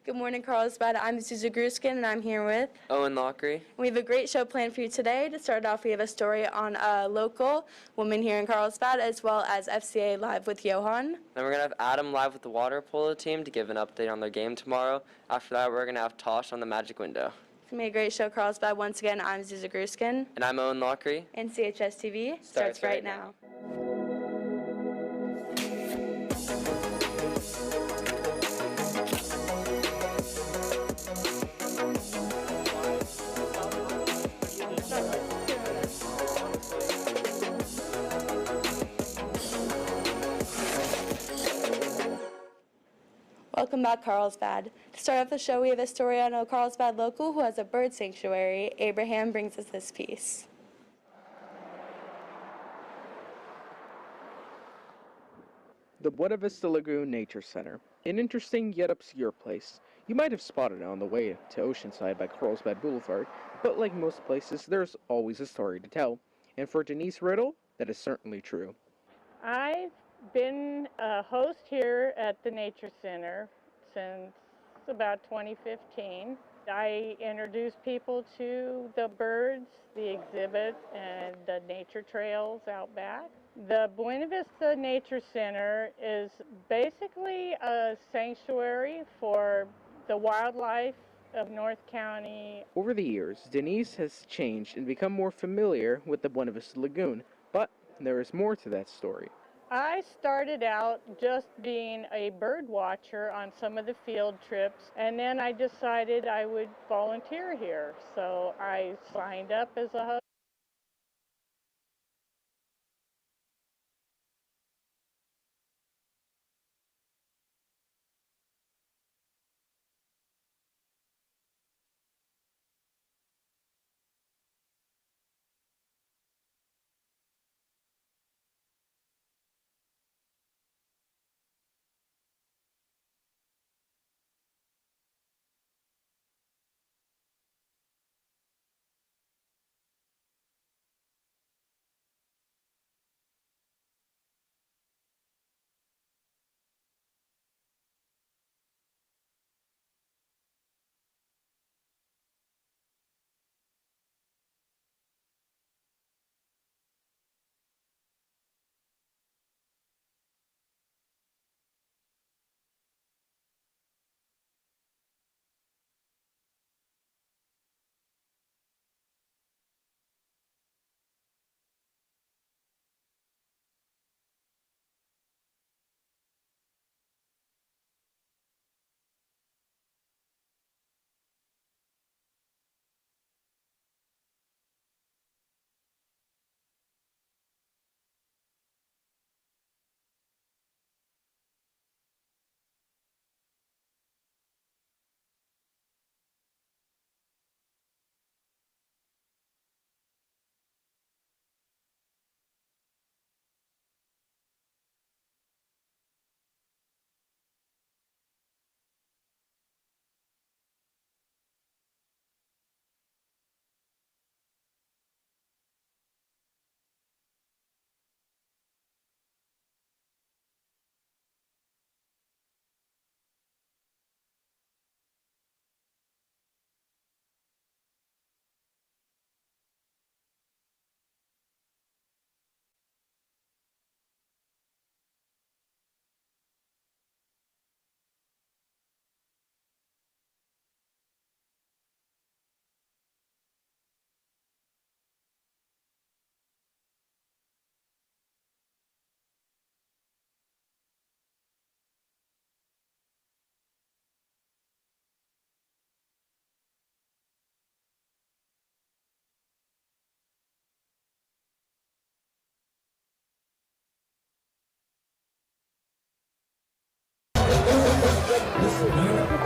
Good morning, Carlsbad. I'm Susan Gruskin, and I'm here with Owen Lockery. We have a great show planned for you today. To start off, we have a story on a local woman here in Carlsbad, as well as FCA Live with Johan. Then we're going to have Adam live with the water polo team to give an update on their game tomorrow. After that, we're going to have Tosh on the magic window. It's going to be a great show, Carlsbad. Once again, I'm Susan Gruskin. And I'm Owen Lockery. And CHSTV starts right now. Welcome back, Carlsbad. To start off the show, we have a story on a Carlsbad local who has a bird sanctuary. Abraham brings us this piece. The Buena Vista Lagoon Nature Center, an interesting yet obscure place. You might have spotted it on the way to Oceanside by Carlsbad Boulevard, but like most places, there's always a story to tell. And for Denise Riddle, that is certainly true. I've been a host here at the Nature Center since about 2015. I introduce people to the birds, the exhibit, and the nature trails out back. The Buena Vista Nature Center is basically a sanctuary for the wildlife of North County. Over the years, Denise has changed and become more familiar with the Buena Vista Lagoon, but there is more to that story. I started out just being a bird watcher on some of the field trips, and then I decided I would volunteer here. So I signed up as a host.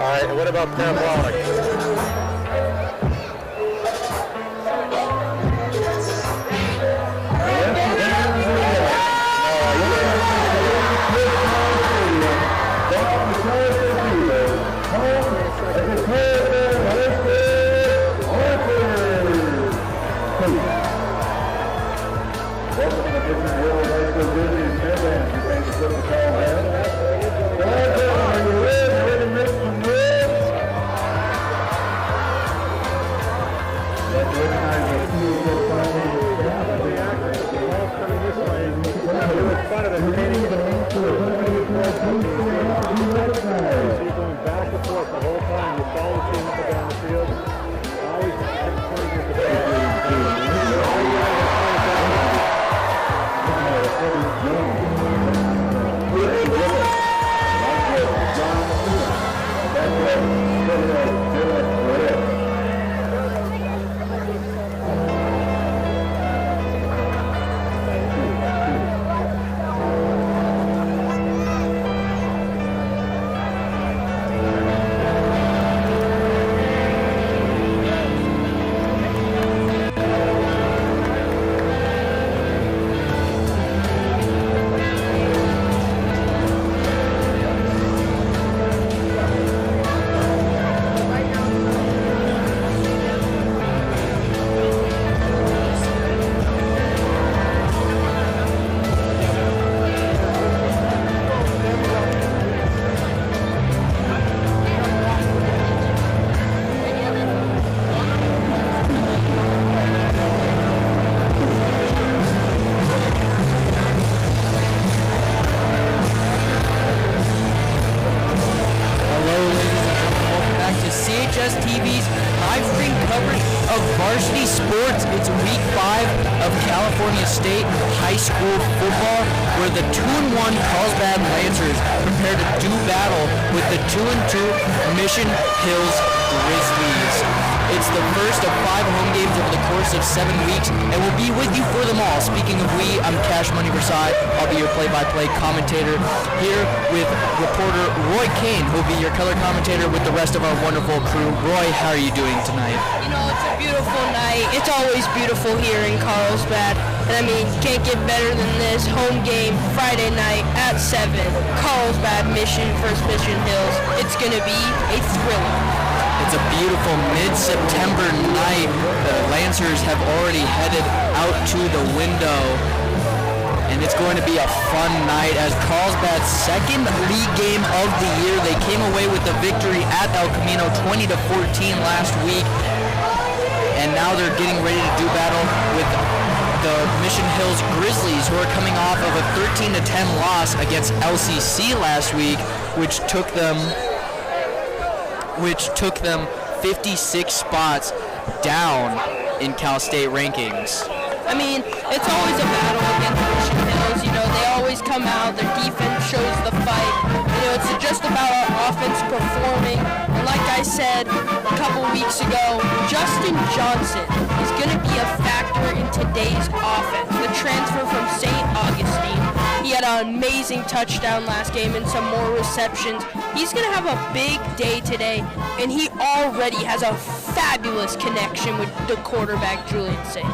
All right, what about parabolic? of varsity sports. It's week 5 of California State High School football, where the 2-1 Carlsbad Lancers prepare to do battle with the 2-2 Mission Hills Grizzlies. It's the first of 5 home games over the course of 7 weeks, and we'll be with you for them all. Speaking of we, I'm Cash Money Versailles. I'll be your play-by-play commentator here with reporter Roy Kane, who'll be your color commentator with the rest of our wonderful crew. Roy, how are you doing tonight? You know, it's a beautiful night. It's always beautiful here in Carlsbad. And I mean, can't get better than this. Home game Friday night at 7. Carlsbad Mission versus Mission Hills. It's going to be a thriller. It's a beautiful mid-September night. The Lancers have already headed out to the window, and it's going to be a fun night as Carlsbad's second league game of the year. They came away with the victory at El Camino 20-14 last week, and now they're getting ready to do battle with the Mission Hills Grizzlies, who are coming off of a 13-10 loss against LCC last week, which took them 56 spots down in Cal State rankings. I mean, it's always a battle against Mission Hills. You know, they always come out. Their defense shows the fight. You know, it's just about our offense performing. And like I said a couple weeks ago, Justin Johnson is going to be a factor in today's offense. The transfer from St. Augustine. He had an amazing touchdown last game and some more receptions. He's going to have a big day today, and he already has a fabulous connection with the quarterback, Julian Saint.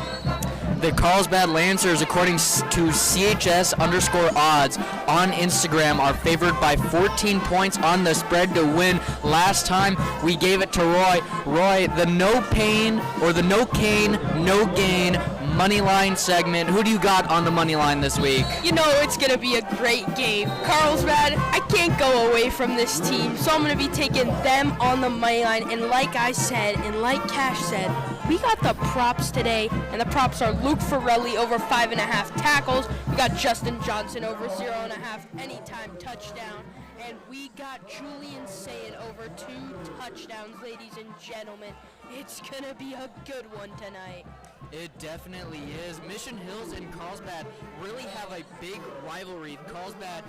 The Carlsbad Lancers, according to CHS_odds on Instagram, are favored by 14 points on the spread to win. Last time we gave it to Roy. Roy, the no pain or the no cane, no gain money line segment. Who do you got on the money line this week? You know, it's going to be a great game. Carlsbad, I can't go away from this team, so I'm going to be taking them on the money line. And like I said, and like Cash said, we got the props today, and the props are Luke Farrelly over 5.5 tackles. We got Justin Johnson over 0.5 anytime touchdown. And we got Julian Sayin over 2 touchdowns, ladies and gentlemen. It's going to be a good one tonight. It definitely is. Mission Hills and Carlsbad really have a big rivalry. Carlsbad,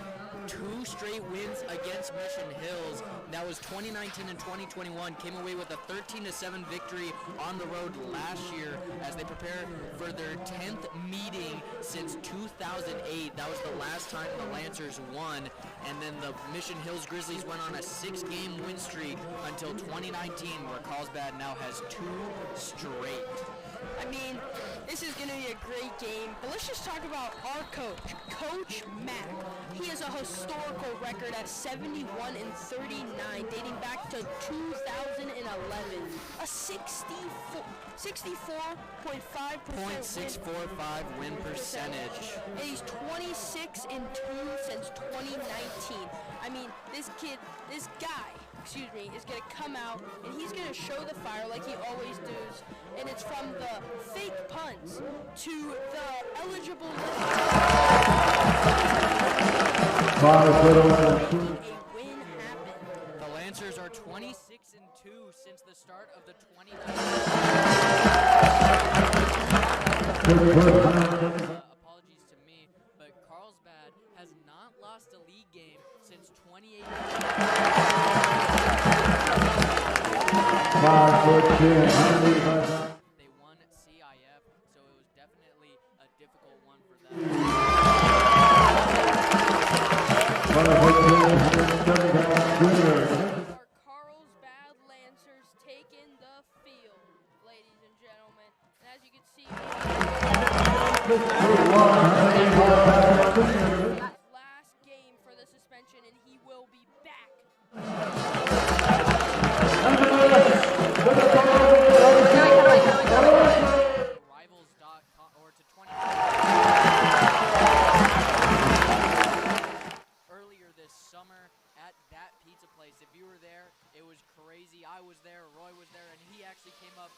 2 straight wins against Mission Hills. That was 2019 and 2021. Came away with a 13-7 victory on the road last year as they prepare for their 10th meeting since 2008. That was the last time the Lancers won. And then the Mission Hills Grizzlies went on a 6-game win streak until 2019, where Carlsbad now has 2 straight. I mean, this is going to be a great game, but let's just talk about our coach, Coach Mack. He has a historical record at 71-39, dating back to 2011. A 64.5% win percentage. And he's 26-2 since 2019. I mean, this guy, is going to come out, and he's going to show the fire like he always does. And it's from the fake punts to the eligible list. A win happened. The Lancers are 26-2 since the start of the 2019. Apologies to me, but Carlsbad has not lost a league game since 2018. They won CIF, so it was definitely a difficult one for them. Our Carlsbad Lancers taking the field, ladies and gentlemen. And as you can see, last game for the suspension, and he will be back. Rivals.com or to 20. Earlier this summer at that pizza place, if you were there, it was crazy. I was there, Roy was there, and he actually came up.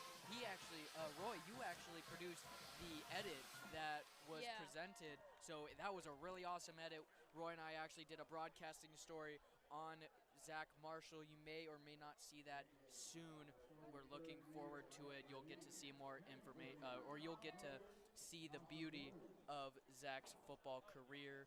Roy, you actually produced the edit that was presented. So that was a really awesome edit. Roy and I actually did a broadcasting story on Zach Marshall. You may or may not see that soon. We're looking forward to it. You'll get to see more information, or you'll get to see the beauty of Zach's football career,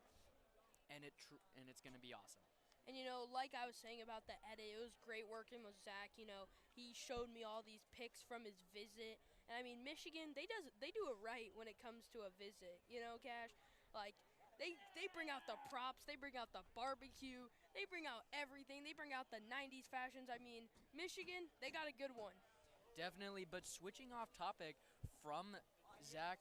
and it's going to be awesome. And, like I was saying about the edit, it was great working with Zach. He showed me all these pics from his visit. And, I mean, Michigan, they do it right when it comes to a visit. Cash? Like, they bring out the props. They bring out the barbecue. They bring out everything. They bring out the 90s fashions. I mean, Michigan, they got a good one. Definitely, but switching off topic from Zach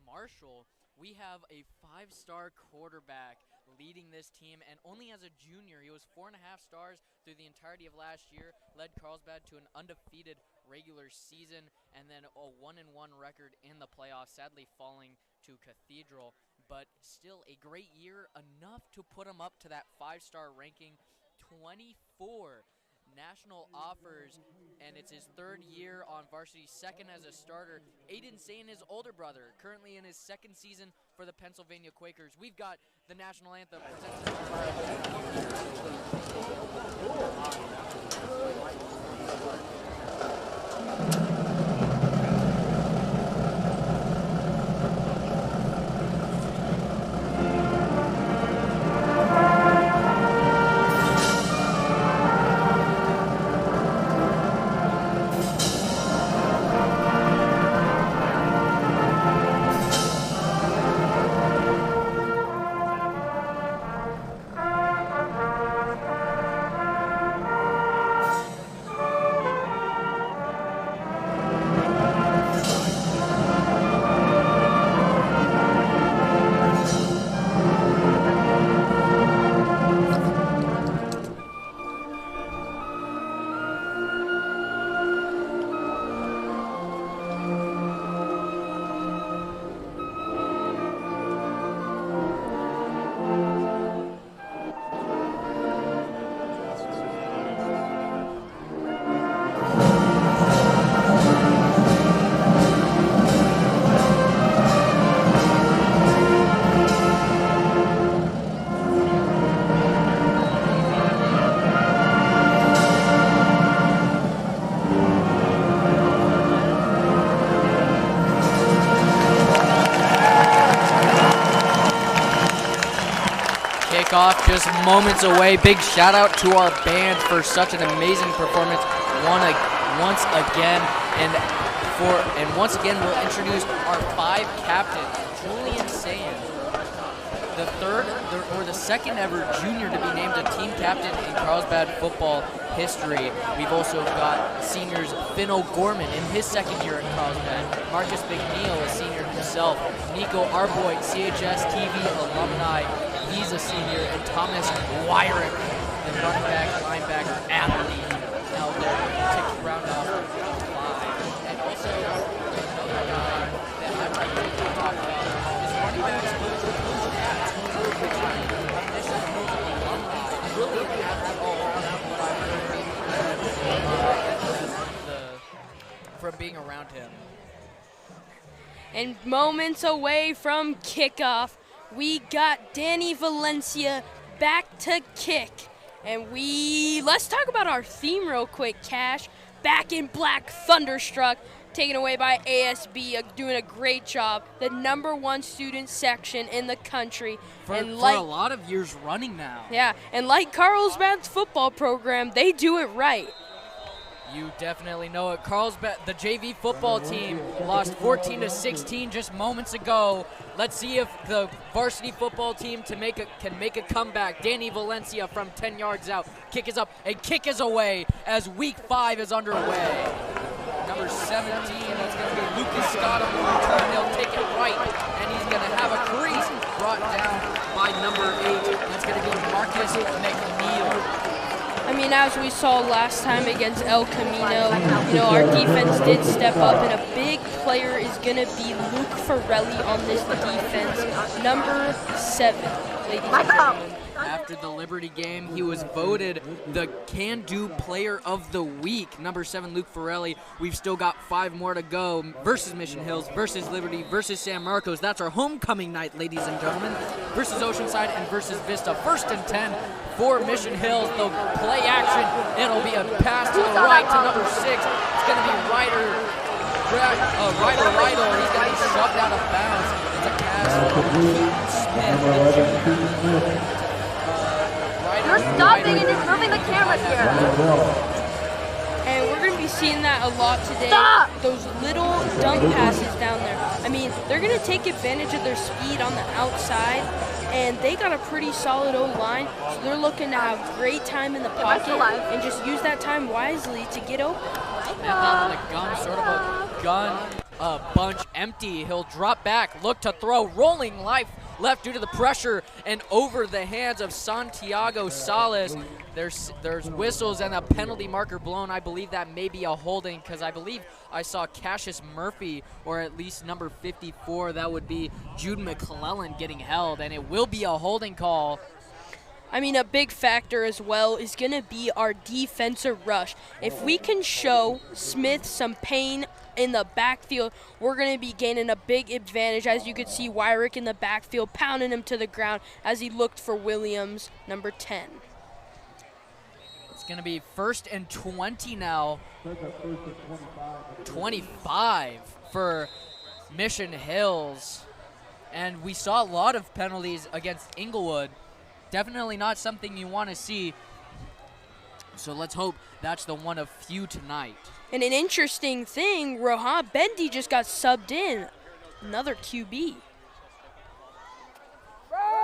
Marshall, we have a 5-star quarterback leading this team, and only as a junior, he was 4.5 stars through the entirety of last year, led Carlsbad to an undefeated regular season, and then a 1-1 record in the playoffs, sadly falling to Cathedral, but still a great year, enough to put him up to that 5-star ranking. 24 national offers, and it's his 3rd year on varsity, 2nd as a starter. Aiden Sane, his older brother, currently in his 2nd season for the Pennsylvania Quakers. We've got the national anthem presented off just moments away. Big shout out to our band for such an amazing performance once again. And once again, we'll introduce our 5 captains. Julian Sands, the second ever junior to be named a team captain in Carlsbad football history. We've also got seniors Finn O'Gorman in his 2nd year at Carlsbad, Marcus McNeil, a senior himself, Nico Arboit, CHS TV alumni, he's a senior, and Thomas Wyrick, the running back, linebacker, athlete out there to round off the 5. And also, another guy that I might really talk about is running backs Coach Pat, a Mission Hills alumni. Really have that all around what I've heard from being around him. And moments away from kickoff, we got Danny Valencia back to kick. And let's talk about our theme real quick, Cash. Back in black, Thunderstruck, taken away by ASB, doing a great job. The #1 student section in the country. For a lot of years running now. Yeah, and like Carlsbad's football program, they do it right. You definitely know it. Carlsbad, the JV football team, lost 14-16 just moments ago. Let's see if the varsity football team can make a comeback. Danny Valencia from 10 yards out. Kick is up and kick is away as week 5 is underway. Number 17, that's going to be Lucas Scott on the return. They'll take it right, and he's going to have a crease brought down by number 8. That's going to be Marcus McNeil. I mean, as we saw last time against El Camino, our defense did step up, and a big player is going to be Luke Farelli on this defense, number 7, ladies and gentlemen. after the Liberty game. He was voted the Can-Do Player of the Week. Number 7, Luke Forelli. We've still got 5 more to go versus Mission Hills, versus Liberty, versus San Marcos. That's our homecoming night, ladies and gentlemen. Versus Oceanside and versus Vista. 1st and 10 for Mission Hills. They'll play action. It'll be a pass to the right to number 6. It's going to be Ryder Rydell. He's going to be shoved out of bounds. It's a pass to Smith. You're stopping and just moving the camera here. And we're going to be seeing that a lot today. Stop! Those little dump passes down there. I mean, they're going to take advantage of their speed on the outside, and they got a pretty solid O-line, so they're looking to have great time in the pocket and just use that time wisely to get open. The gun, sort of a gun bunch empty. He'll drop back, look to throw, rolling left due to the pressure and over the hands of Santiago Salas. There's whistles and a penalty marker blown. I believe that may be a holding because I believe I saw Cassius Murphy, or at least number 54, that would be Jude McClellan, getting held, and it will be a holding call. I mean, a big factor as well is going to be our defensive rush. If we can show Smith some pain in the backfield, we're going to be gaining a big advantage. As you could see, Wyrick in the backfield pounding him to the ground as he looked for Williams, number 10. It's going to be 1st and 20 now. 25 for Mission Hills. And we saw a lot of penalties against Inglewood. Definitely not something you want to see. So let's hope that's the one of few tonight. And an interesting thing, Rohan Bendy just got subbed in. Another QB.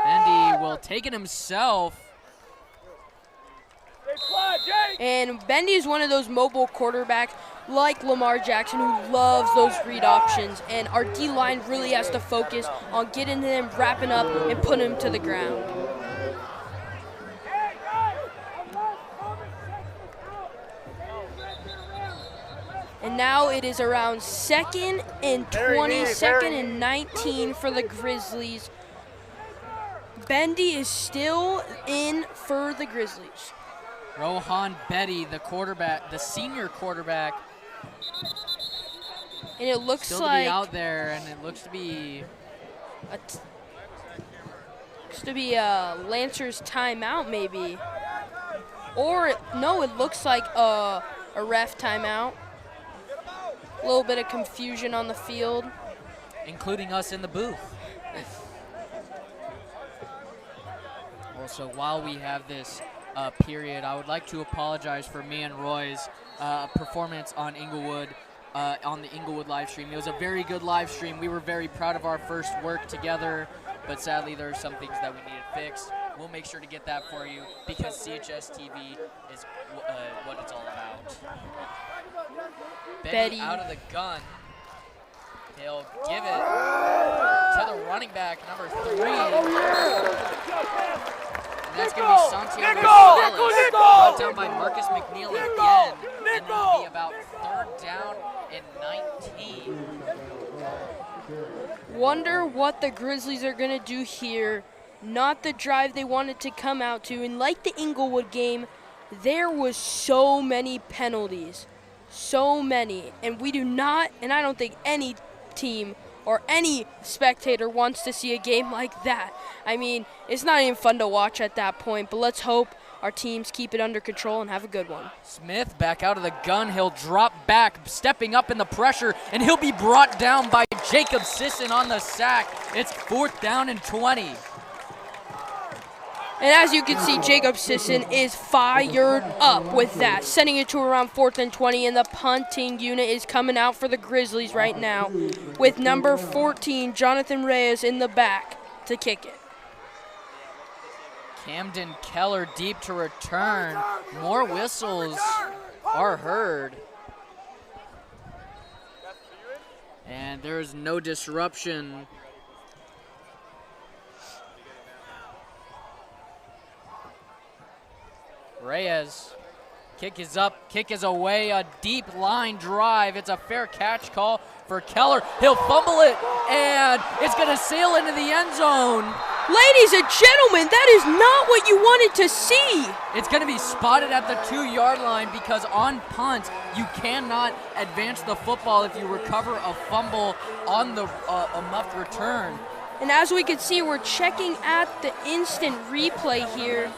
Bendy will take it himself. And Bendy is one of those mobile quarterbacks like Lamar Jackson who loves those read options. And our D-line really has to focus on getting him, wrapping up, and putting him to the ground. And now it is around 2nd and 20, 2nd and 19 for the Grizzlies. Bendy is still in for the Grizzlies. Rohan Betty, the quarterback, the senior quarterback. And it looks still like to be out there, and it looks to be Lancer's timeout maybe. Or no, it looks like a ref timeout. A little bit of confusion on the field. Including us in the booth. Also, while we have this period, I would like to apologize for me and Roy's performance on Inglewood, on the Inglewood live stream. It was a very good live stream. We were very proud of our first work together, but sadly there are some things that we needed fixed. We'll make sure to get that for you because CHS TV is what it's all about. Betty out of the gun. He'll give it to the running back, number 3. And that's going to be Santiago Salas, brought down by Marcus McNeil again. And it'll be about 3rd down and 19. Wonder what the Grizzlies are going to do here. Not the drive they wanted to come out to. And like the Inglewood game, there was so many penalties. So many. And we do not, and I don't think any team or any spectator wants to see a game like that. I mean, it's not even fun to watch at that point, but let's hope our teams keep it under control and have a good one. Smith back out of the gun. He'll drop back, stepping up in the pressure, and he'll be brought down by Jacob Sisson on the sack. It's 4th down and 20. And as you can see, Jacob Sisson is fired up with that, sending it to around 4th and 20, and the punting unit is coming out for the Grizzlies right now with number 14, Jonathan Reyes, in the back to kick it. Camden Keller deep to return. More whistles are heard. And there's no disruption. Reyes, kick is up, kick is away, a deep line drive. It's a fair catch call for Keller. He'll fumble it, and it's going to sail into the end zone. Ladies and gentlemen, that is not what you wanted to see. It's going to be spotted at the 2-yard line because on punts, you cannot advance the football if you recover a fumble on the a muffed return. And as we can see, we're checking at the instant replay here.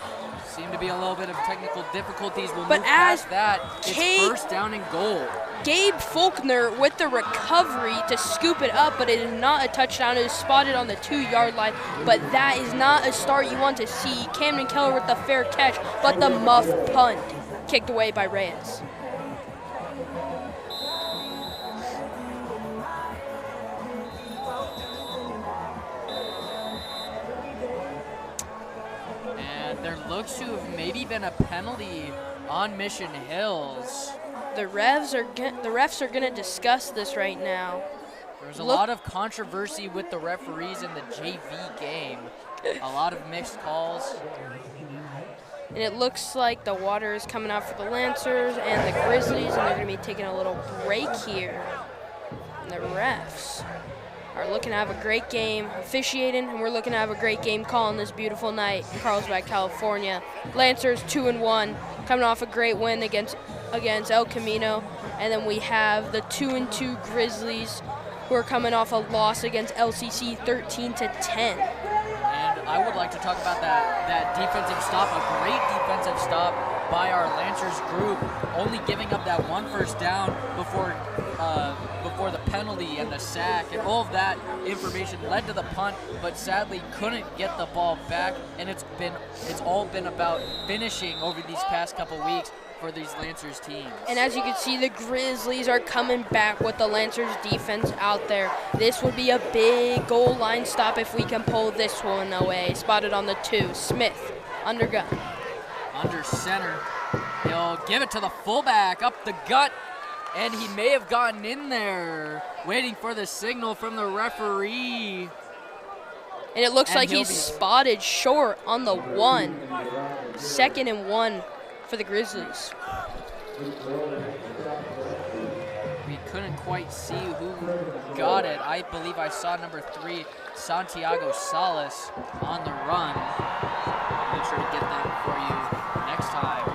Seem to be a little bit of technical difficulties. We'll But move past as that. It's first down and goal. Gabe Faulkner with the recovery to scoop it up, but it is not a touchdown. It is spotted on the 2-yard line, but that is not a start you want to see. Camden Keller with the fair catch, but the muffed punt kicked away by Reyes. And there looks to have maybe been a penalty on Mission Hills. The refs are going to discuss this right now. There's a lot of controversy with the referees in the JV game. A lot of mixed calls. And it looks like the water is coming out for the Lancers and the Grizzlies, and they're going to be taking a little break here. And the refs are looking to have a great game officiating, and we're looking to have a great game calling this beautiful night in Carlsbad, California. Lancers 2-1, coming off a great win against El Camino, and then we have the 2-2 Grizzlies, who are coming off a loss against LCC 13-10. And I would like to talk about that defensive stop, a great defensive stop by our Lancers group, only giving up that one first down before the penalty and the sack, and all of that information led to the punt, but sadly couldn't get the ball back, and it's all been about finishing over these past couple weeks for these Lancers teams. And as you can see, the Grizzlies are coming back with the Lancers defense out there. This would be a big goal line stop if we can pull this one away. Spotted on the 2, Smith, under gun. Under center, he'll give it to the fullback, up the gut, and he may have gotten in there, waiting for the signal from the referee. And it looks like he's spotted short on the 1. 2nd and 1 for the Grizzlies. We couldn't quite see who got it. I believe I saw number 3, Santiago Salas, on the run. Make sure to get that for you next time.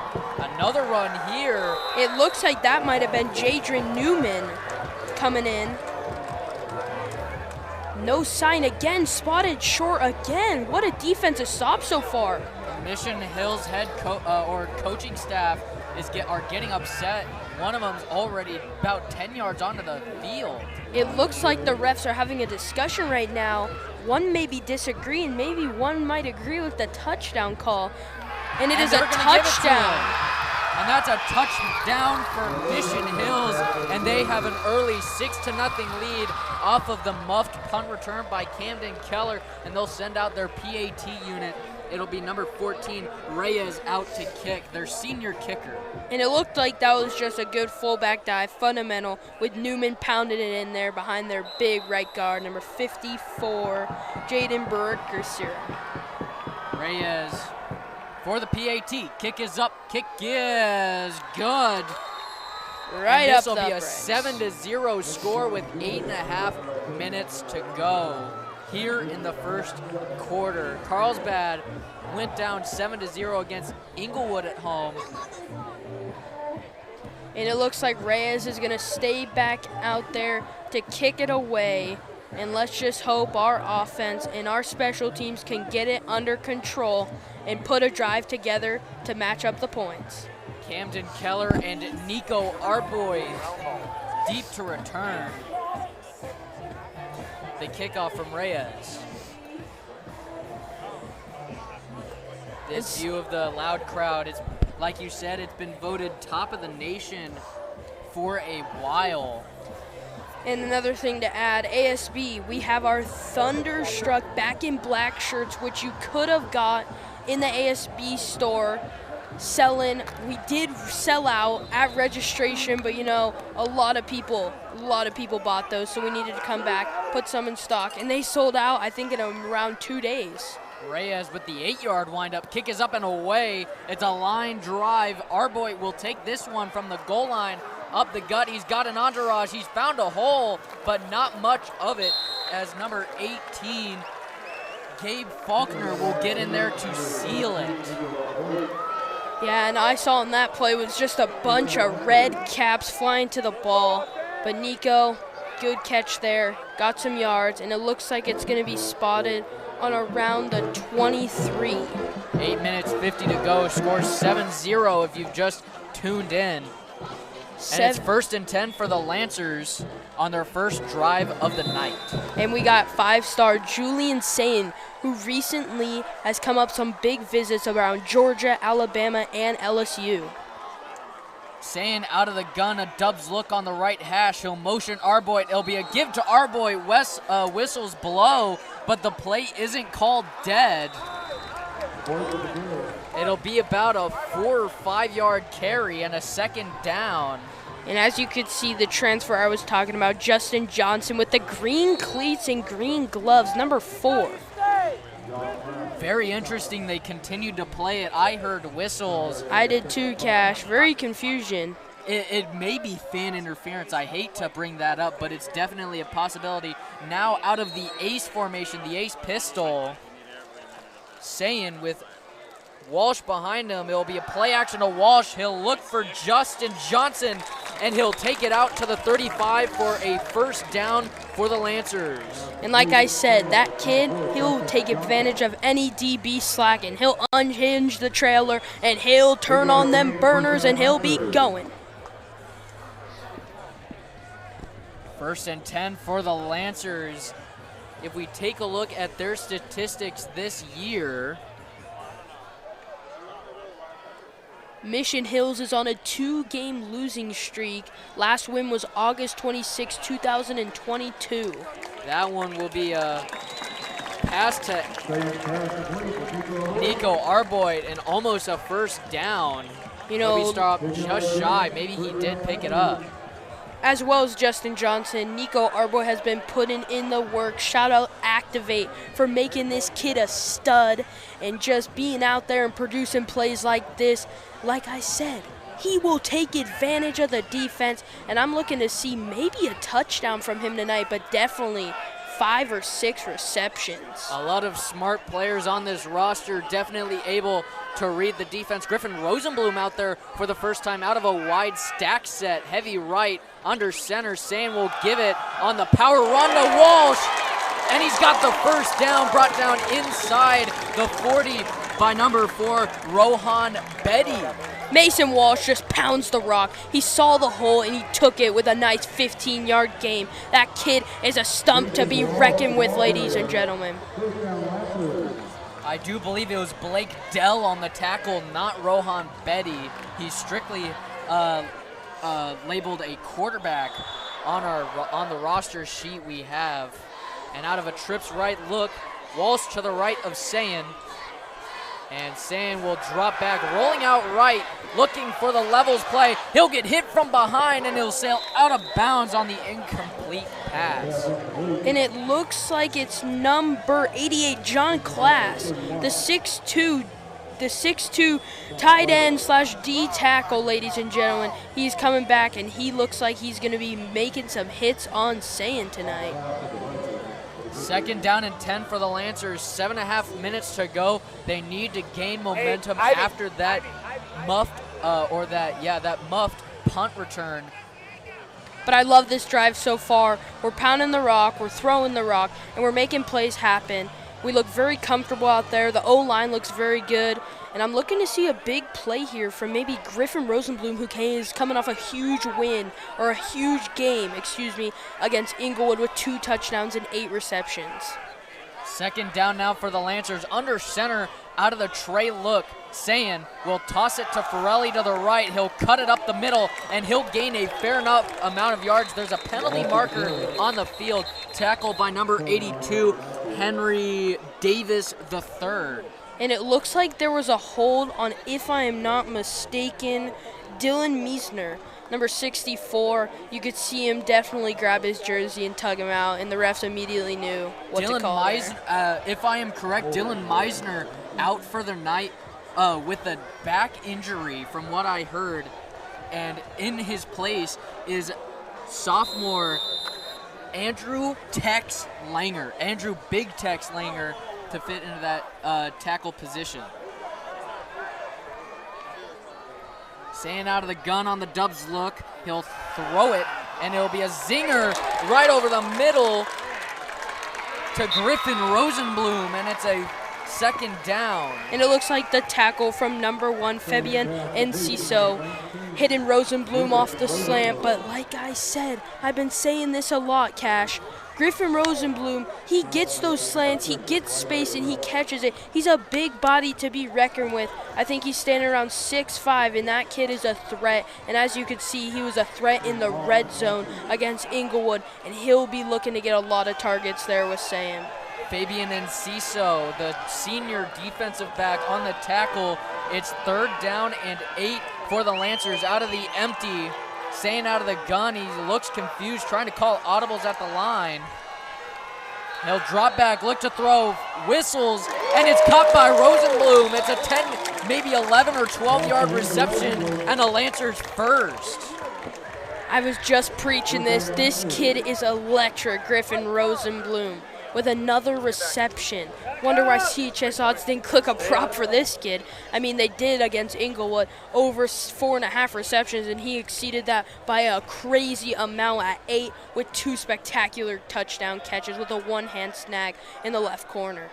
Another run here. It looks like that might have been Jadron Newman coming in. No sign again, spotted short again. What a defensive stop so far. Mission Hills head coaching staff are getting upset. One of them's already about 10 yards onto the field. It looks like the refs are having a discussion right now. One may be disagreeing, maybe one might agree with the touchdown call. And it is a touchdown. And that's a touchdown for Mission Hills, and they have an early 6-0 lead off of the muffed punt return by Camden Keller, and they'll send out their PAT unit. It'll be number 14, Reyes, out to kick, their senior kicker. And it looked like that was just a good fullback dive, fundamental, with Newman pounding it in there behind their big right guard, number 54, Jaden Bergerser. Reyes for the PAT. Kick is up. Kick is good. Right up the This will be a brace. 7-0 score with 8.5 minutes to go here in the first quarter. Carlsbad went down 7-0 against Inglewood at home. And it looks like Reyes is going to stay back out there to kick it away. And let's just hope our offense and our special teams can get it under control and put a drive together to match up the points. Camden Keller and Nico Arboy deep to return. The kickoff from Reyes. This view of the loud crowd, it's like you said, it's been voted top of the nation for a while. And another thing to add, ASB, we have our Thunderstruck back in black shirts, which you could have got in the ASB store selling. We did sell out at registration, but you know, a lot of people bought those, so we needed to come back, put some in stock, and they sold out, I think, in around 2 days. Reyes with the 8-yard windup. Kick is up and away. It's a line drive. Arboy will take this one from the goal line. Up the gut, he's got an entourage. He's found a hole, but not much of it as number 18, Gabe Faulkner will get in there to seal it. Yeah, and I saw in that play was just a bunch of red caps flying to the ball. But Nico, good catch there, got some yards, and it looks like it's going to be spotted on around the 23. 8 minutes 50 to go, score 7-0 if you've just tuned in. And it's 1st and 10 for the Lancers on their first drive of the night. And we got 5-star Julian Sain, who recently has come up some big visits around Georgia, Alabama, and LSU. Sain out of the gun, a Dubs look on the right hash. He'll motion Arboit. It'll be a give to Arboit. Wes whistles blow, but the play isn't called dead. It'll be about a 4 or 5 yard carry and a 2nd down. And as you could see, the transfer I was talking about, Justin Johnson with the green cleats and green gloves, number 4. Very interesting. They continued to play it. I heard whistles. I did too, Cash. Very confusion. It may be fan interference. I hate to bring that up, but it's definitely a possibility. Now out of the ace formation, the ace pistol, Sayin with Walsh behind him. It'll be a play action to Walsh. He'll look for Justin Johnson, and he'll take it out to the 35 for a 1st down for the Lancers. And like I said, that kid, he'll take advantage of any DB slacking. He'll unhinge the trailer, and he'll turn on them burners, and he'll be going. 1st and 10 for the Lancers. If we take a look at their statistics this year, Mission Hills is on a 2-game losing streak. Last win was August 26, 2022. that one will be a pass to Nico Arboit and almost a 1st down. You know, He'll be stopped just shy. Maybe he did pick it up. as well as Justin Johnson, Nico Arboit has been putting in the work. Shout out Activate for making this kid a stud and just being out there and producing plays like this. Like I said, he will take advantage of the defense, and I'm looking to see maybe a touchdown from him tonight, but definitely 5 or 6 receptions. A lot of smart players on this roster, definitely able to read the defense. Griffin Rosenblum out there for the first time out of a wide stack set. Heavy right under center. Sain will give it on the power run to Walsh. And he's got the 1st down, brought down inside the 40 by number 4, Rohan Betty. Mason Walsh just pounds the rock. He saw the hole and he took it with a nice 15-yard gain. That kid is a stump to be reckoned with, ladies and gentlemen. I do believe it was Blake Dell on the tackle, not Rohan Betty. He's strictly labeled a quarterback on the roster sheet we have. And out of a trips right look, Walsh to the right of Sayin. And Sayin will drop back, rolling out right, looking for the levels play. He'll get hit from behind, and he'll sail out of bounds on the incomplete pass. And it looks like it's number 88, John Class, the 6'2" tight end / D tackle, ladies and gentlemen. He's coming back, and he looks like he's going to be making some hits on Sayin tonight. 2nd down and 10 for the Lancers. 7.5 minutes to go. They need to gain momentum after that muffed punt return. But I love this drive so far. We're pounding the rock, we're throwing the rock, and we're making plays happen. We look very comfortable out there. The O-line looks very good. And I'm looking to see a big play here from maybe Griffin Rosenblum, who is coming off a huge win, or a huge game, against Inglewood with 2 touchdowns and 8 receptions. 2nd down now for the Lancers. Under center, out of the tray look. Sayin will toss it to Forelli to the right. He'll cut it up the middle, and he'll gain a fair enough amount of yards. There's a penalty marker on the field. Tackled by number 82, Henry Davis III. And it looks like there was a hold on, if I am not mistaken, Dylan Meisner, number 64. You could see him definitely grab his jersey and tug him out, and the refs immediately knew what to call there. If I am correct, Dylan Meisner out for the night with a back injury from what I heard. And in his place is sophomore Andrew Big Tex Langer, to fit into that tackle position. Sayin out of the gun on the Dubs look. He'll throw it, and it'll be a zinger right over the middle to Griffin Rosenblum, and it's a second down. And it looks like the tackle from number 1, Fabian Enciso, hitting Rosenblum off the slant. But like I said, I've been saying this a lot, Cash. Griffin Rosenblum, he gets those slants, he gets space, and he catches it. He's a big body to be reckoned with. I think he's standing around 6'5", and that kid is a threat. And as you can see, he was a threat in the red zone against Inglewood, and he'll be looking to get a lot of targets there with Sam. Fabian Enciso, the senior defensive back on the tackle. It's 3rd down and 8 for the Lancers out of the empty. Sayin out of the gun, he looks confused, trying to call audibles at the line. He'll drop back, look to throw, whistles, and it's caught by Rosenblum. It's a 10, maybe 11 or 12-yard reception, and the Lancers first. I was just preaching this. This kid is electric, Griffin Rosenblum, with another reception. Wonder why CHS odds didn't click a prop for this kid. I mean, they did against Inglewood, over 4.5 receptions, and he exceeded that by a crazy amount at 8 with 2 spectacular touchdown catches with a one-hand snag in the left corner.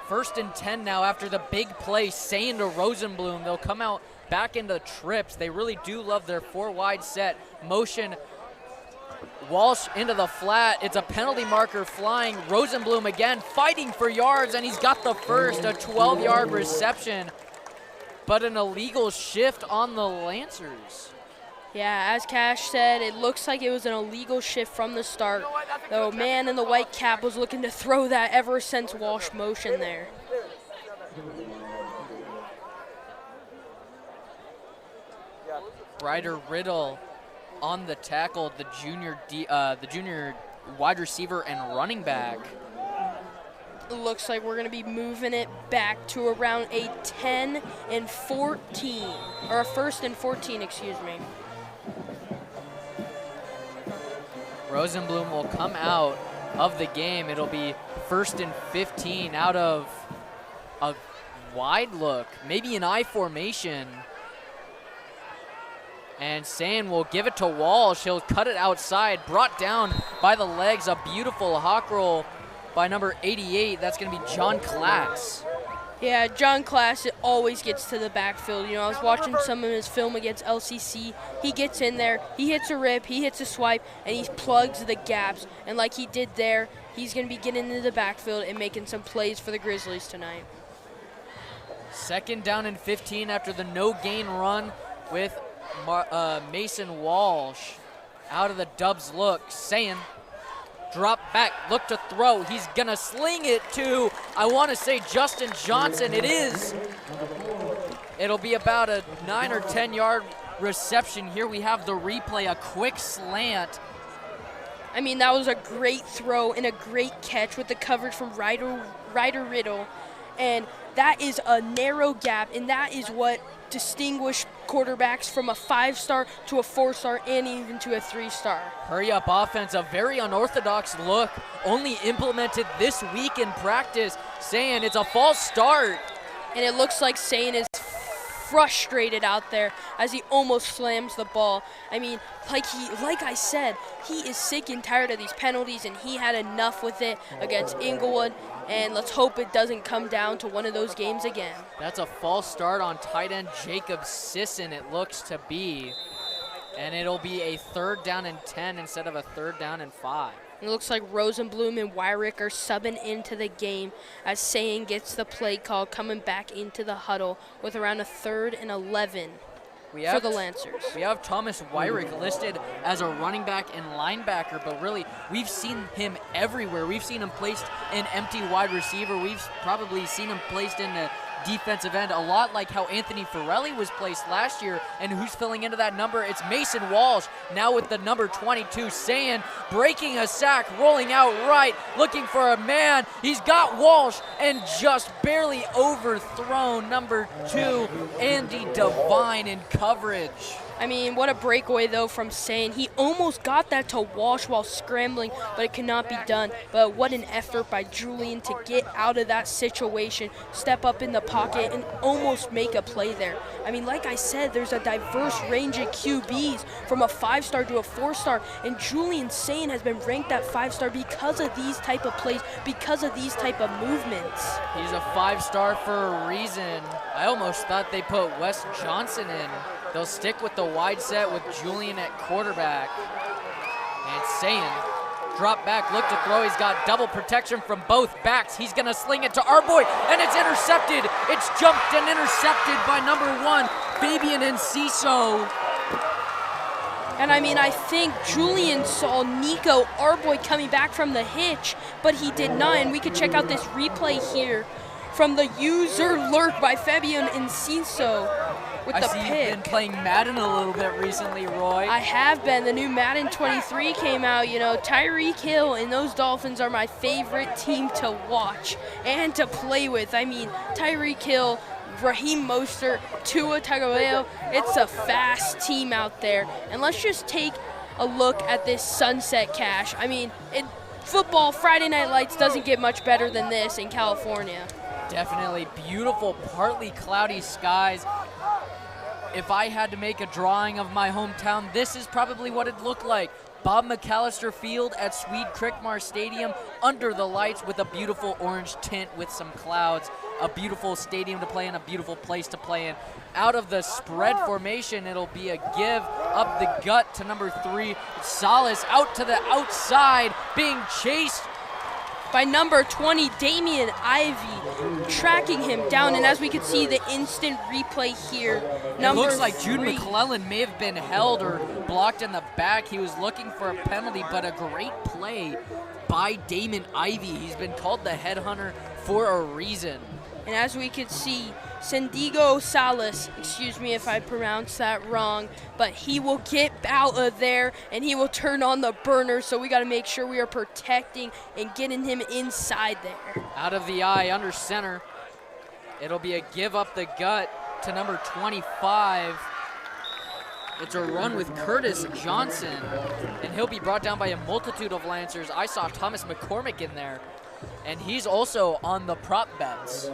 1st and 10 now after the big play, Sayin to Rosenblum. They'll come out back into trips. They really do love their 4-wide set. Motion Walsh into the flat. It's a penalty marker flying. Rosenblum again fighting for yards, and he's got the first, a 12-yard reception, but an illegal shift on the Lancers. Yeah, as Cash said, it looks like it was an illegal shift from the start. The man in the white cap was looking to throw that ever since Walsh motion there. Ryder Riddle on the tackle, the junior wide receiver and running back. It looks like we're going to be moving it back to around a 10 and 14, or a 1st and 14, excuse me. Rosenblum will come out of the game. It'll be 1st and 15 out of a wide look, maybe an I formation. And Sayin will give it to Walsh. He'll cut it outside, brought down by the legs. A beautiful hawk roll by number 88. That's going to be John Klass. Yeah, John Klass always gets to the backfield. You know, I was watching some of his film against LCC. He gets in there, he hits a rip, he hits a swipe, and he plugs the gaps. And like he did there, he's going to be getting into the backfield and making some plays for the Grizzlies tonight. 2nd down and 15 after the no-gain run with Mason Walsh. Out of the Dubs look, Sayin drop back, look to throw. He's gonna sling it to, I want to say, Justin Johnson. It is. It'll be about a 9 or 10 yard reception. Here we have the replay, a quick slant. I mean, that was a great throw and a great catch with the coverage from Ryder Riddle. And that is a narrow gap, and that is what distinguish quarterbacks from a 5-star to a 4-star and even to a 3-star. Hurry up offense, a very unorthodox look, only implemented this week in practice. Sayin it's a false start. And it looks like Sayin is frustrated out there as he almost slams the ball. I mean, like I said, he is sick and tired of these penalties, and he had enough with it against Inglewood. And let's hope it doesn't come down to one of those games again. That's a false start on tight end Jacob Sisson, it looks to be. And it'll be a 3rd down and 10 instead of a 3rd down and 5. It looks like Rosenblum and Wyrick are subbing into the game as Sayin gets the play call, coming back into the huddle with around a 3rd and 11 for the Lancers. We have Thomas Wyrick listed as a running back and linebacker, but really we've seen him everywhere. We've seen him placed in empty wide receiver. We've probably seen him placed in defensive end, a lot like how Anthony Forelli was placed last year. And who's filling into that number? It's Mason Walsh, now with the number 22, Sayin, breaking a sack, rolling out right, looking for a man. He's got Walsh and just barely overthrown number 2, Andy Devine, in coverage. I mean, what a breakaway, though, from Sayin. He almost got that to Walsh while scrambling, but it could not be done. But what an effort by Julian to get out of that situation, step up in the pocket, and almost make a play there. I mean, like I said, there's a diverse range of QBs from a 5-star to a 4-star, and Julian Sayin has been ranked at 5-star because of these type of plays, because of these type of movements. He's a 5-star for a reason. I almost thought they put Wes Johnson in. They'll stick with the wide set with Julian at quarterback. And Sayin, drop back, look to throw. He's got double protection from both backs. He's gonna sling it to our boy, and it's intercepted. It's jumped and intercepted by number 1, Fabian Enciso. And I mean, I think Julian saw Nico, our boy, coming back from the hitch, but he did not. And we could check out this replay here from the user lurk by Fabian Enciso. I see you've been playing Madden a little bit recently, Roy. I have been. The new Madden 23 came out. You know, Tyreek Hill and those Dolphins are my favorite team to watch and to play with. I mean, Tyreek Hill, Raheem Mostert, Tua Tagovailoa, it's a fast team out there. And let's just take a look at this sunset cache. I mean, football, Friday Night Lights doesn't get much better than this in California. Definitely beautiful, partly cloudy skies. If I had to make a drawing of my hometown, this is probably what it looked like. Bob McAllister Field at Swede Crickmar Stadium under the lights with a beautiful orange tint with some clouds. A beautiful stadium to play in, a beautiful place to play in. Out of the spread formation, it'll be a give up the gut to number 3, Salas, out to the outside, being chased by number 20, Damian Ivey, tracking him down. And as we can see, the instant replay here, it looks like Jude McClellan may have been held or blocked in the back. He was looking for a penalty, but a great play by Damon Ivey. He's been called the headhunter for a reason. And as we can see, Sendigo Salas, excuse me if I pronounce that wrong, but he will get out of there and he will turn on the burner, so we got to make sure we are protecting and getting him inside there. Out of the eye, under center. It'll be a give up the gut to number 25. It's a run with Curtis Johnson, and he'll be brought down by a multitude of Lancers. I saw Thomas McCormick in there, and he's also on the prop bets.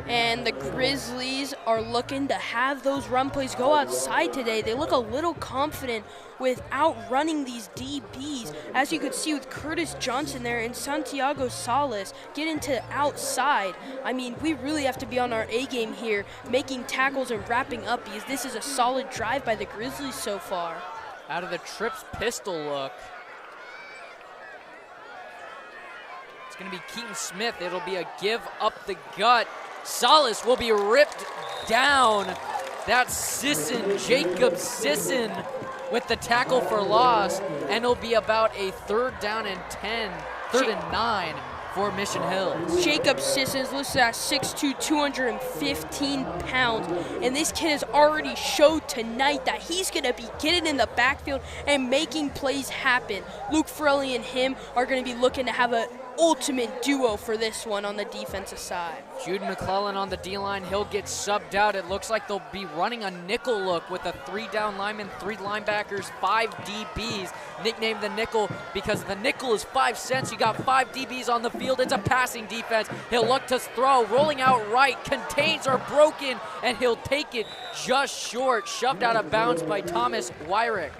And the Grizzlies are looking to have those run plays go outside today. They look a little confident without running these DBs. As you could see with Curtis Johnson there and Santiago Salas getting to outside. I mean, we really have to be on our A game here, making tackles and wrapping up, because this is a solid drive by the Grizzlies so far. Out of the trips pistol look. It's going to be Keaton Smith. It'll be a give up the gut. Salas will be ripped down. That's Sisson, Jacob Sisson, with the tackle for loss. And it'll be about a 3rd down and 10, 3rd and 9 for Mission Hills. Jacob Sisson is listed at 6'2", 215 pounds. And this kid has already showed tonight that he's going to be getting in the backfield and making plays happen. Luke Frelly and him are going to be looking to have an ultimate duo for this one on the defensive side. Jude McClellan on the D-line. He'll get subbed out. It looks like they'll be running a nickel look with a 3-down lineman, 3 linebackers, 5 DBs. Nicknamed the nickel because the nickel is 5 cents. You got 5 DBs on the field. It's a passing defense. He'll look to throw, rolling out right. Contains are broken, and he'll take it just short. Shoved out of bounds by Thomas Wyrick.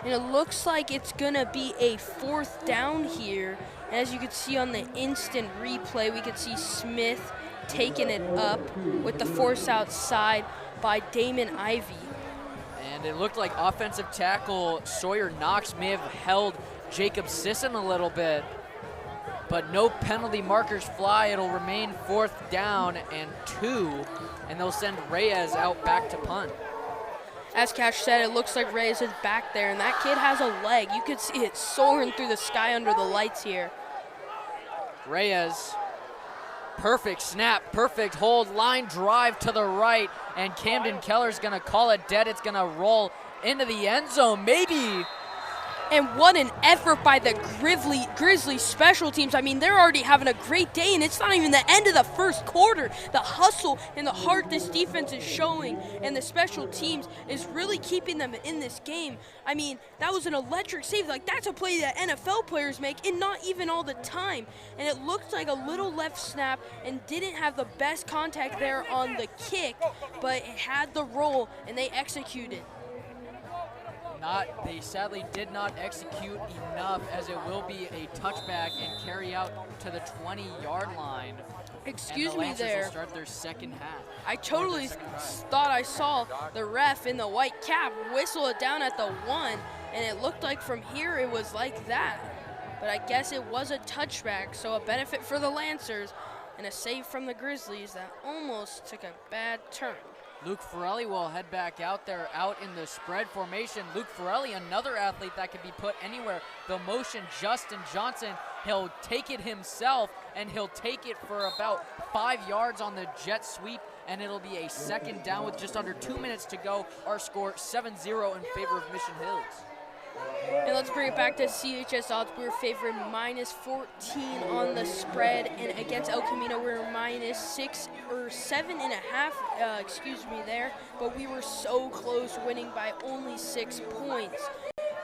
And it looks like it's going to be a 4th down here. As you can see on the instant replay, we can see Smith taking it up with the force outside by Damon Ivey. And it looked like offensive tackle Sawyer Knox may have held Jacob Sisson a little bit, but no penalty markers fly. It'll remain 4th down and 2, and they'll send Reyes out back to punt. As Cash said, it looks like Reyes is back there, and that kid has a leg. You could see it soaring through the sky under the lights here. Reyes Perfect snap, perfect hold, line drive to the right, and Camden Keller's going to call it dead. It's going to roll into the end zone, maybe. And what an effort by the Grizzlies special teams. I mean, they're already having a great day, and it's not even the end of the first quarter. The hustle and the heart this defense is showing and the special teams is really keeping them in this game. I mean, that was an electric save. Like, that's a play that NFL players make, and not even all the time. And it looked like a little left snap and didn't have the best contact there on the kick, but it had the roll, and they executed. They sadly did not execute enough, as it will be a touchback and carry out to the 20-yard line. Excuse and the me Lancers there. will start their second half. I totally thought I saw the ref in the white cap whistle it down at the 1, and it looked like from here it was like that. But I guess it was a touchback, so a benefit for the Lancers and a save from the Grizzlies that almost took a bad turn. Luke Forelli will head back out there, out in the spread formation. Luke Forelli, another athlete that could be put anywhere. The motion, Justin Johnson, he'll take it himself, and he'll take it for about 5 yards on the jet sweep, and it'll be a second down with just under 2 minutes to go. Our score 7-0 in favor of Mission Hills. And let's bring it back to CHS odds. We're favored -14 on the spread, and against El Camino we're -6 or 7.5. Excuse me there, but we were so close, winning by only 6 points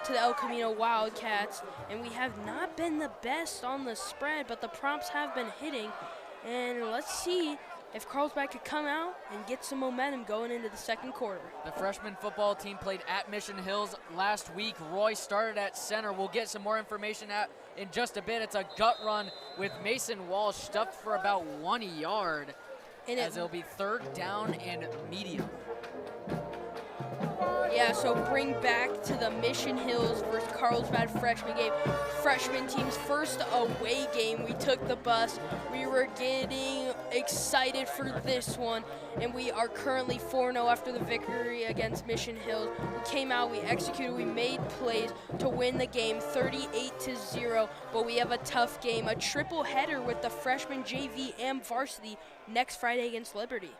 to the El Camino Wildcats, and we have not been the best on the spread, but the prompts have been hitting. And let's see if Carlsbad could come out and get some momentum going into the second quarter. The freshman football team played at Mission Hills last week. Roy started at center. We'll get some more information in just a bit. It's a gut run with Mason Walsh stuffed for about 1 yard, and it'll be third down and medium. Yeah, so bring back to the Mission Hills versus Carlsbad freshman game. Freshman team's first away game. We took the bus. We were getting excited for this one, and we are currently 4-0 after the victory against Mission Hills. We came out, we executed, we made plays to win the game 38-0, but we have a tough game, a triple header with the freshman JV and varsity next Friday against Liberty.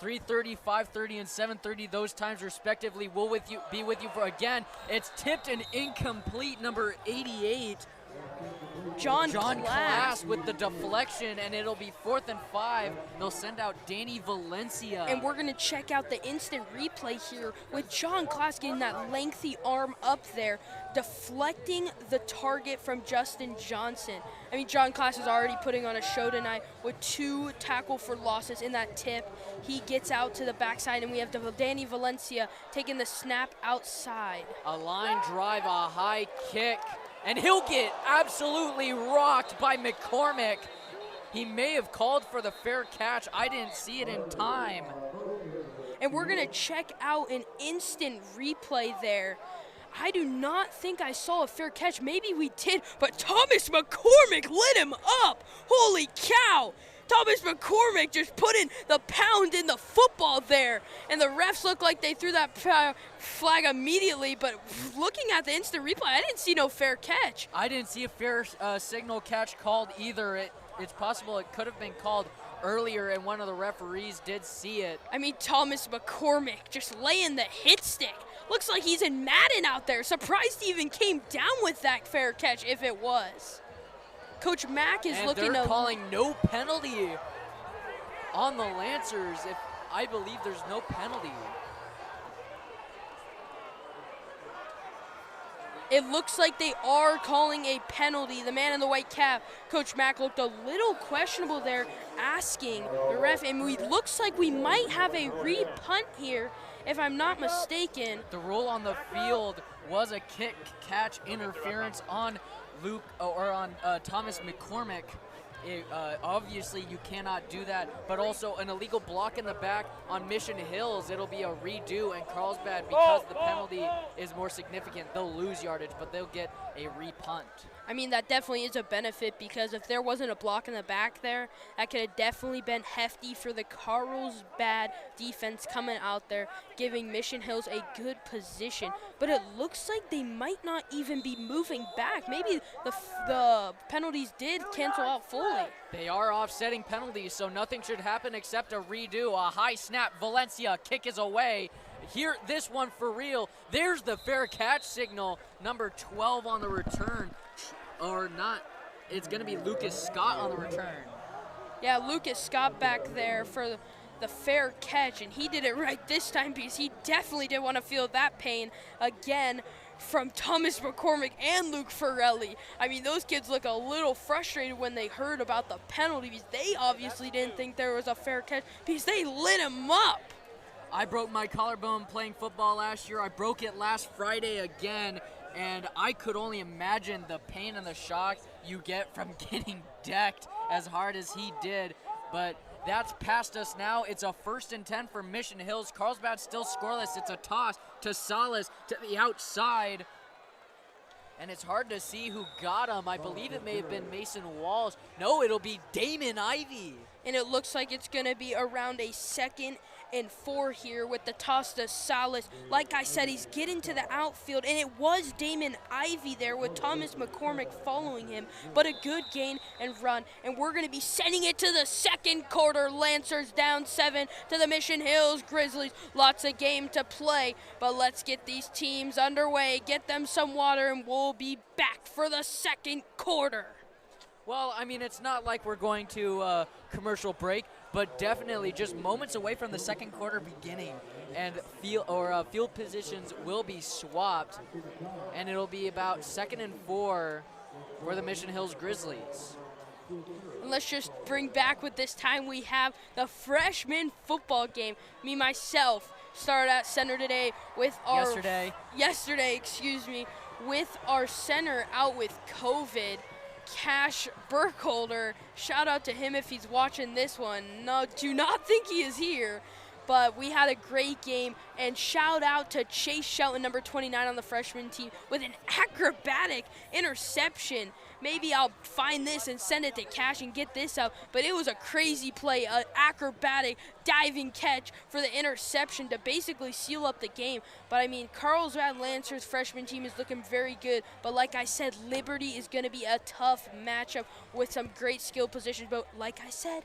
3:30, 5:30, and 7:30, those times respectively. We'll be with you for, again, it's tipped and incomplete, number 88. John Class with the deflection, and it'll be 4th and 5. They'll send out Danny Valencia. And we're going to check out the instant replay here with John Class getting that lengthy arm up there, deflecting the target from Justin Johnson. I mean, John Class is already putting on a show tonight with 2 tackle for losses in that tip. He gets out to the backside, and we have Danny Valencia taking the snap outside. A line drive, a high kick, and he'll get absolutely rocked by McCormick. He may have called for the fair catch. I didn't see it in time. And we're going to check out an instant replay there. I do not think I saw a fair catch. Maybe we did, but Thomas McCormick lit him up. Holy cow. Thomas McCormick just put in the pound in the football there. And the refs look like they threw that flag immediately, but looking at the instant replay, I didn't see no fair catch. I didn't see a fair signal catch called either. It's possible it could have been called earlier, and one of the referees did see it. I mean, Thomas McCormick just laying the hit stick. Looks like he's in Madden out there. Surprised he even came down with that fair catch if it was. Coach Mack is looking to... they're calling no penalty on the Lancers. I believe there's no penalty. It looks like they are calling a penalty. The man in the white cap, Coach Mack, looked a little questionable there, asking the ref, and it looks like we might have a re-punt here, if I'm not mistaken. The rule on the field was a kick-catch interference on Thomas McCormick. Obviously, you cannot do that, but also an illegal block in the back on Mission Hills. It'll be a redo, and Carlsbad, because the penalty is more significant, they'll lose yardage, but they'll get a re-punt. I mean, that definitely is a benefit, because if there wasn't a block in the back there, that could have definitely been hefty for the Carlsbad defense coming out there, giving Mission Hills a good position. But it looks like they might not even be moving back. Maybe the penalties did cancel out fully. only. They are offsetting penalties, so nothing should happen except a redo. A high snap, Valencia, kick is away. Here, this one for real. There's the fair catch signal. Number 12 on the return, or not. It's going to be Lucas Scott on the return. Yeah, Lucas Scott back there for the fair catch, and he did it right this time because he definitely didn't want to feel that pain again from Thomas McCormick and Luke Farrelly. I mean, those kids look a little frustrated when they heard about the penalty because they obviously didn't think there was a fair catch because they lit him up. I broke my collarbone playing football last year. I broke it last Friday again, and I could only imagine the pain and the shock you get from getting decked as hard as he did. But that's past us now. It's a 1st and 10 for Mission Hills. Carlsbad still scoreless. It's a toss to Salas to the outside. And it's hard to see who got him. I believe it may have been Mason Walls. No, it'll be Damon Ivy. And it looks like it's going to be around a 2nd and 4 here with the toss to Salas. Like I said, he's getting to the outfield, and it was Damon Ivy there with Thomas McCormick following him, but a good gain and run. And we're going to be sending it to the 2nd quarter. Lancers down 7 to the Mission Hills Grizzlies. Lots of game to play, but let's get these teams underway, get them some water, and we'll be back for the 2nd quarter. Well, I mean, it's not like we're going to commercial break, but definitely just moments away from the 2nd quarter beginning, and field positions will be swapped, and it'll be about 2nd and 4 for the Mission Hills Grizzlies. And let's just bring back with this time we have the freshman football game. Me, myself, started at center today with our yesterday, with our center out with COVID. Cash Burkholder, shout out to him if he's watching this one. No, do not think he is here, but we had a great game, and shout out to Chase Shelton, number 29 on the freshman team, with an acrobatic interception. Maybe I'll find this and send it to Cash and get this out, but it was a crazy play, an acrobatic diving catch for the interception to basically seal up the game. But I mean, Carlsbad Lancers freshman team is looking very good, but like I said, Liberty is going to be a tough matchup with some great skill positions, but like I said,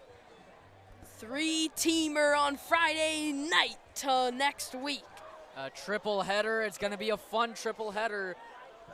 3-teamer on Friday night till next week. A triple header. It's going to be a fun triple header.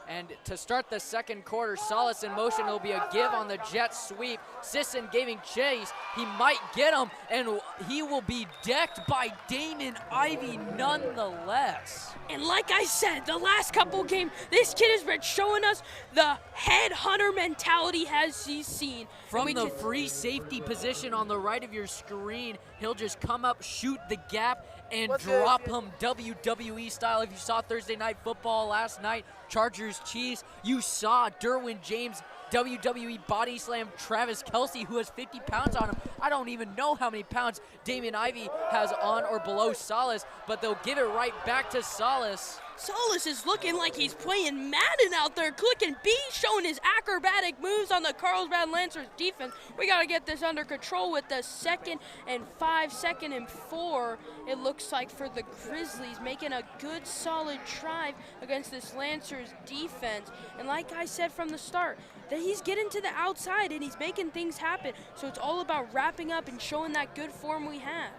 And to start the 2nd quarter, Salas in motion. It'll be a give on the jet sweep. Sisson giving chase. He might get him, and he will be decked by Damon Ivy nonetheless. And like I said, the last couple games, this kid has been showing us the headhunter mentality has he's seen. From the free safety position on the right of your screen, he'll just come up, shoot the gap, and drop him WWE style. If you saw Thursday Night Football last night, Chargers Chiefs, you saw Derwin James WWE body slam Travis Kelce, who has 50 pounds on him. I don't even know how many pounds Damon Ivy has on or below Salas, but they'll give it right back to Salas. Salas is looking like he's playing Madden out there, clicking B, showing his acrobatic moves on the Carlsbad Lancers defense. We got to get this under control with the 2nd and 5, 2nd and 4. It looks like for the Grizzlies, making a good solid drive against this Lancers defense. And like I said from the start, that he's getting to the outside and he's making things happen. So it's all about wrapping up and showing that good form we have.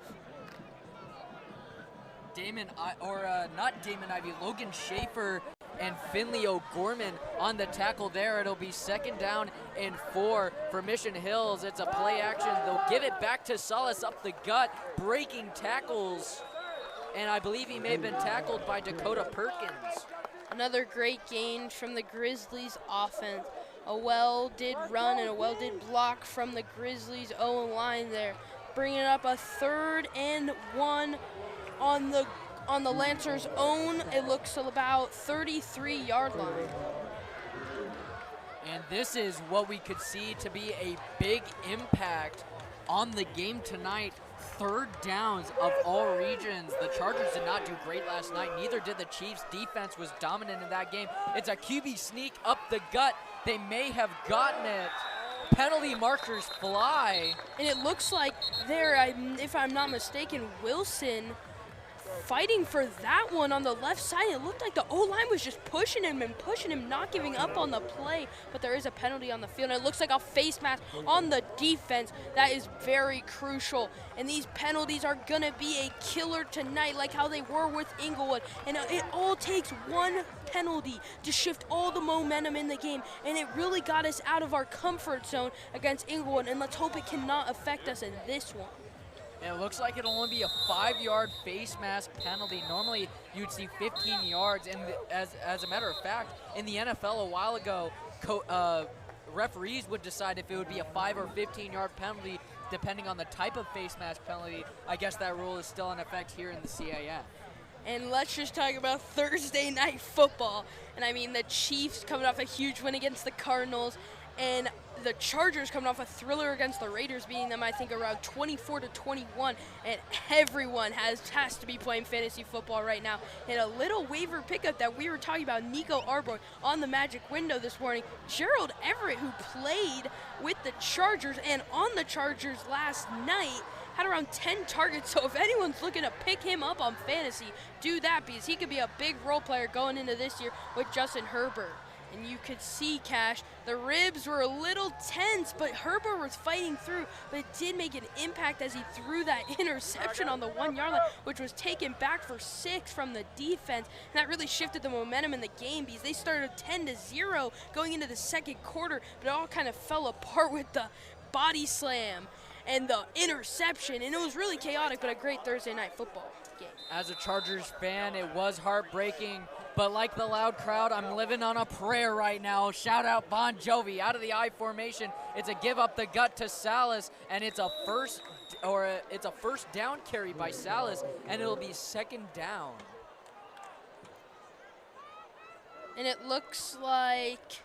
Not Damon Ivy, Logan Schaefer and Finley O'Gorman on the tackle there. It'll be 2nd down and 4 for Mission Hills. It's a play action. They'll give it back to Salas up the gut, breaking tackles. And I believe he may have been tackled by Dakota Perkins. Another great gain from the Grizzlies offense. A well-did run and a well-did block from the Grizzlies O-line there. Bringing up a 3rd and 1 on the Lancers' own. It looks about 33-yard line. And this is what we could see to be a big impact on the game tonight. 3rd downs of all regions. The Chargers did not do great last night. Neither did the Chiefs. Defense was dominant in that game. It's a QB sneak up the gut. They may have gotten it. Penalty markers fly. And it looks like there, if I'm not mistaken, Wilson fighting for that one on the left side. It looked like the O-line was just pushing him, not giving up on the play. But there is a penalty on the field, and it looks like a face mask on the defense. That is very crucial. And these penalties are going to be a killer tonight, like how they were with Inglewood. And it all takes one penalty to shift all the momentum in the game. And it really got us out of our comfort zone against Inglewood. And let's hope it cannot affect us in this one. And it looks like it'll only be a 5-yard face mask penalty. Normally, you'd see 15 yards. And as a matter of fact, in the NFL a while ago, referees would decide if it would be a 5 or 15-yard penalty, depending on the type of face mask penalty. I guess that rule is still in effect here in the CAF. And let's just talk about Thursday night football. And I mean, the Chiefs coming off a huge win against the Cardinals, and the Chargers coming off a thriller against the Raiders, beating them, I think, around 24-21. And everyone has to be playing fantasy football right now. And a little waiver pickup that we were talking about, Nico Arboy on the Magic Window this morning. Gerald Everett, who played with the Chargers and on the Chargers last night, had around 10 targets. So if anyone's looking to pick him up on fantasy, do that, because he could be a big role player going into this year with Justin Herbert. And you could see, Cash, the ribs were a little tense, but Herbert was fighting through. But it did make an impact as he threw that interception on the 1-yard line, which was taken back for 6 from the defense. And that really shifted the momentum in the game, because they started 10-0 going into the second quarter, but it all kind of fell apart with the body slam and the interception. And it was really chaotic, but a great Thursday night football game. As a Chargers fan, it was heartbreaking. But like the loud crowd, I'm living on a prayer right now. Shout out Bon Jovi out of the I formation. It's a give up the gut to Salas, and it's a first down carry by Salas, and it'll be second down. And it looks like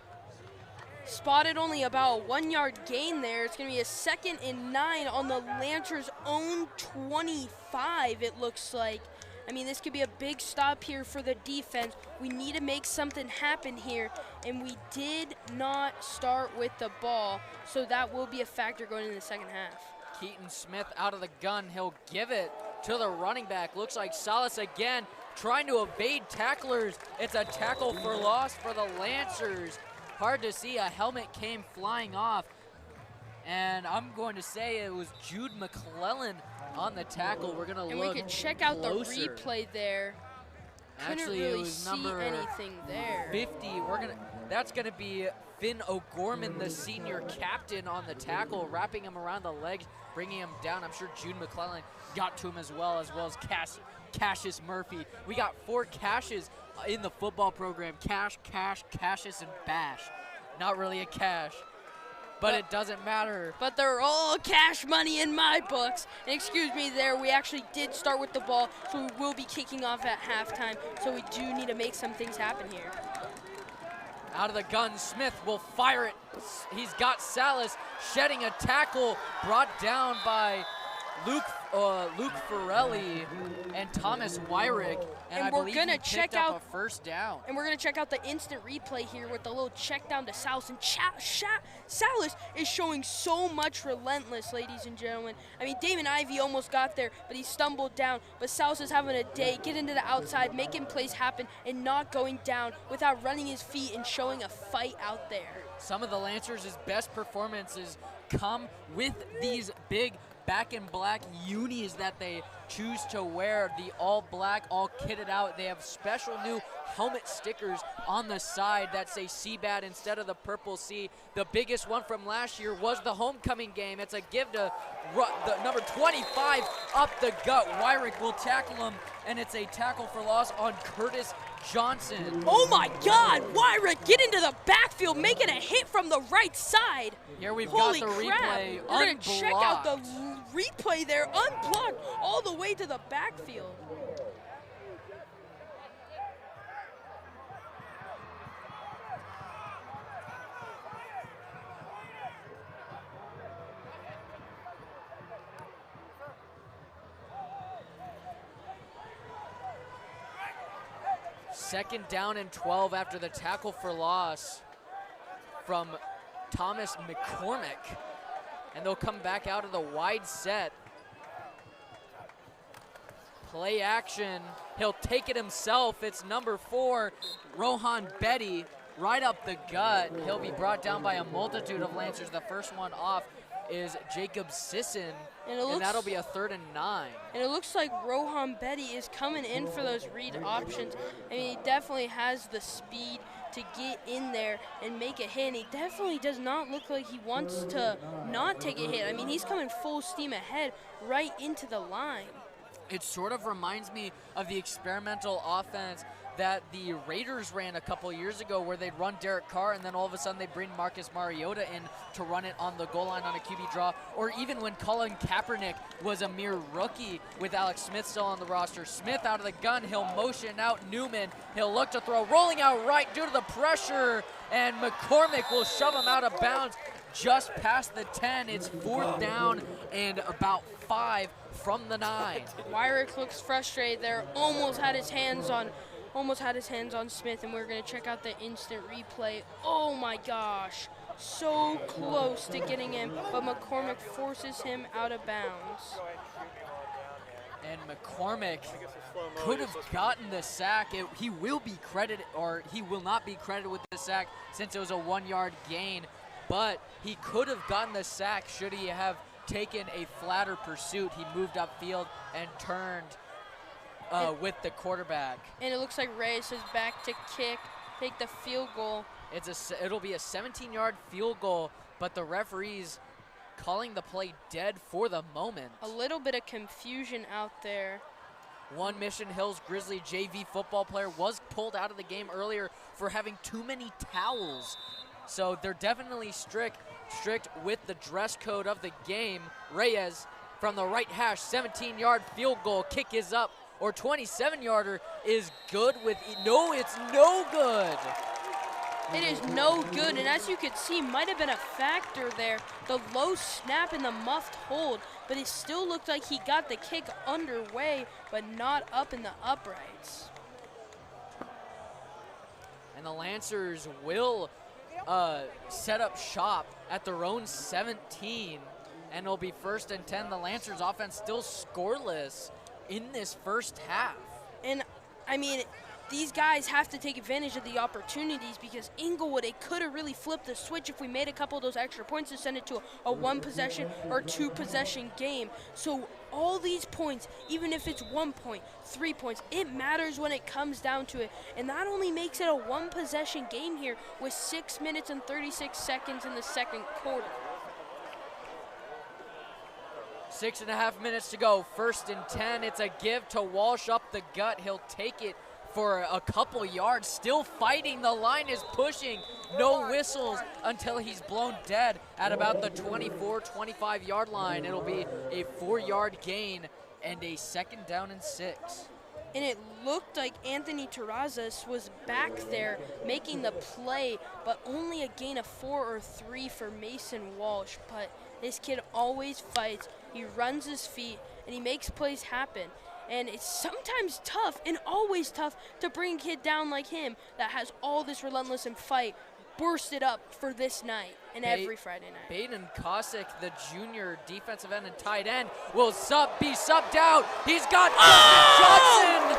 spotted only about a 1-yard gain there. It's going to be a 2nd and 9 on the Lancers' own 25, it looks like. I mean, this could be a big stop here for the defense. We need to make something happen here, and we did not start with the ball, so that will be a factor going into the second half. Keaton Smith out of the gun. He'll give it to the running back. Looks like Salas again trying to evade tacklers. It's a tackle for loss for the Lancers. Hard to see. A helmet came flying off, and I'm going to say it was Jude McClellan on the tackle. We're gonna look and we can check out closer. The replay there. Actually, Couldn't really it was see number anything there. 50. That's gonna be Finn O'Gorman, the senior captain, on the tackle, wrapping him around the legs, bringing him down. I'm sure Jude McClellan got to him as well as Cassius Murphy. We got 4 Cashes in the football program: Cash, Cassius, and Bash. Not really a cash, but it doesn't matter. But they're all cash money in my books. And excuse me there, we actually did start with the ball, so we will be kicking off at halftime. So we do need to make some things happen here. Out of the gun, Smith will fire it. He's got Salas shedding a tackle, brought down by Luke Ferrelli and Thomas Wyrick, and I we're believe gonna he check picked up out a first down. And we're gonna check out the instant replay here with the little check down to Salas. And Salas is showing so much relentless, ladies and gentlemen. I mean, Damon Ivey almost got there, but he stumbled down. But Salas is having a day, get into the outside, making plays happen, and not going down without running his feet and showing a fight out there. Some of the Lancers' best performances come with these big back in black unis that they choose to wear, the all black, all kitted out. They have special new helmet stickers on the side that say CBAD instead of the purple C. The biggest one from last year was the homecoming game. It's a give to the number 25 up the gut. Wyrick will tackle him, and it's a tackle for loss on Curtis Johnson. Oh my God, Wyrick get into the backfield, making a hit from the right side. Here we've Holy got the crap. replay. We're gonna check out the replay there, unblocked all the way to the backfield. Second down and 12 after the tackle for loss from Thomas McCormick. And they'll come back out of the wide set. Play action. He'll take it himself. It's number 4, Rohan Betty, right up the gut. He'll be brought down by a multitude of Lancers. The first one off is Jacob Sisson, and that'll be a 3rd and 9. And it looks like Rohan Betty is coming in for those read options. I mean, he definitely has the speed to get in there and make a hit. And he definitely does not look like he wants to not take a hit. I mean, he's coming full steam ahead right into the line. It sort of reminds me of the experimental offense that the Raiders ran a couple years ago, where they'd run Derek Carr and then all of a sudden they'd bring Marcus Mariota in to run it on the goal line on a QB draw, or even when Colin Kaepernick was a mere rookie with Alex Smith still on the roster. Smith out of the gun, he'll motion out Newman, he'll look to throw, rolling out right due to the pressure, and McCormick will shove him out of bounds just past the 10. It's 4th down and about 5 from the 9. Wyrick looks frustrated there, almost had his hands on Smith, and we're going to check out the instant replay. Oh my gosh, so close to getting him, but McCormick forces him out of bounds. And McCormick could have gotten the sack. He will be credited, or he will not be credited with the sack since it was a 1-yard gain, but he could have gotten the sack should he have taken a flatter pursuit. He moved upfield and turned with the quarterback. And it looks like Reyes is back to take the field goal. It'll be a 17-yard field goal, but the referees calling the play dead for the moment. A little bit of confusion out there. One Mission Hills Grizzly JV football player was pulled out of the game earlier for having too many towels. So they're definitely strict with the dress code of the game. Reyes from the right hash, 17-yard field goal. Kick is up, or 27-yarder is good with, no, it's no good. It is no good, and as you can see, might have been a factor there. The low snap and the muffed hold, but it still looked like he got the kick underway, but not up in the uprights. And the Lancers will set up shop at their own 17, and it'll be 1st and 10. The Lancers offense still scoreless in this first half. And I mean, these guys have to take advantage of the opportunities, because Inglewood, it could have really flipped the switch if we made a couple of those extra points to send it to a 1-possession or 2-possession game. So all these points, even if it's 1 point, 3 points, it matters when it comes down to it. And that only makes it a 1-possession game here with 6 minutes and 36 seconds in the second quarter. 6.5 minutes to go, 1st and 10. It's a give to Walsh up the gut. He'll take it for a couple yards, still fighting. The line is pushing. No whistles until he's blown dead at about the 24-25 line. It'll be a 4-yard gain and a 2nd down and 6. And it looked like Anthony Terrazas was back there making the play, but only a gain of 4 or 3 for Mason Walsh. But this kid always fights. He runs his feet, and he makes plays happen. And it's sometimes tough, and always tough, to bring a kid down like him that has all this relentless and fight bursted up for this night and every Friday night. Baden Kosick, the junior defensive end and tight end, will be subbed out. He's got Justin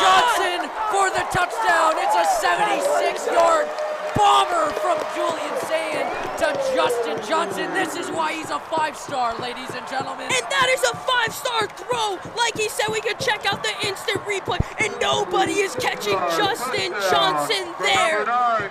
Johnson for the touchdown. It's a 76-yard bomber from Julian Sayin to Justin Johnson. This is why he's a 5-star, ladies and gentlemen. And that is a 5-star throw. Like he said, we could check out the instant replay, and nobody is catching Justin Johnson there.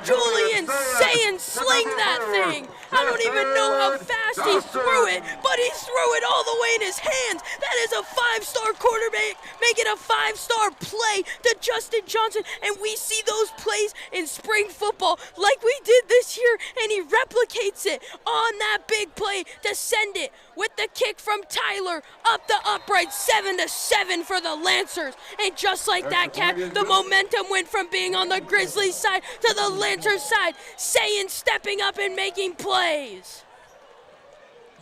Julian Sayin sling that thing. I don't even know how fast he threw it, but he threw it all the way in his hands. That is a 5-star quarterback making a 5-star play to Justin Johnson, and we see those plays in spring football like we did this year, and he replicates it on that big play to send it with the kick from Tyler up the upright, 7-7 for the Lancers. And just like that, Cat, the momentum went from being on the Grizzlies side to the Lancers side. Sayin stepping up and making plays.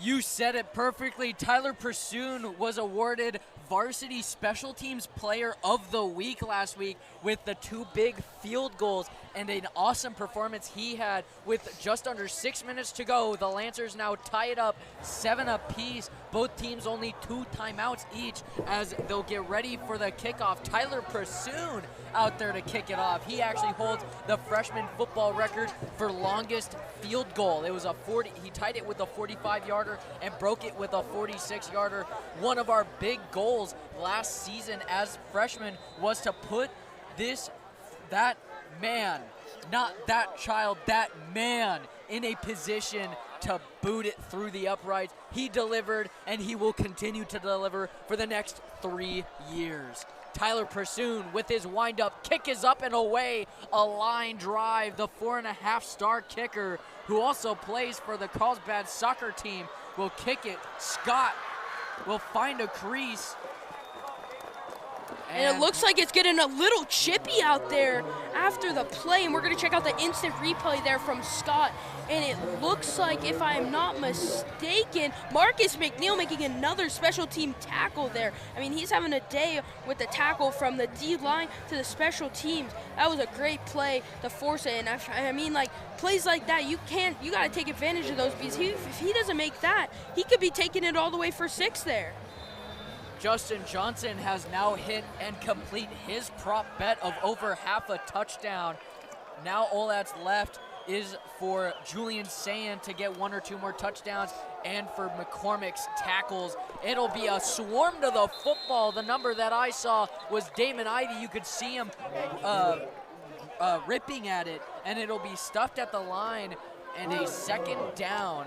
You said it perfectly. Tyler Pursoon was awarded Varsity Special Teams Player of the Week last week with the 2 big field goals and an awesome performance he had with just under 6 minutes to go. The Lancers now tie it up 7 apiece. Both teams only 2 timeouts each as they'll get ready for the kickoff. Tyler Pursoon out there to kick it off. He actually holds the freshman football record for longest field goal. It was a 40, he tied it with a 45-yarder and broke it with a 46-yarder. One of our big goals last season as freshmen was to put that man in a position to boot it through the uprights. He delivered, and he will continue to deliver for the next 3 years. Tyler Pursoon with his wind-up kick is up and away. A line drive. The 4.5-star kicker, who also plays for the Carlsbad soccer team, will kick it. Scott will find a crease. And it looks like it's getting a little chippy out there after the play. And we're going to check out the instant replay there from Scott. And it looks like, if I am not mistaken, Marcus McNeil making another special team tackle there. I mean, he's having a day with the tackle from the D-line to the special teams. That was a great play to force it. And I mean, like, plays like that, you got to take advantage of those, because if he doesn't make that, he could be taking it all the way for 6 there. Justin Johnson has now hit and complete his prop bet of over half a touchdown. Now all that's left is for Julian Sayan to get 1 or 2 more touchdowns, and for McCormick's tackles. It'll be a swarm to the football. The number that I saw was Damon Ivey. You could see him ripping at it, and it'll be stuffed at the line, and a 2nd down.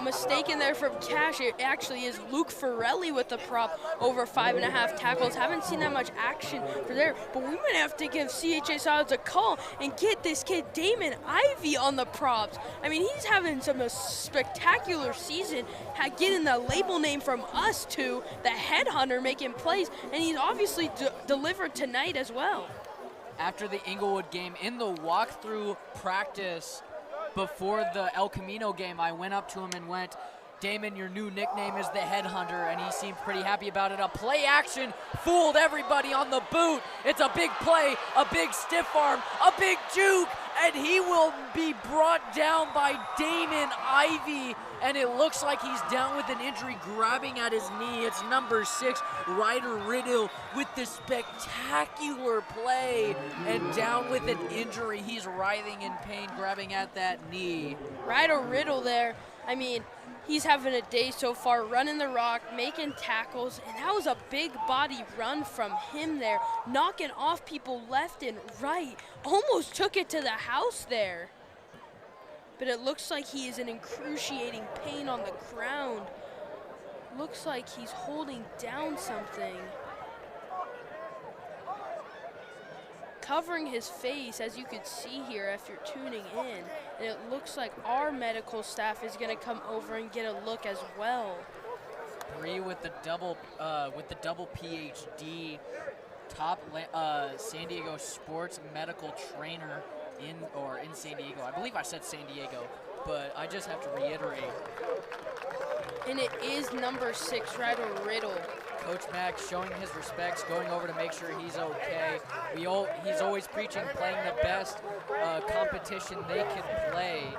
Mistaken there from Cash. It actually is Luke Farrelly with the prop, over 5.5 tackles. Haven't seen that much action for there, but we might have to give CHS odds a call and get this kid Damon Ivey on the props. I mean, he's having some spectacular season, getting the label name from us to the headhunter, making plays, and he's obviously delivered tonight as well. After the Inglewood game, in the walkthrough practice before the El Camino game, I went up to him and went, "Damon, your new nickname is the Headhunter," and he seemed pretty happy about it. A play action fooled everybody on the boot. It's a big play, a big stiff arm, a big juke, and he will be brought down by Damon Ivey, and it looks like he's down with an injury, grabbing at his knee. It's number 6, Ryder Riddle, with the spectacular play, and down with an injury. He's writhing in pain, grabbing at that knee. Ryder Riddle there, I mean, he's having a day so far, running the rock, making tackles, and that was a big body run from him there, knocking off people left and right. Almost took it to the house there. But it looks like he is in excruciating pain on the ground. Looks like he's holding down something. Covering his face, as you could see here if you're tuning in, and it looks like our medical staff is going to come over and get a look as well. Bree with the double PhD, top San Diego sports medical trainer in San Diego. I believe I said San Diego, but I just have to reiterate. And it is number 6, Ryder Riddle. Coach Mack showing his respects, going over to make sure he's okay. He's always preaching playing the best competition they can play.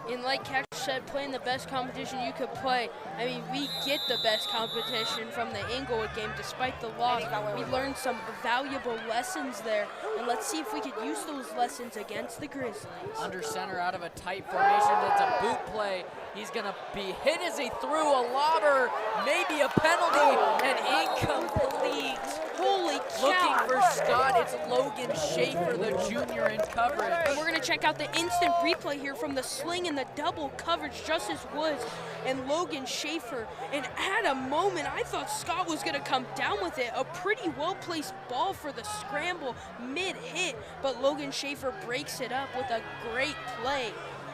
And like Cash said, playing the best competition you could play. I mean, we get the best competition from the Inglewood game despite the loss. We learned some valuable lessons there, and let's see if we could use those lessons against the Grizzlies. Under center out of a tight formation, it's a boot play. He's gonna be hit as he threw a lobber, maybe a penalty, and incomplete. Holy cow. Looking for Scott, it's Logan Schaefer, the junior, in coverage. And we're gonna check out the instant replay here from the sling and the double coverage. Justice Woods and Logan Schaefer. And at a moment, I thought Scott was gonna come down with it. A pretty well-placed ball for the scramble mid-hit, but Logan Schaefer breaks it up with a great play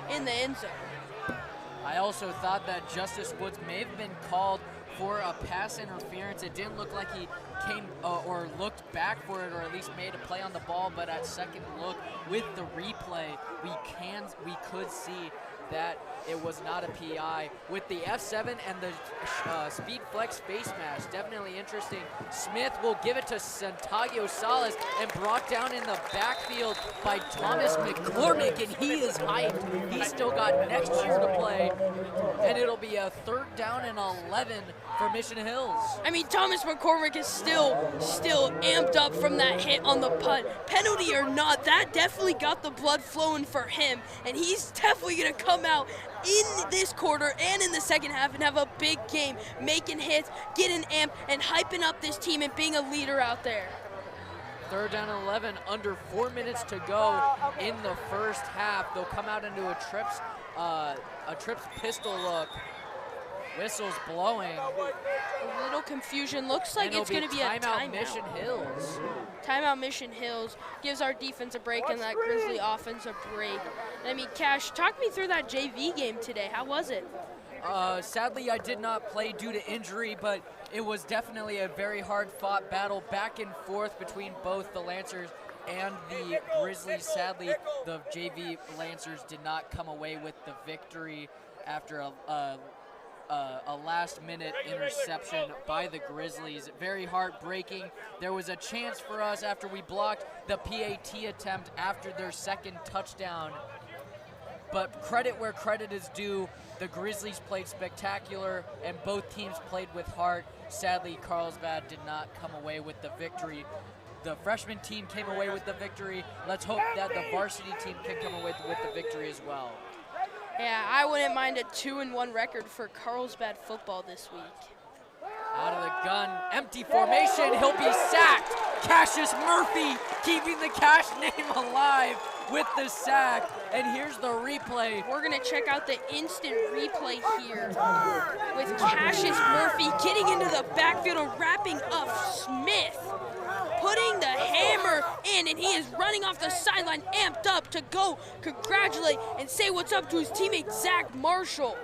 in the end zone. I also thought that Justice Woods may have been called for a pass interference. It didn't look like he came or looked back for it, or at least made a play on the ball, but at second look with the replay, we could see that it was not a PI. With the F7 and the Speed Flex face mash, definitely interesting. Smith will give it to Santiago Salas and brought down in the backfield by Thomas McCormick, and he is hyped. He's still got next year to play, and it'll be a 3rd down and 11 for Mission Hills. I mean, Thomas McCormick is still amped up from that hit on the punt. Penalty or not, that definitely got the blood flowing for him, and he's definitely going to come out in this quarter and in the second half and have a big game, making hits, getting amped, and hyping up this team and being a leader out there. 3rd down and 11, under 4 minutes to go in the first half. They'll come out into a trips pistol look. Whistles blowing. A little confusion. Looks like it's going to be a timeout. Mission Hills. Timeout Mission Hills gives our defense a break and that Grizzly offense a break. And I mean, Cash, talk me through that JV game today. How was it? Sadly, I did not play due to injury, but it was definitely a very hard-fought battle back and forth between both the Lancers and the Grizzlies. Sadly, the JV Lancers did not come away with the victory after a last-minute interception by the Grizzlies. Very heartbreaking. There was a chance for us after we blocked the PAT attempt after their second touchdown. But credit where credit is due. The Grizzlies played spectacular, and both teams played with heart. Sadly, Carlsbad did not come away with the victory. The freshman team came away with the victory. Let's hope that the varsity team can come away with the victory as well. Yeah, I wouldn't mind a 2-1 record for Carlsbad football this week. Out of the gun, empty formation, he'll be sacked. Cassius Murphy keeping the Cash name alive with the sack. And here's the replay. We're gonna check out the instant replay here with Cassius Murphy getting into the backfield and wrapping up Smith, putting the hammer in, and he is running off the sideline, amped up to go congratulate and say what's up to his teammate Zach Marshall.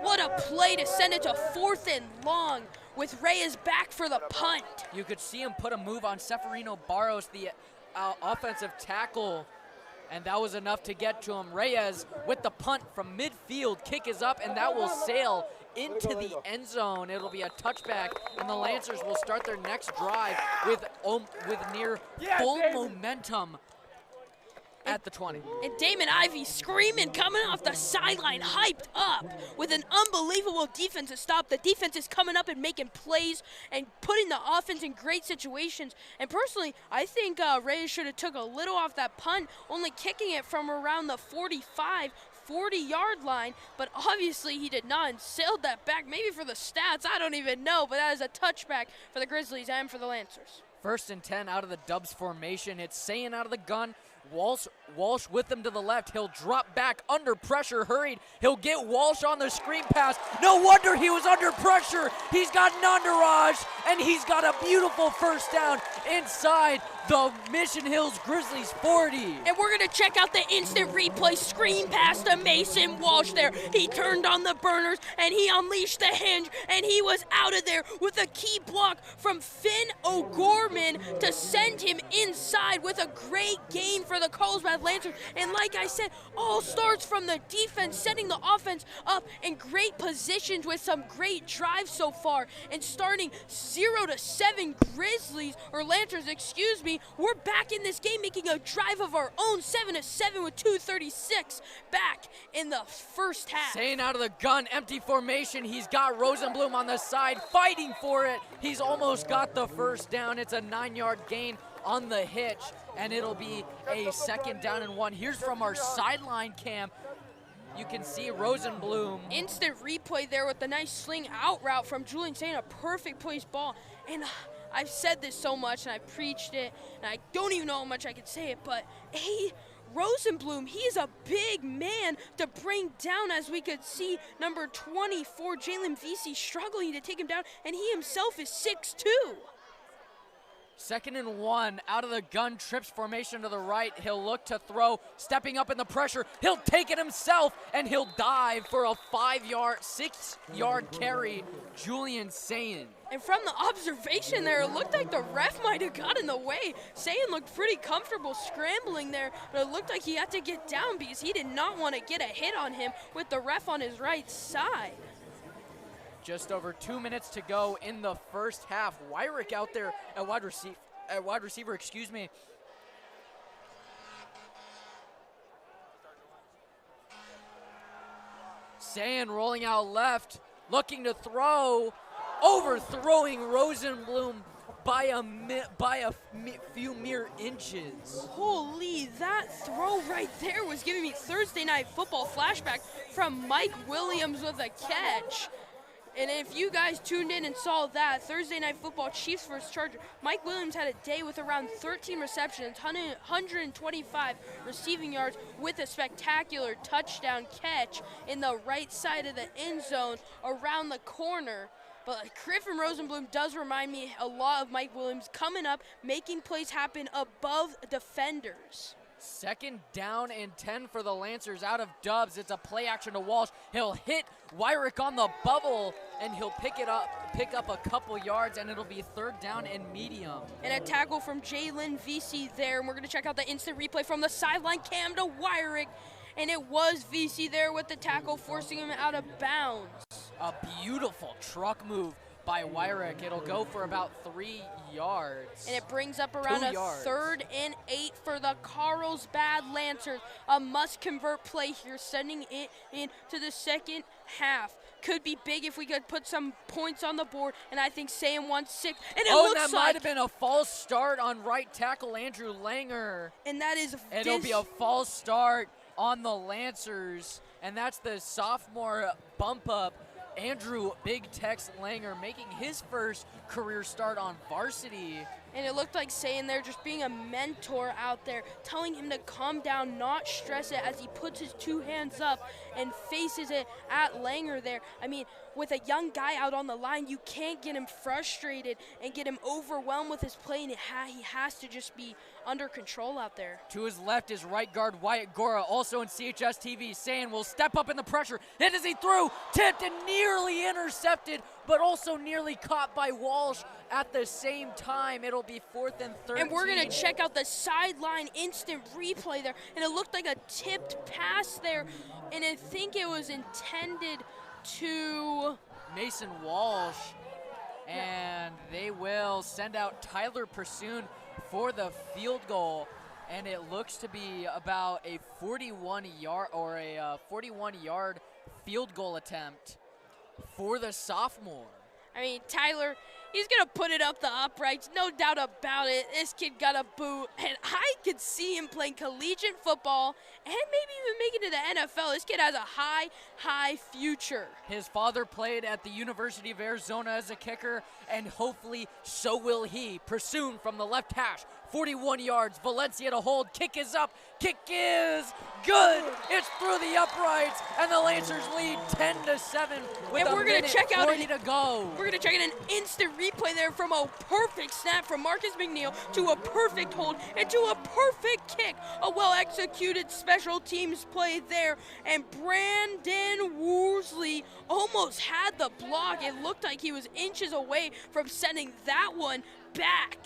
What a play to send it to 4th and long with Reyes back for the punt. You could see him put a move on Seferino Barros, the offensive tackle, and that was enough to get to him. Reyes with the punt from midfield. Kick is up, and that will sail into the end zone. It'll be a touchback, and the Lancers will start their next drive with near full momentum at the 20. And Damon Ivey screaming, coming off the sideline, hyped up with an unbelievable defensive stop. The defense is coming up and making plays and putting the offense in great situations. And personally, I think Reyes should have took a little off that punt, only kicking it from around the 40-yard line, but obviously he did not and sailed that back, maybe for the stats, I don't even know, but that is a touchback for the Grizzlies and for the Lancers. 1st and 10 out of the Dubs formation. It's Sayin out of the gun. Walsh with him to the left. He'll drop back under pressure, hurried. He'll get Walsh on the screen pass. No wonder he was under pressure. He's got an entourage, and he's got a beautiful 1st down inside the Mission Hills Grizzlies 40. And we're going to check out the instant replay screen pass to Mason Walsh there. He turned on the burners, and he unleashed the hinge, and he was out of there with a key block from Finn O'Gorman to send him inside with a great gain for the Carlsbad Lancers. And like I said, all starts from the defense, setting the offense up in great positions with some great drives so far. And starting 0-7 Grizzlies, or Lancers, excuse me, we're back in this game making a drive of our own, 7-7 with 2:36 back in the first half. Sayin out of the gun, empty formation. He's got Rosenblum on the side, fighting for it. He's almost got the 1st down. It's a 9-yard gain on the hitch, and it'll be a 2nd down and 1. Here's from our sideline cam. You can see Rosenblum. Instant replay there with the nice sling out route from Julian Sayin, a perfect placed ball. And I've said this so much, and I preached it, and I don't even know how much I can say it, but Rosenblum, he is a big man to bring down, as we could see number 24, Jalen Vesey, struggling to take him down, and he himself is 6'2". 2nd and 1, out of the gun, trips formation to the right. He'll look to throw, stepping up in the pressure. He'll take it himself, and he'll dive for a 6-yard carry. Julian Sayin. And from the observation there, it looked like the ref might have got in the way. Sayan looked pretty comfortable scrambling there, but it looked like he had to get down because he did not want to get a hit on him with the ref on his right side. Just over 2 minutes to go in the first half. Wyrick out there at wide receiver, excuse me. Sayan rolling out left, looking to throw, overthrowing Rosenblum by a few mere inches. Holy, that throw right there was giving me Thursday Night Football flashback from Mike Williams with a catch. And if you guys tuned in and saw that, Thursday Night Football, Chiefs versus Chargers, Mike Williams had a day with around 13 receptions, 125 receiving yards with a spectacular touchdown catch in the right side of the end zone around the corner. But Griffin Rosenblum does remind me a lot of Mike Williams coming up, making plays happen above defenders. 2nd down and 10 for the Lancers out of Dubs. It's a play action to Walsh. He'll hit Wyrick on the bubble, and he'll pick up a couple yards, and it'll be 3rd down and medium. And a tackle from Jalen VC there, and we're going to check out the instant replay from the sideline cam to Wyrick. And it was VC there with the tackle, forcing him out of bounds. A beautiful truck move by Wyrick. It'll go for about 3 yards. And it brings up around 2 a yards. 3rd and 8 for the Carlsbad Lancers. A must-convert play here, sending it into the second half. Could be big if we could put some points on the board, and I think Sam wants 6. And it looks that might have been a false start on right tackle Andrew Langer. And that is It'll be a false start on the Lancers, and that's the sophomore bump up, Andrew Big Tex Langer, making his first career start on varsity. And it looked like saying there, just being a mentor out there, telling him to calm down, not stress it as he puts his 2 hands up and faces it at Langer there. I mean, with a young guy out on the line, you can't get him frustrated and get him overwhelmed with his play, and he has to just be under control out there. To his left is right guard Wyatt Gora, also in CHS TV. Sayan will step up in the pressure. Hit as he threw, tipped and nearly intercepted, but also nearly caught by Walsh at the same time. It'll be 4th and 13. And we're going to check out the sideline instant replay there, and it looked like a tipped pass there, and I think it was intended to Mason Walsh, and they will send out Tyler Pursoon for the field goal, and it looks to be about a 41-yard field goal attempt for the sophomore. I mean, Tyler, he's going to put it up the uprights, no doubt about it. This kid got a boot, and I could see him playing collegiate football and maybe even making it to the NFL. This kid has a high future. His father played at the University of Arizona as a kicker, and hopefully so will he. Pursued from the left hash, 41 yards, Valencia to hold, kick is up, kick is good. It's through the uprights, and the Lancers lead 10-7 with and we're going to check out 40 to go. We're going to check out an instant replay there from a perfect snap from Marcus McNeil to a perfect hold and to a perfect kick. A well-executed special teams play there, and Brandon Worsley almost had the block. It looked like he was inches away from sending that one back.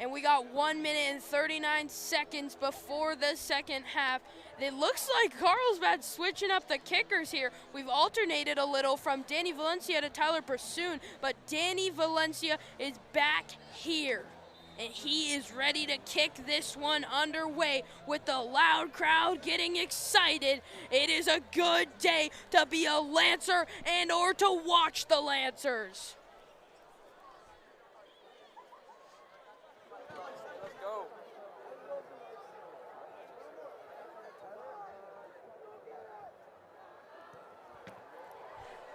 And we got 1 minute and 39 seconds before the second half. It looks like Carlsbad's switching up the kickers here. We've alternated a little from Danny Valencia to Tyler Pursoon, but Danny Valencia is back here. And he is ready to kick this one underway with the loud crowd getting excited. It is a good day to be a Lancer and or to watch the Lancers.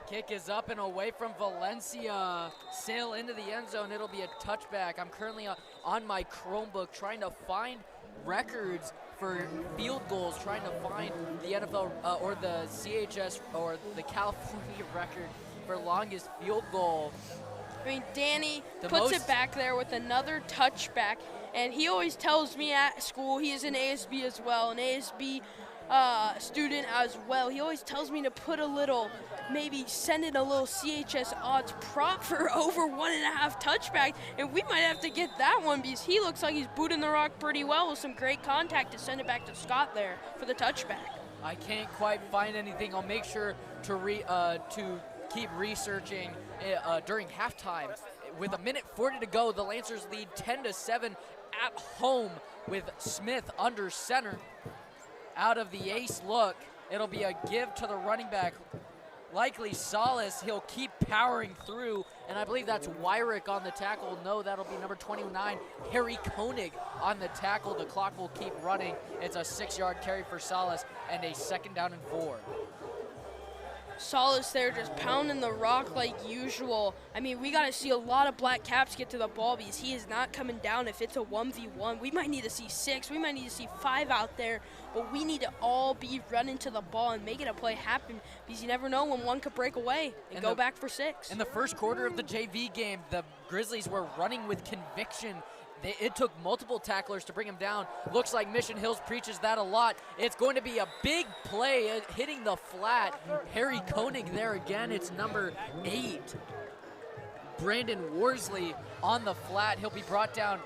Kick is up and away from Valencia. Sail into the end zone. It'll be a touchback. I'm currently on my Chromebook trying to find records for field goals, trying to find the NFL or the CHS or the California record for longest field goal. I mean, Danny puts it back there with another touchback, and he always tells me at school, he is an ASB as well, and ASB student as well. He always tells me to put a little, maybe send in a little CHS odds prop for over 1.5 touchbacks, and we might have to get that one because he looks like he's booting the rock pretty well with some great contact to send it back to Scott there for the touchback. I can't quite find anything. I'll make sure to keep researching during halftime. With 1:40 to go, the Lancers lead 10-7 at home with Smith under center. Out of the ace look, it'll be a give to the running back. Likely Solace, he'll keep powering through, and I believe that's Wyrick on the tackle. No, that'll be number 29, Harry Koenig on the tackle. The clock will keep running. It's a 6-yard carry for Solace and a 2nd down and 4. Solace there just pounding the rock like usual. I mean, we got to see a lot of black caps get to the ball because he is not coming down if it's a 1v1. We might need to see 6. We might need to see 5 out there, but we need to all be running to the ball and making a play happen because you never know when one could break away and go back for 6. In the first quarter of the JV game, the Grizzlies were running with conviction. It took multiple tacklers to bring him down. Looks like Mission Hills preaches that a lot. It's going to be a big play hitting the flat. Harry Koenig there again. It's number 8. Brandon Worsley on the flat. He'll be brought down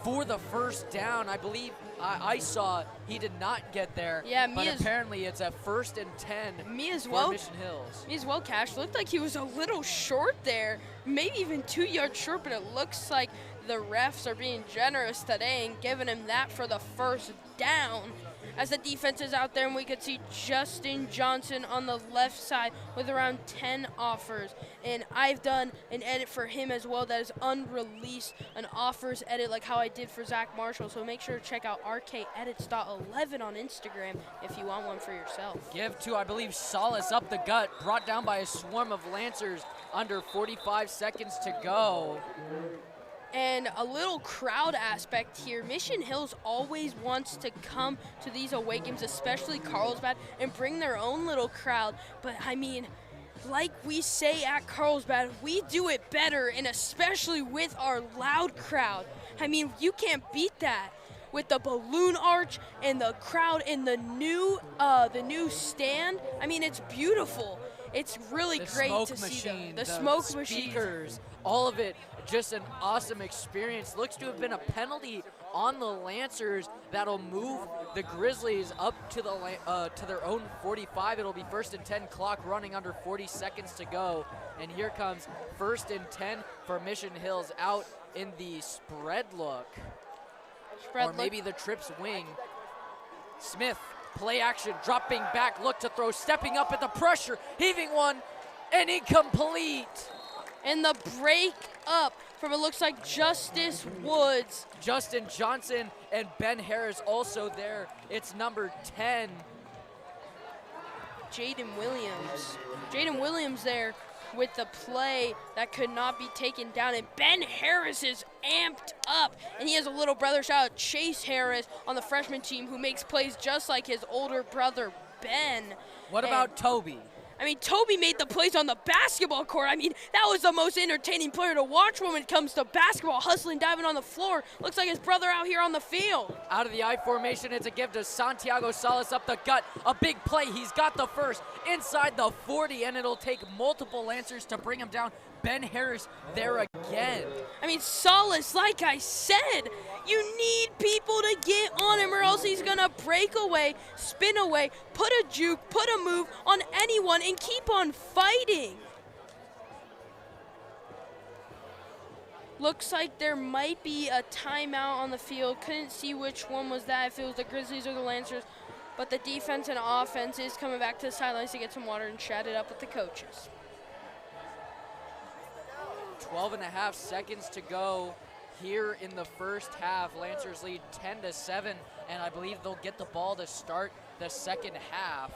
for the 1st down. I believe I saw he did not get there. Yeah, but apparently it's a 1st and 10 me as for well. Mission Hills. Me as well, Cash. Looked like he was a little short there, maybe even 2 yards short, but it looks like the refs are being generous today and giving him that for the 1st down. As the defense is out there, and we could see Justin Johnson on the left side with around 10 offers. And I've done an edit for him as well that is unreleased, an offers edit like how I did for Zach Marshall. So make sure to check out rkedits.11 on Instagram if you want one for yourself. Give to, I believe, Solace up the gut, brought down by a swarm of Lancers under 45 seconds to go. And a little crowd aspect here. Mission Hills always wants to come to these away games, especially Carlsbad, and bring their own little crowd. But I mean, like we say at Carlsbad, we do it better, and especially with our loud crowd. I mean, you can't beat that. With the balloon arch and the crowd and the new stand, I mean, it's beautiful. It's really great to see the smoke machine, speakers, all of it. Just an awesome experience. Looks to have been a penalty on the Lancers that'll move the Grizzlies up to their own 45. It'll be 1st and 10, clock running under 40 seconds to go. And here comes 1st and 10 for Mission Hills out in the spread look. Or maybe the trips wing. Smith, play action, dropping back, look to throw, stepping up at the pressure, heaving one, and incomplete. And the break up from, it looks like, Justice Woods. Justin Johnson and Ben Harris also there. It's number 10. Jaden Williams. Jaden Williams there with the play that could not be taken down. And Ben Harris is amped up. And he has a little brother, shout out Chase Harris on the freshman team, who makes plays just like his older brother, Ben. What about Toby? I mean, Toby made the plays on the basketball court. I mean, that was the most entertaining player to watch when it comes to basketball, hustling, diving on the floor. Looks like his brother out here on the field. Out of the I formation, it's a give to Santiago Salas up the gut. A big play. He's got the first inside the 40, and it'll take multiple Lancers to bring him down. Ben Harris there again. I mean, Solace, like I said, you need people to get on him or else he's going to break away, spin away, put a juke, put a move on anyone, and keep on fighting. Looks like there might be a timeout on the field. Couldn't see which one was that, if it was the Grizzlies or the Lancers. But the defense and offense is coming back to the sidelines to get some water and chat it up with the coaches. 12.5 seconds to go here in the first half. Lancers lead 10-7, and I believe they'll get the ball to start the second half.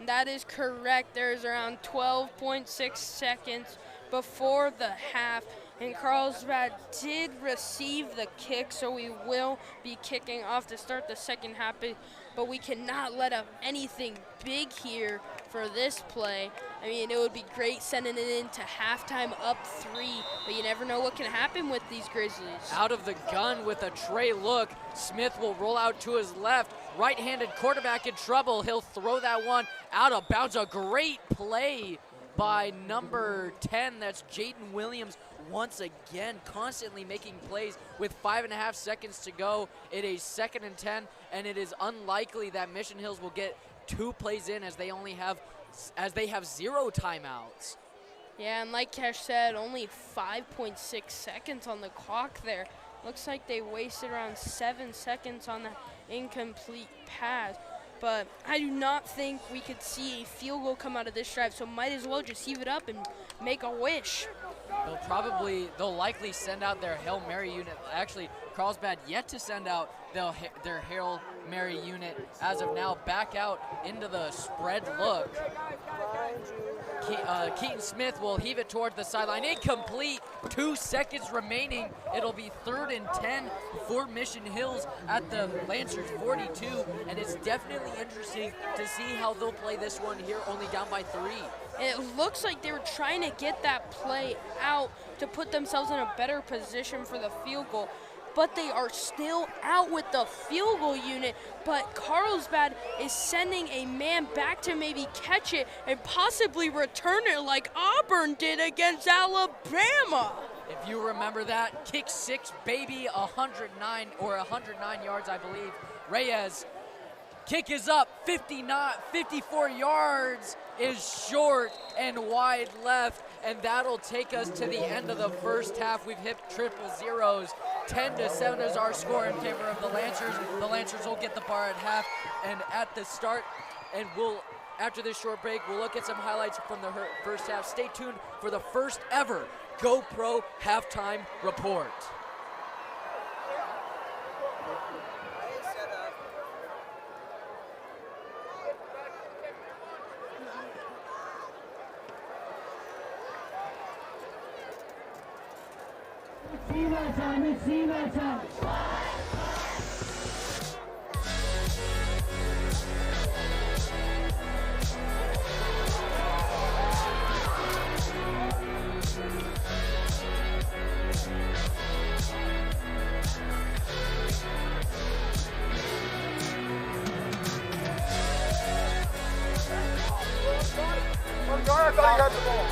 That is correct. There's around 12.6 seconds before the half. And Carlsbad did receive the kick, so we will be kicking off to start the second half. But we cannot let up anything big here for this play. I mean, it would be great sending it into halftime up 3, but you never know what can happen with these Grizzlies. Out of the gun with a Trey look. Smith will roll out to his left. Right-handed quarterback in trouble. He'll throw that one out of bounds. A great play by number 10. That's Jaden Williams once again, constantly making plays with 5.5 seconds to go. It is 2nd and 10, and it is unlikely that Mission Hills will get 2 plays in as they have 0 timeouts. Yeah, and like Cash said, only 5.6 seconds on the clock there. Looks like they wasted around 7 seconds on the incomplete pass. But I do not think we could see a field goal come out of this drive, so might as well just heave it up and make a wish. They'll likely send out their Hail Mary unit. Actually, Carlsbad yet to send out their Hail Mary unit as of now. Back out into the spread look. Keaton Smith will heave it toward the sideline. Incomplete. 2 seconds remaining. It'll be 3rd and 10 for Mission Hills at the Lancers 42. And it's definitely interesting to see how they'll play this one here, only down by 3. And it looks like they were trying to get that play out to put themselves in a better position for the field goal. But they are still out with the field goal unit. But Carlsbad is sending a man back to maybe catch it and possibly return it like Auburn did against Alabama. If you remember that, kick 6, baby, 109 yards, I believe. Reyes, kick is up, 54 yards, is short and wide left, and that'll take us to the end of the first half. We've hit triple zeros. 10-7 is our score in favor of the Lancers. The Lancers will get the bar at half and at the start, and after this short break, we'll look at some highlights from the first half. Stay tuned for the first ever GoPro halftime report. It's zero time. I thought you had the ball.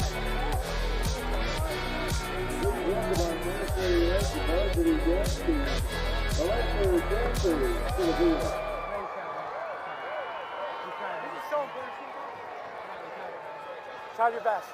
Try your best.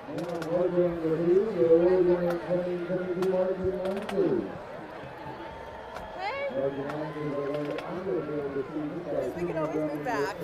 We can always move back.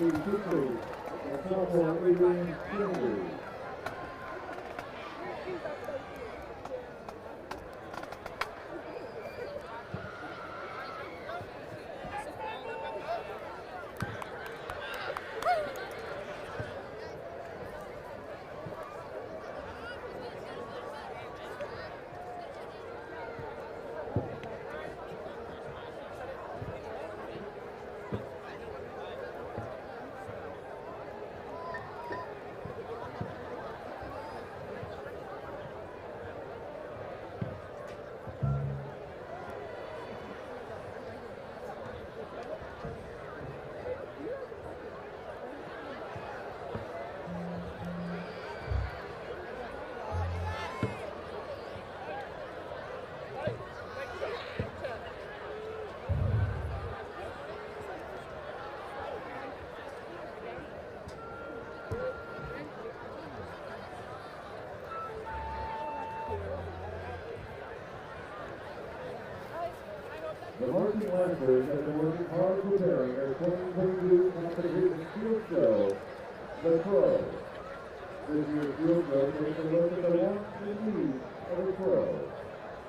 The marching Lancers have been working hard preparing their 2022 competition field show, the Pro. This year's field show takes a look at the wants and needs of a pro.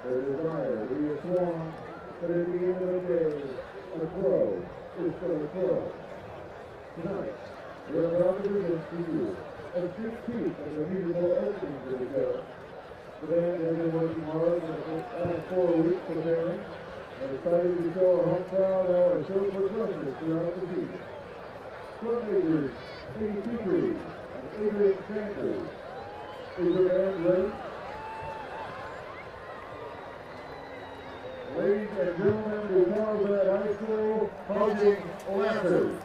Their desire to be a swan, but at the end of the day, a pro is still a pro. Tonight, we are proud to present to you a sneak peek of the musical opening to the show. The band has been working hard for the past 4 weeks preparing, and excited to show our home crowd how our show progresses throughout the season. Club majors, Katie Petrie and Adrian Sanders. Is your band ready? Ladies and gentlemen, the Carlsbad High School marching Lancers.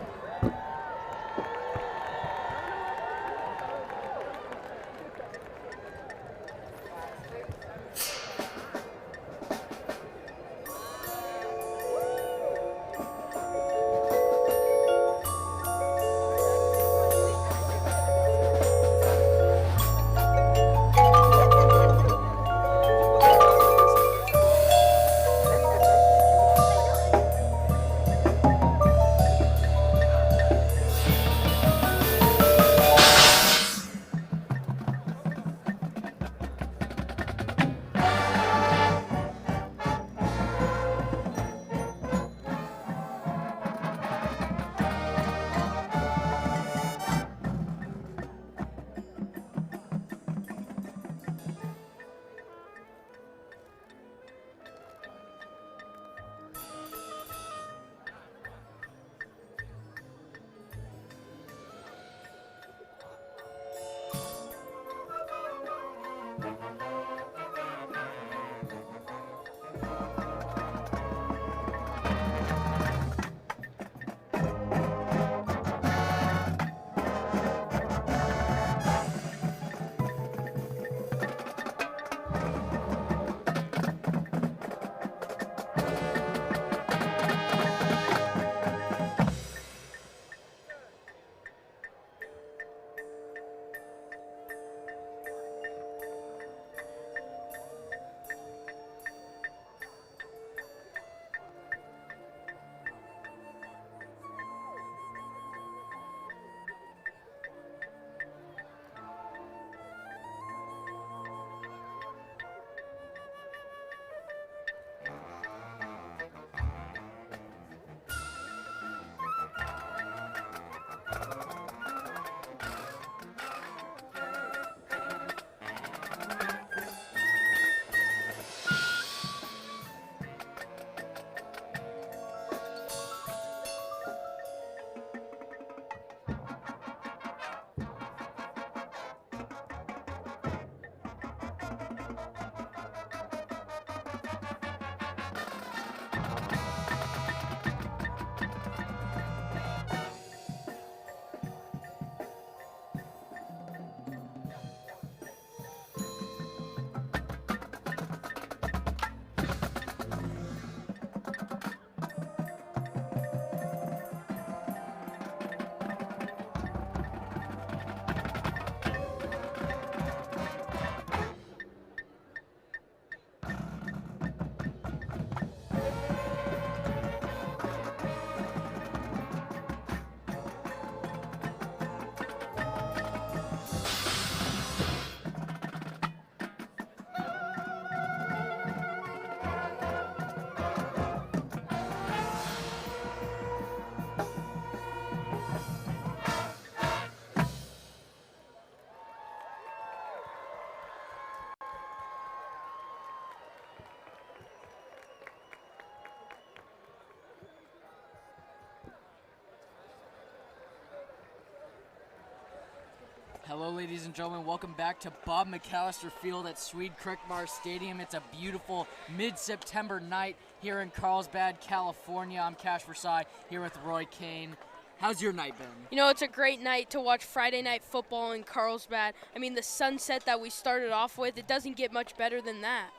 Hello, ladies and gentlemen. Welcome back to Bob McAllister Field at Swede Krickmar Stadium. It's a beautiful mid-September night here in Carlsbad, California. I'm Cash Versailles here with Roy Kane. How's your night been? You know, it's a great night to watch Friday Night Football in Carlsbad. I mean, the sunset that we started off with, it doesn't get much better than that.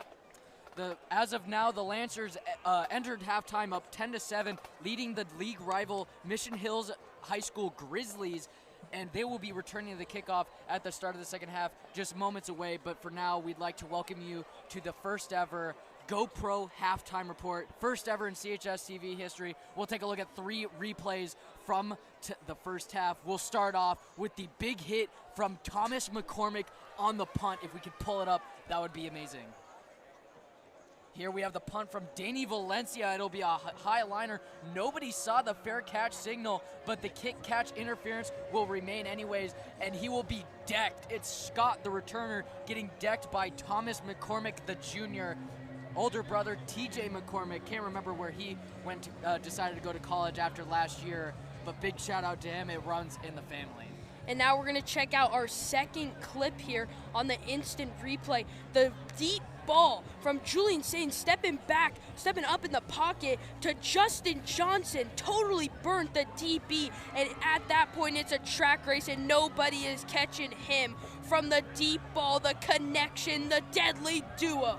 As of now, the Lancers entered halftime up 10-7, leading the league rival Mission Hills High School Grizzlies, and they will be returning to the kickoff at the start of the second half, just moments away. But for now, we'd like to welcome you to the first ever GoPro halftime report, first ever in CHS TV history. We'll take a look at 3 replays from the first half. We'll start off with the big hit from Thomas McCormick on the punt. If we could pull it up, that would be amazing. Here we have the punt from Danny Valencia. It'll be a high liner. Nobody saw the fair catch signal, but the kick catch interference will remain anyways, and he will be decked. It's Scott, the returner, getting decked by Thomas McCormick, the junior. Older brother TJ McCormick, can't remember where he went, decided to go to college after last year, but big shout out to him. It runs in the family. And now we're going to check out our second clip here on the instant replay. The deep ball from Julian Sain stepping up in the pocket to Justin Johnson, totally burnt the DB, and at that point it's a track race and nobody is catching him. From the deep ball, the connection, the deadly duo.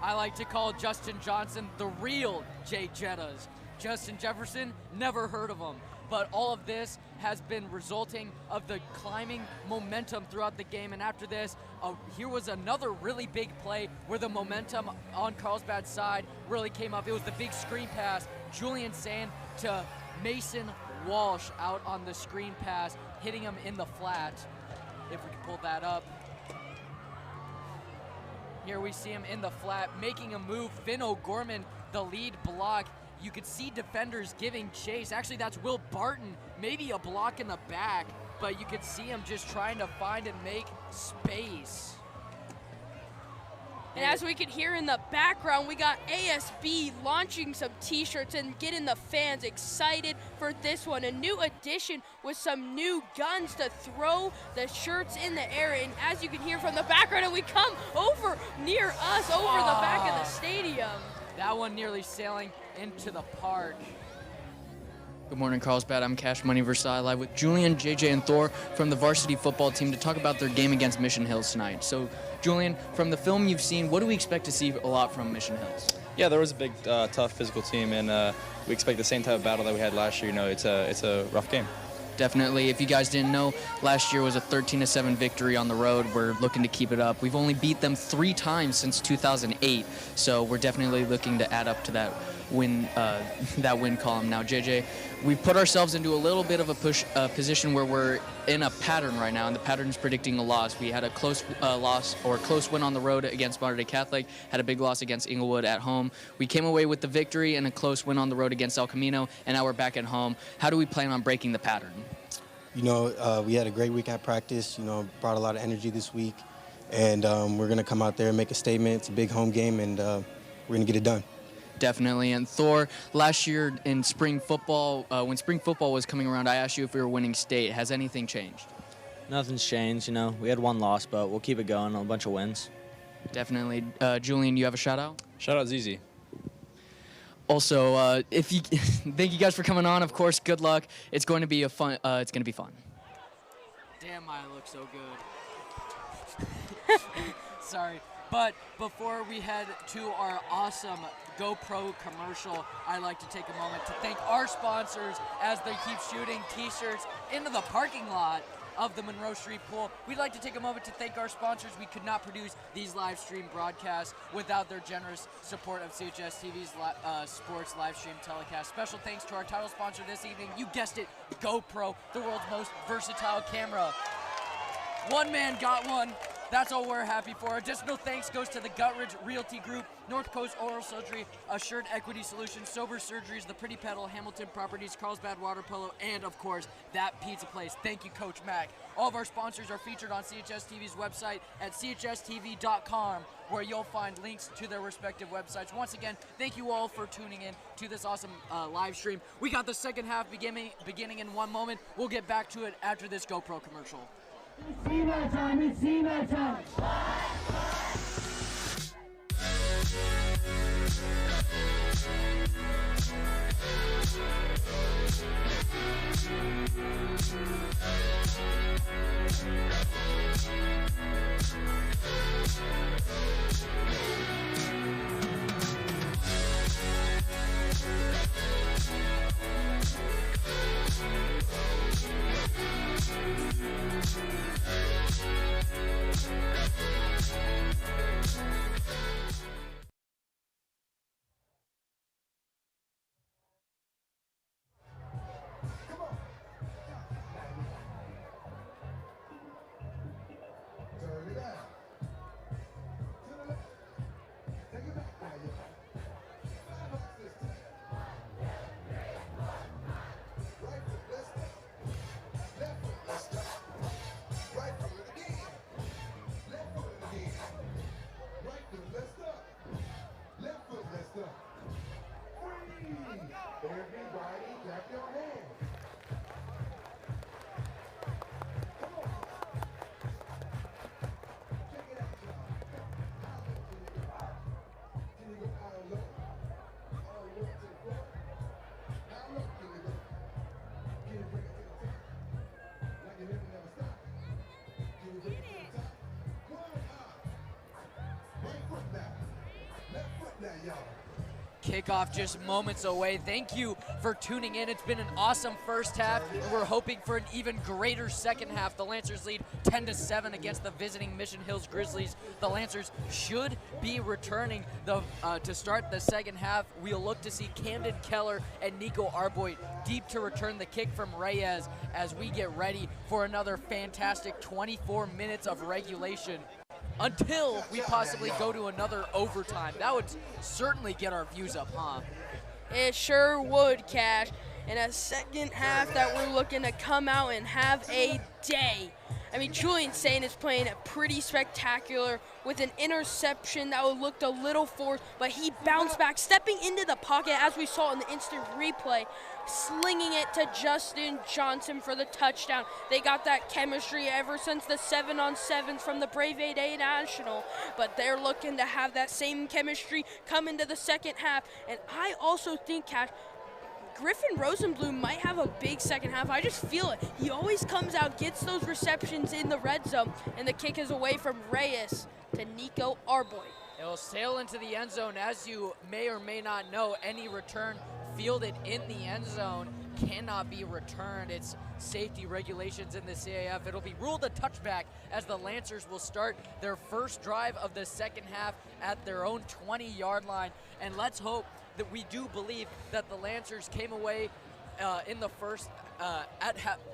I like to call Justin Johnson the real Jay Jettas. Justin Jefferson, never heard of him. But all of this has been resulting of the climbing momentum throughout the game. And after this, here was another really big play where the momentum on Carlsbad's side really came up. It was the big screen pass. Julian Sand to Mason Walsh out on the screen pass, hitting him in the flat. If we can pull that up. Here we see him in the flat, making a move. Finn O'Gorman, the lead block. You could see defenders giving chase. Actually, that's Will Barton, maybe a block in the back, but you could see him just trying to find and make space. And as we can hear in the background, we got ASB launching some t-shirts and getting the fans excited for this one. A new addition with some new guns to throw the shirts in the air. And as you can hear from the background, and we come over near us, over the back of the stadium. That one nearly sailing into the park. Good morning, Carlsbad. I'm Cash Money Versailles, live with Julian, JJ, and Thor from the varsity football team to talk about their game against Mission Hills tonight. So, Julian, from the film you've seen, what do we expect to see a lot from Mission Hills? Yeah, there was a big, tough physical team, and we expect the same type of battle that we had last year. You know, it's a rough game. Definitely. If you guys didn't know, last year was a 13-7 victory on the road. We're looking to keep it up. We've only beat them 3 times since 2008, so we're definitely looking to add up to that win column. Now, JJ, we put ourselves into a little bit of a position where we're in a pattern right now, and the pattern is predicting a loss. We had a close loss or close win on the road against Mater Dei Catholic, had a big loss against Inglewood at home. We came away with the victory and a close win on the road against El Camino, and now we're back at home. How do we plan on breaking the pattern? You know, we had a great week at practice, you know, brought a lot of energy this week, and we're going to come out there and make a statement. It's a big home game, and we're going to get it done. Definitely. And Thor, last year in spring football, when spring football was coming around, I asked you if we were winning state. Has anything changed? Nothing's changed. You know, we had 1 loss, but we'll keep it going. A bunch of wins. Definitely. Julian, you have a shout out? Shout out ZZ. Also, thank you guys for coming on. Of course, good luck. It's going to be fun. Damn, I look so good. Sorry. But before we head to our awesome GoPro commercial, I'd like to take a moment to thank our sponsors as they keep shooting t-shirts into the parking lot of the Monroe Street Pool. We'd like to take a moment to thank our sponsors. We could not produce these live stream broadcasts without their generous support of CHS TV's sports live stream telecast. Special thanks to our title sponsor this evening. You guessed it, GoPro, the world's most versatile camera. One man got one. That's all we're happy for. Additional thanks goes to the Guttridge Realty Group, North Coast Oral Surgery, Assured Equity Solutions, Sober Surgeries, The Pretty Pedal, Hamilton Properties, Carlsbad Water Polo, and of course, That Pizza Place. Thank you, Coach Mack. All of our sponsors are featured on CHSTV's website at chstv.com, where you'll find links to their respective websites. Once again, thank you all for tuning in to this awesome live stream. We got the second half beginning in one moment. We'll get back to it after this GoPro commercial. It's Zeno time, it's Zeno time. Kickoff just moments away. Thank you for tuning in. It's been an awesome first half, and we're hoping for an even greater second half. The Lancers lead 10-7 against the visiting Mission Hills Grizzlies. The Lancers should be returning to start the second half. We'll look to see Camden Keller and Nico Arboit deep to return the kick from Reyes as we get ready for another fantastic 24 minutes of regulation, until we possibly go to another overtime. That would certainly get our views up, huh? It sure would, Cash. In a second half that we're looking to come out and have a day. I mean, Julian Sain is playing a pretty spectacular with an interception that looked a little forced, but he bounced back, stepping into the pocket as we saw in the instant replay, slinging it to Justin Johnson for the touchdown. They got that chemistry ever since the 7-on-7s from the Brave 8A National, but they're looking to have that same chemistry come into the second half. And I also think, Cash, Griffin Rosenblum might have a big second half. I just feel it. He always comes out, gets those receptions in the red zone, and the kick is away from Reyes to Nico Arboit. It will sail into the end zone. As you may or may not know, any return fielded in the end zone cannot be returned. It's safety regulations in the CAF. It'll be ruled a touchback as the Lancers will start their first drive of the second half at their own 20-yard line. And let's hope that we do believe that the Lancers came away in the first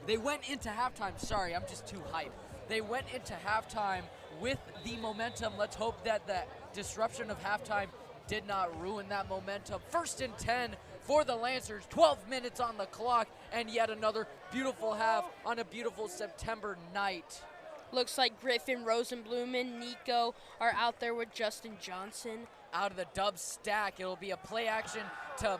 they went into halftime. Sorry, I'm just too hyped. They went into halftime with the momentum. Let's hope that the disruption of halftime did not ruin that momentum. 1st and 10 for the Lancers, 12 minutes on the clock, and yet another beautiful half on a beautiful September night. Looks like Griffin Rosenblum and Nico are out there with Justin Johnson. Out of the dub stack, it'll be a play action to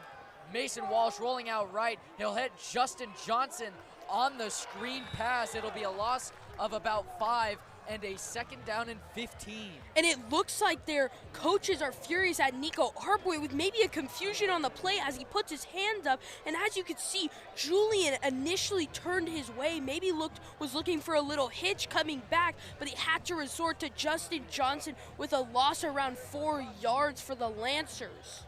Mason Walsh rolling out right. He'll hit Justin Johnson on the screen pass. It'll be a loss of about 5 and a 2nd down and 15. And it looks like their coaches are furious at Nico Arboit with maybe a confusion on the play as he puts his hand up. And as you can see, Julian initially turned his way, maybe was looking for a little hitch coming back, but he had to resort to Justin Johnson with a loss around 4 yards for the Lancers.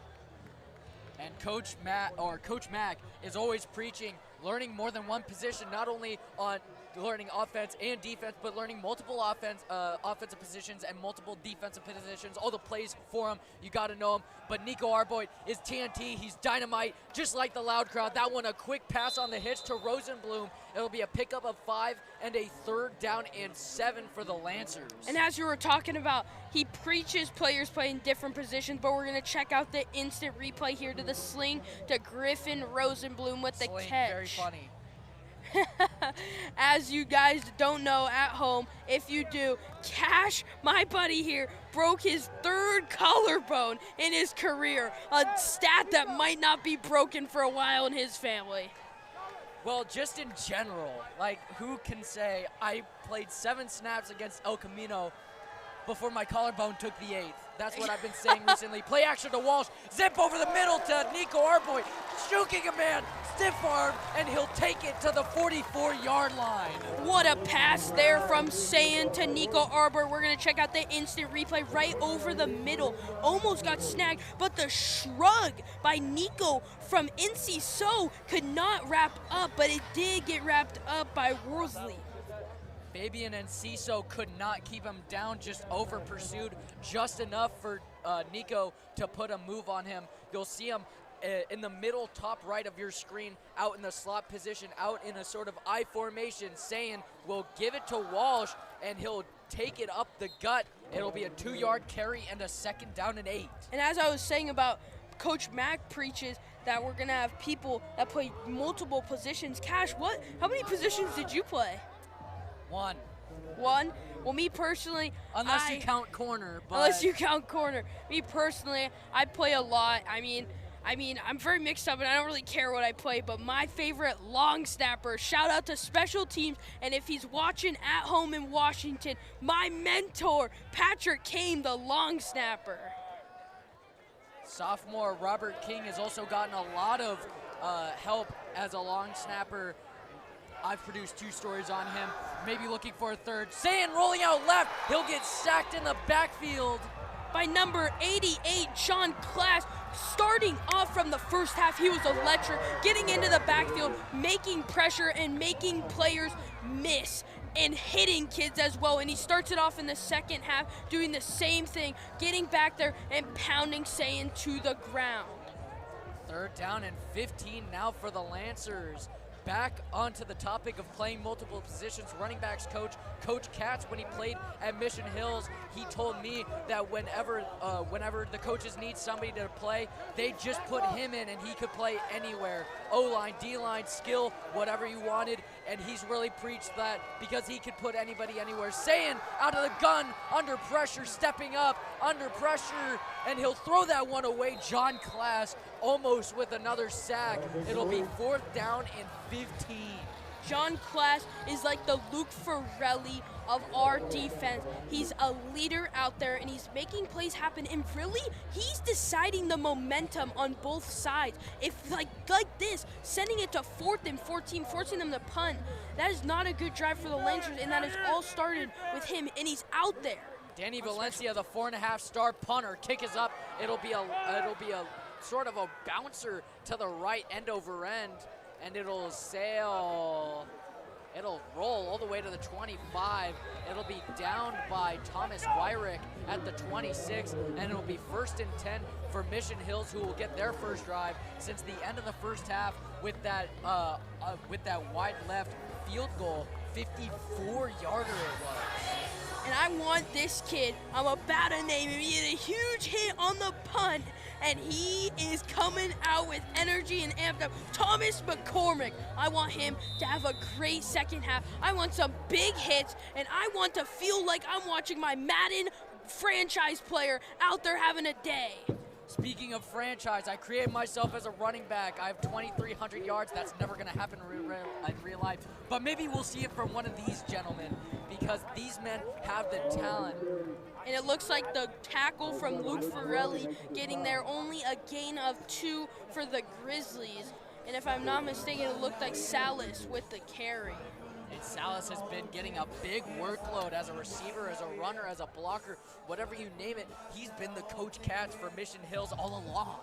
And Coach Mack is always preaching learning more than one position, not only on learning offense and defense, but learning multiple offensive positions and multiple defensive positions, all the plays for him. You got to know him. But Nico Arboit is TNT. He's dynamite, just like the loud crowd. That one, a quick pass on the hitch to Rosenblum. It'll be a pickup of 5 and a 3rd down and 7 for the Lancers. And as you were talking about, he preaches players playing different positions, but we're going to check out the instant replay here to the sling to Griffin Rosenblum with the catch. Very funny. As you guys don't know at home, if you do, Cash, my buddy here, broke his 3rd collarbone in his career, a stat that might not be broken for a while in his family. Well, just in general, like, who can say I played 7 snaps against El Camino before my collarbone took the 8th? That's what I've been saying recently. Play action to Walsh, zip over the middle to Nico Arboit, juking a man, stiff arm, and he'll take it to the 44-yard line. What a pass there from Sayin to Nico Arboit. We're going to check out the instant replay right over the middle. Almost got snagged, but the shrug by Nico from NC So could not wrap up, but it did get wrapped up by Worsley. Fabian and Ciso could not keep him down, just over pursued just enough for Nico to put a move on him. You'll see him in the middle top right of your screen, out in the slot position, out in a sort of I formation. Sayin will give it to Walsh, and he'll take it up the gut. It'll be a 2-yard carry and a 2nd down and 8. And as I was saying about Coach Mack preaches that we're going to have people that play multiple positions. Cash, how many positions did you play? 1. Well, me personally, Unless you count corner. But unless you count corner. Me personally, I play a lot. I mean, I'm very mixed up, and I don't really care what I play, but my favorite long snapper, shout out to special teams, and if he's watching at home in Washington, my mentor, Patrick Kane, the long snapper. Sophomore Robert King has also gotten a lot of help as a long snapper. I've produced 2 stories on him, maybe looking for a 3rd. Sayin rolling out left, he'll get sacked in the backfield. By number 88, John Class, starting off from the first half, he was electric, getting into the backfield, making pressure and making players miss and hitting kids as well. And he starts it off in the second half, doing the same thing, getting back there and pounding Sayin to the ground. 3rd down and 15 now for the Lancers. Back onto the topic of playing multiple positions, running backs Coach Katz, when he played at Mission Hills, he told me that whenever the coaches need somebody to play, they just put him in and he could play anywhere. O-line, D-line, skill, whatever you wanted, and he's really preached that because he could put anybody anywhere. Sayin out of the gun, under pressure, stepping up, under pressure, and he'll throw that one away. John Class almost with another sack. It'll be 4th down and 15. John Class is like the Luke Farrelly of our defense. He's a leader out there, and he's making plays happen, and really, he's deciding the momentum on both sides. If like this, sending it to 4th and 14, forcing them to punt, that is not a good drive for the Lancers, and that has all started with him, and he's out there. Danny Valencia, the 4.5-star punter, kick is up. It'll be a sort of a bouncer to the right end over end, and it'll sail. It'll roll all the way to the 25. It'll be down by Thomas Wyrick at the 26, and it'll be 1st and 10 for Mission Hills, who will get their first drive since the end of the first half with that wide left field goal. 54-yarder it was. And I want this kid, I'm about to name him, he had a huge hit on the punt, and he is coming out with energy and amped up. Thomas McCormick, I want him to have a great second half. I want some big hits, and I want to feel like I'm watching my Madden franchise player out there having a day. Speaking of franchise, I created myself as a running back. I have 2,300 yards. That's never going to happen in real life. But maybe we'll see it from one of these gentlemen, because these men have the talent. And it looks like the tackle from Luke Farrelly getting there, only a gain of 2 for the Grizzlies. And if I'm not mistaken, it looked like Salas with the carry. And Salas has been getting a big workload as a receiver, as a runner, as a blocker, whatever you name it. He's been the Coach Katz for Mission Hills all along.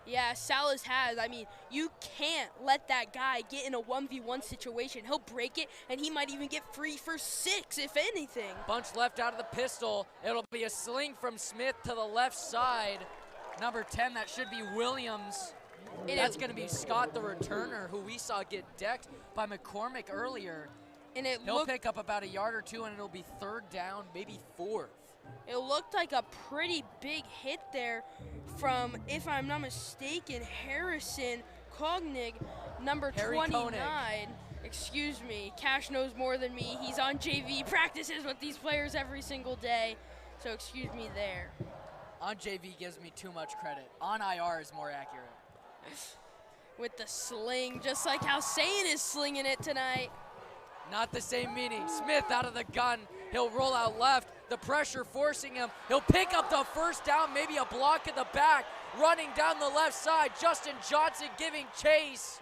Yeah, Salas has. I mean, you can't let that guy get in a 1v1 situation. He'll break it, and he might even get free for 6, if anything. Bunch left out of the pistol. It'll be a sling from Smith to the left side. Number 10, that should be Williams. And that's going to be Scott, the returner, who we saw get decked by McCormick earlier. And he'll pick up about a yard or 2, and it'll be 3rd down, maybe 4th. It looked like a pretty big hit there from, if I'm not mistaken, Harrison Kognig, number 29. Koenig. Excuse me, Cash knows more than me. He's on JV, practices with these players every single day. So excuse me there. On JV gives me too much credit. On IR is more accurate. With the sling, just like how Sane is slinging it tonight. Not the same meaning. Smith out of the gun. He'll roll out left. The pressure forcing him. He'll pick up the 1st down, maybe a block in the back. Running down the left side, Justin Johnson giving chase.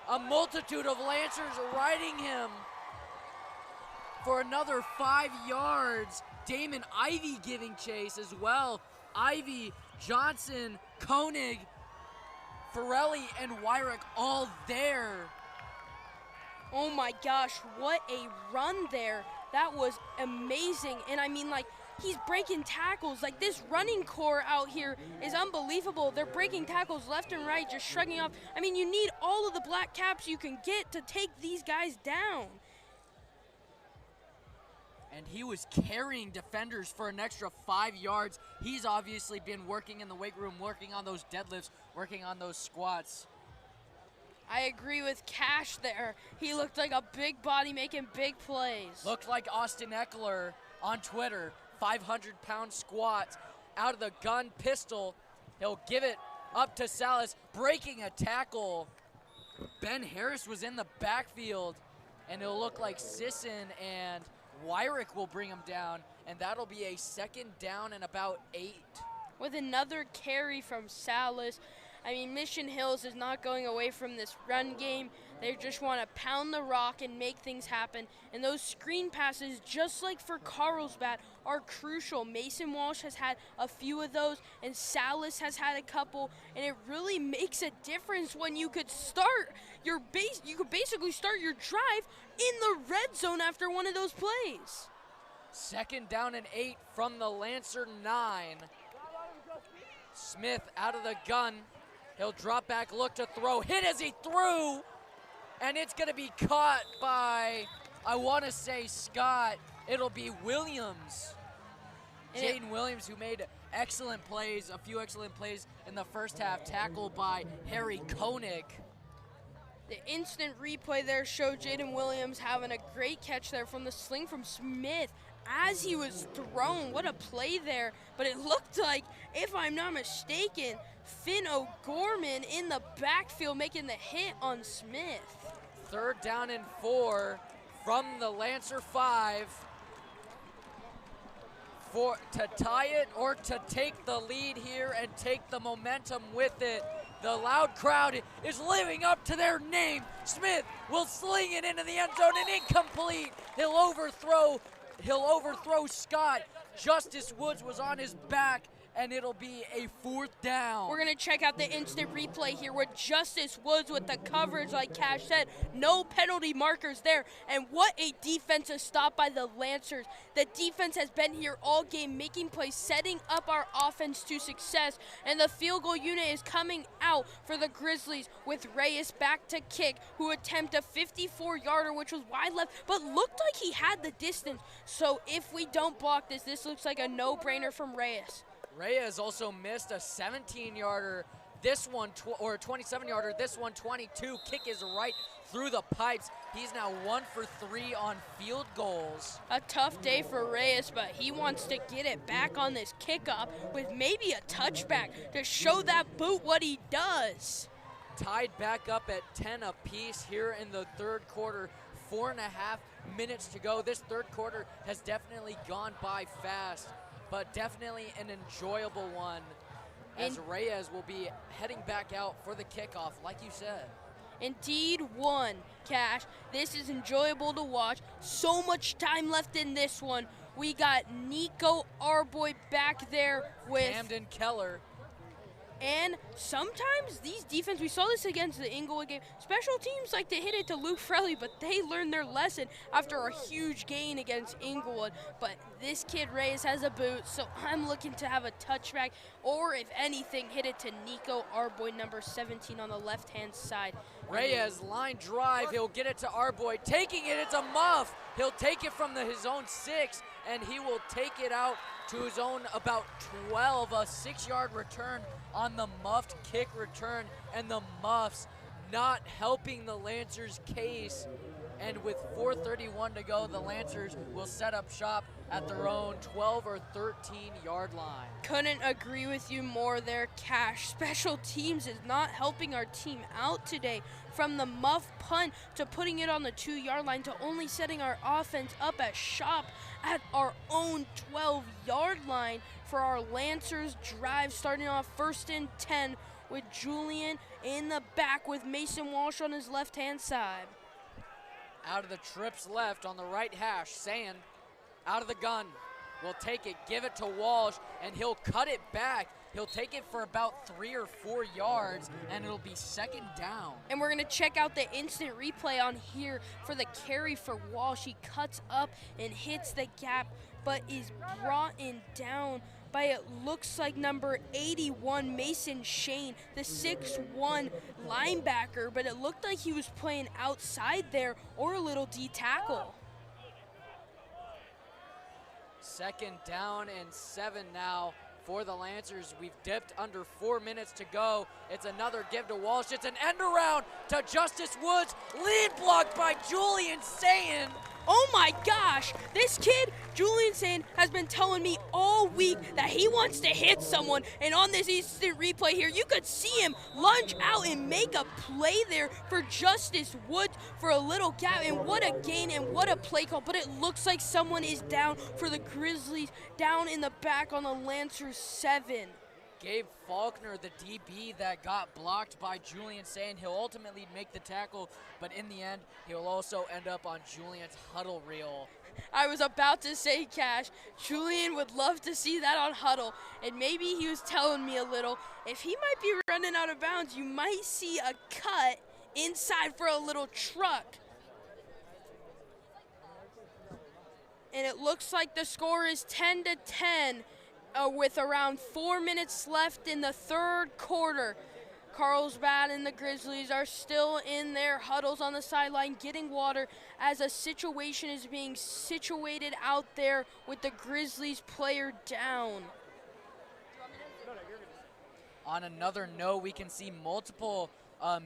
A multitude of Lancers riding him for another 5 yards. Damon Ivy giving chase as well. Ivy, Johnson, Koenig, Forelli, and Wyrick all there. Oh my gosh, what a run there. That was amazing. And I mean, like, he's breaking tackles. Like, this running core out here is unbelievable. They're breaking tackles left and right, just shrugging off. I mean, you need all of the black caps you can get to take these guys down. And he was carrying defenders for an extra 5 yards. He's obviously been working in the weight room, working on those deadlifts, working on those squats. I agree with Cash there. He looked like a big body making big plays. Looked like Austin Eckler on Twitter, 500-pound squats out of the gun pistol. He'll give it up to Salas, breaking a tackle. Ben Harris was in the backfield, and it'll look like Sisson and Wyrick will bring him down, and that'll be a 2nd down and about 8. With another carry from Salas. I mean, Mission Hills is not going away from this run game. They just want to pound the rock and make things happen. And those screen passes, just like for Carlsbad, are crucial. Mason Walsh has had a few of those, and Salas has had a couple. And it really makes a difference when you could start your base. You could basically start your drive in the red zone after one of those plays. 2nd down and 8 from the Lancer 9. Smith out of the gun. He'll drop back, look to throw, hit as he threw, and it's going to be caught by, I want to say Scott. It'll be Williams. Jaden Williams, who made excellent plays, a few excellent plays in the first half, tackled by Harry Koenig. The instant replay there showed Jaden Williams having a great catch there from the sling from Smith as he was thrown. What a play there. But it looked like, if I'm not mistaken, Finn O'Gorman in the backfield making the hit on Smith. 3rd down and 4 from the Lancer 5. To tie it or to take the lead here and take the momentum with it. The loud crowd is living up to their name. Smith will sling it into the end zone and incomplete. He'll overthrow Scott. Justice Woods was on his back, and it'll be a 4th down. We're going to check out the instant replay here with Justice Woods with the coverage, like Cash said. No penalty markers there. And what a defensive stop by the Lancers. The defense has been here all game, making plays, setting up our offense to success. And the field goal unit is coming out for the Grizzlies with Reyes back to kick, who attempted a 54-yarder, which was wide left, but looked like he had the distance. So if we don't block this, this looks like a no-brainer from Reyes. Reyes also missed a 17-yarder, this one, or a 27-yarder, this one 22. Kick is right through the pipes. He's now 1 for 3 on field goals. A tough day for Reyes, but he wants to get it back on this kickoff with maybe a touchback to show that boot what he does. Tied back up at 10 apiece here in the 3rd quarter. 4.5 minutes to go. This 3rd quarter has definitely gone by fast, but definitely an enjoyable one, as Reyes will be heading back out for the kickoff, like you said. Indeed one, Cash. This is enjoyable to watch. So much time left in this one. We got Nico Arboy back there with Camden Keller. And sometimes these defense, we saw this against the Inglewood game, special teams like to hit it to Luke Frelly, but they learned their lesson after a huge gain against Inglewood. But this kid, Reyes, has a boot, so I'm looking to have a touchback, or if anything, hit it to Nico Arboy, number 17 on the left-hand side. Reyes, line drive, he'll get it to Arboy, taking it, it's a muff. He'll take it from his own 6, and he will take it out to his own about 12, a 6-yard return on the muffed kick return, and the muffs not helping the Lancers' case. And with 4:31 to go, the Lancers will set up shop at their own 12 or 13-yard line. Couldn't agree with you more there, Cash. Special teams is not helping our team out today. From the muff punt to putting it on the 2-yard line to only setting our offense up at shop at our own 12-yard line for our Lancers drive, starting off 1st and 10 with Julian in the back with Mason Walsh on his left-hand side. Out of the trips left on the right hash, Sand out of the gun. Will take it, give it to Walsh, and he'll cut it back. He'll take it for about 3 or 4 yards, and it'll be 2nd down. And we're going to check out the instant replay on here for the carry for Walsh. He cuts up and hits the gap, but is brought in down by, it looks like, number 81, Mason Shane, the 6'1 linebacker, but it looked like he was playing outside there or a little D tackle. 2nd down and 7 now for the Lancers. We've dipped under 4 minutes to go. It's another give to Walsh. It's an end around to Justice Woods. Lead blocked by Julian Sayin. Oh my gosh, this kid, Julian Sayin, has been telling me all week that he wants to hit someone, and on this instant replay here, you could see him lunge out and make a play there for Justice Woods for a little gap, and what a gain and what a play call, but it looks like someone is down for the Grizzlies, down in the back on the Lancers 7. Gabe Faulkner, the DB that got blocked by Julian Sayin. He'll ultimately make the tackle, but in the end, he'll also end up on Julian's huddle reel. I was about to say, Cash, Julian would love to see that on huddle, and maybe he was telling me a little, if he might be running out of bounds, you might see a cut inside for a little truck. And it looks like the score is 10-10. With around 4 minutes left in the 3rd quarter. Carlsbad and the Grizzlies are still in their huddles on the sideline getting water as a situation is being situated out there with the Grizzlies player down. On another note, we can see multiple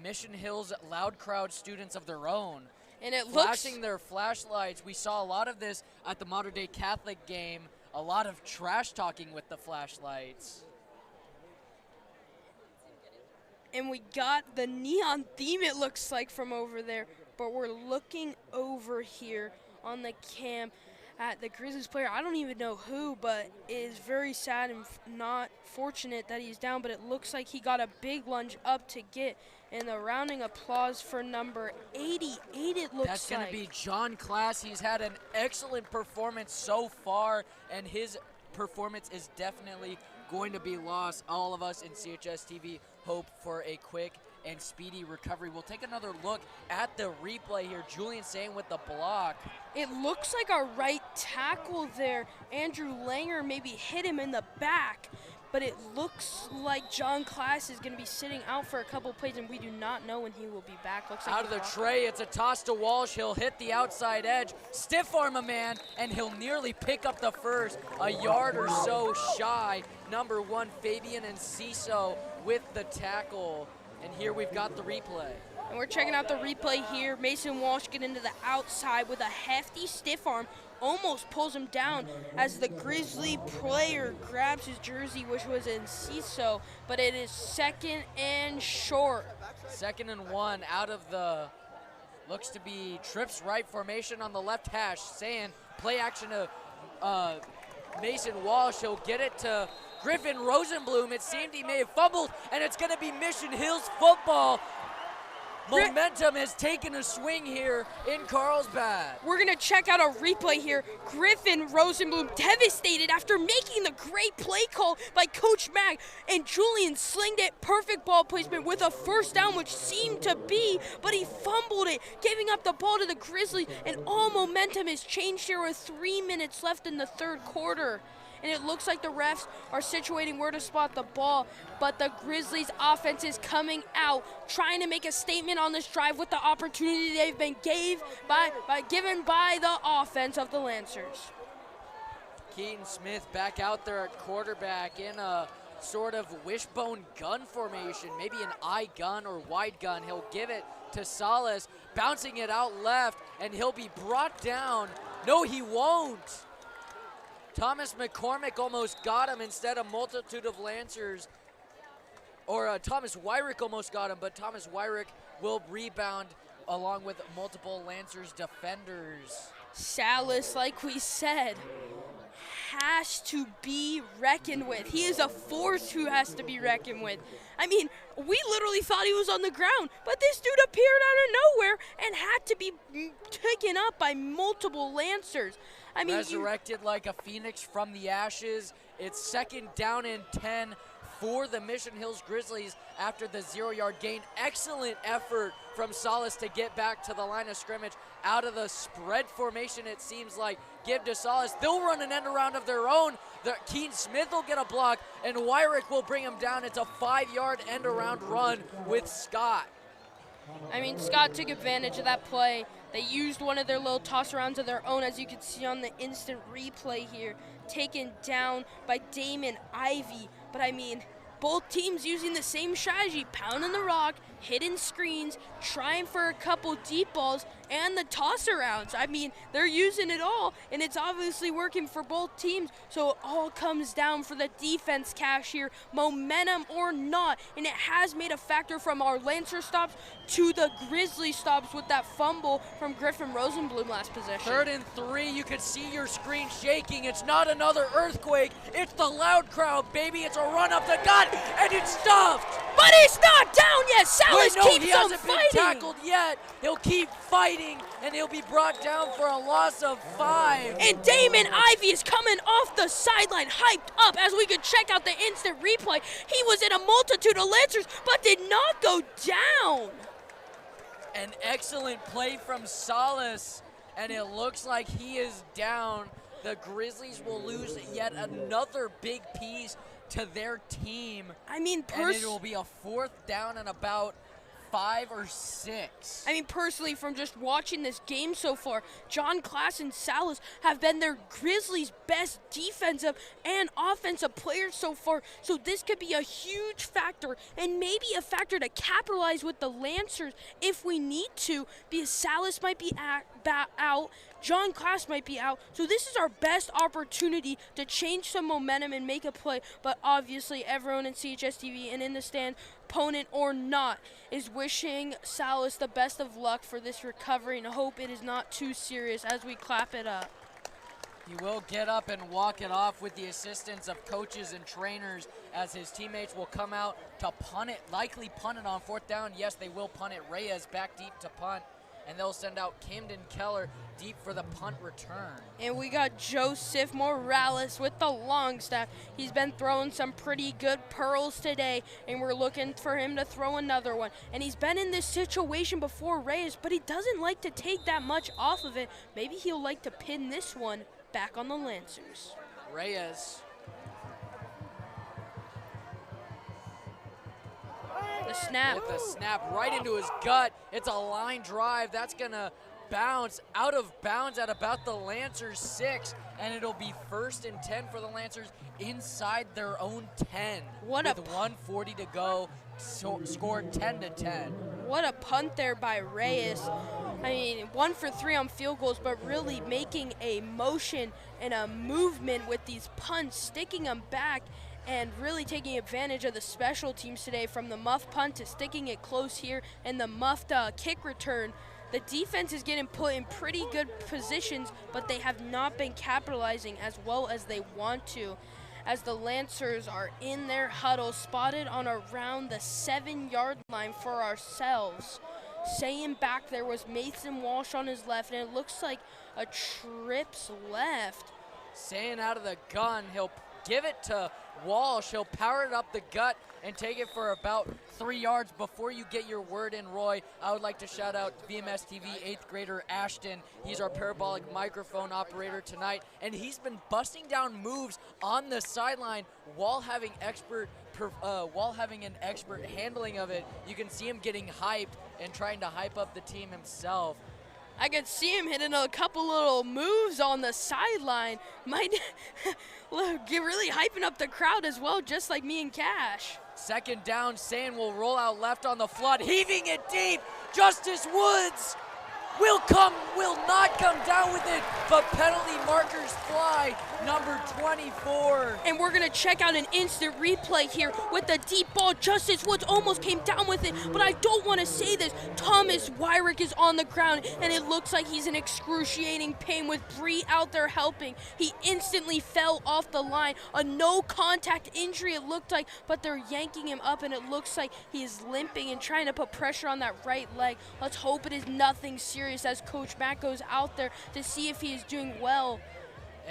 Mission Hills Loud Crowd students of their own. And it flashing their flashlights. We saw a lot of this at the Modern Day Catholic game. A lot of trash talking with the flashlights. And we got the neon theme, it looks like, from over there. But we're looking over here on the cam at the Grizzlies player. I don't even know who, but it is very sad and not fortunate that he's down. But it looks like he got a big lunge up to get. And the rounding applause for number 88, it looks like. That's going to be John Class. He's had an excellent performance so far, and his performance is definitely going to be lost. All of us in CHS TV hope for a quick and speedy recovery. We'll take another look at the replay here. Julian Sayin with the block. It looks like our right tackle there, Andrew Langer, maybe hit him in the back. But it looks like John Class is going to be sitting out for a couple plays, and we do not know when he will be back. Looks like out of the tray, it's a toss to Walsh. He'll hit the outside edge, stiff arm a man, and he'll nearly pick up the first, a yard or so shy. Number 1, Fabian Enciso with the tackle. And here we've got the replay. And we're checking out the replay here. Mason Walsh getting to the outside with a hefty stiff arm. Almost pulls him down as the Grizzly player grabs his jersey, which was Enciso, but it is 2nd and short. 2nd and 1 out of the, looks to be trips right formation on the left hash. Saying play action to Mason Walsh. He'll get it to Griffin Rosenblum. It seemed he may have fumbled, and it's going to be Mission Hills football. Momentum has taken a swing here in Carlsbad. We're going to check out a replay here. Griffin Rosenblum devastated after making the great play call by Coach Mack. And Julian slinged it, perfect ball placement with a first down, which seemed to be, but he fumbled it, giving up the ball to the Grizzlies. And all momentum has changed here with 3 minutes left in the third quarter. And it looks like the refs are situating where to spot the ball, but the Grizzlies offense is coming out, trying to make a statement on this drive with the opportunity they've been given by the offense of the Lancers. Keaton Smith back out there at quarterback in a sort of wishbone gun formation, maybe an I gun or wide gun. He'll give it to Salas, bouncing it out left, and he'll be brought down. No, he won't. Thomas McCormick almost got him instead of multitude of Lancers. Or Thomas Wyrick almost got him, but Thomas Wyrick will rebound along with multiple Lancers defenders. Salas, like we said, has to be reckoned with. He is a force who has to be reckoned with. I mean, we literally thought he was on the ground, but this dude appeared out of nowhere and had to be taken up by multiple Lancers. I mean, resurrected like a phoenix from the ashes. It's second down and 10 for the Mission Hills Grizzlies after the 0-yard gain. Excellent effort from Salas to get back to the line of scrimmage out of the spread formation, it seems like. Give to Salas. They'll run an end around of their own. Keaton Smith will get a block, and Wyrick will bring him down. It's a 5-yard end around run with Scott. I mean, Scott took advantage of that play. They used one of their little toss-arounds of their own, as you can see on the instant replay here, taken down by Damon Ivey. But I mean, both teams using the same strategy, pounding the rock, hitting screens, trying for a couple deep balls, and the toss-arounds. I mean, they're using it all, and it's obviously working for both teams. So it all comes down for the defense cash here, momentum or not. And it has made a factor from our Lancer stops to the Grizzly stops with that fumble from Griffin Rosenblum last possession. 3rd and 3, you can see your screen shaking. It's not another earthquake. It's the loud crowd, baby. It's a run up the gut, and it's stuffed. But it's not down yet. Salas keeps he on hasn't fighting. been tackled yet. He'll keep fighting, and he'll be brought down for a loss of 5. And Damon Ivey is coming off the sideline, hyped up, as we could check out the instant replay. He was in a multitude of Lancers, but did not go down. An excellent play from Salas, and it looks like he is down. The Grizzlies will lose yet another big piece to their team. I mean, and it will be a 4th down and about 5 or 6. I mean, personally, from just watching this game so far, John Klass and Salas have been their Grizzlies' best defensive and offensive players so far. So this could be a huge factor, and maybe a factor to capitalize with the Lancers if we need to, because Salas might be out, John Klass might be out. So this is our best opportunity to change some momentum and make a play. But obviously, everyone in CHSTV and in the stand, opponent or not, is wishing Salas the best of luck for this recovery and hope it is not too serious as we clap it up. He will get up and walk it off with the assistance of coaches and trainers, as his teammates will come out to punt it, likely punt it on 4th down. Yes, they will punt it. Reyes back deep to punt, and they'll send out Camden Keller deep for the punt return. And we got Joseph Morales with the long staff. He's been throwing some pretty good pearls today, and we're looking for him to throw another one. And he's been in this situation before, Reyes, but he doesn't like to take that much off of it. Maybe he'll like to pin this one back on the Lancers. Reyes. The snap. With the snap right into his gut. It's a line drive. That's going to bounce out of bounds at about the Lancers 6, and it'll be 1st and 10 for the Lancers inside their own 10. With 1:40 to go, scored 10-10. What a punt there by Reyes. I mean, 1 for 3 on field goals, but really making a motion and a movement with these punts, sticking them back, and really taking advantage of the special teams today, from the muff punt to sticking it close here and the muffed kick return. The defense is getting put in pretty good positions, but they have not been capitalizing as well as they want to, as the Lancers are in their huddle, spotted on around the 7-yard line for ourselves. Saying back there was Mason Walsh on his left, and it looks like a trips left. Saying out of the gun, he'll give it to Walsh. He'll power it up the gut and take it for about 3 yards. Before you get your word in, Roy, I would like to shout out VMS TV 8th grader Ashton. He's our parabolic microphone operator tonight, and he's been busting down moves on the sideline while having an expert handling of it. You can see him getting hyped and trying to hype up the team himself. I could see him hitting a couple little moves on the sideline. Might get really hyping up the crowd as well, just like me and Cash. Second down, Sand will roll out left on the flood, heaving it deep. Justice Woods will not come down with it, but penalty markers fly, number 24. And we're gonna check out an instant replay here with the deep ball. Justice Woods almost came down with it, but I don't wanna say this. Thomas Wyrick is on the ground, and it looks like he's in excruciating pain with Bree out there helping. He instantly fell off the line. A no contact injury it looked like, but they're yanking him up, and it looks like he is limping and trying to put pressure on that right leg. Let's hope it is nothing serious as Coach Matt goes out there to see if he is doing well.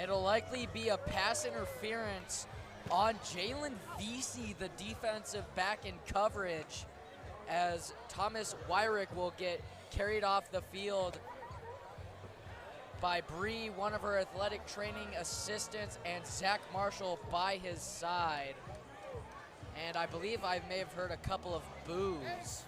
It'll likely be a pass interference on Jalen Vesey, the defensive back in coverage, as Thomas Wyrick will get carried off the field by Bree, one of her athletic training assistants, and Zach Marshall by his side. And I believe I may have heard a couple of boos.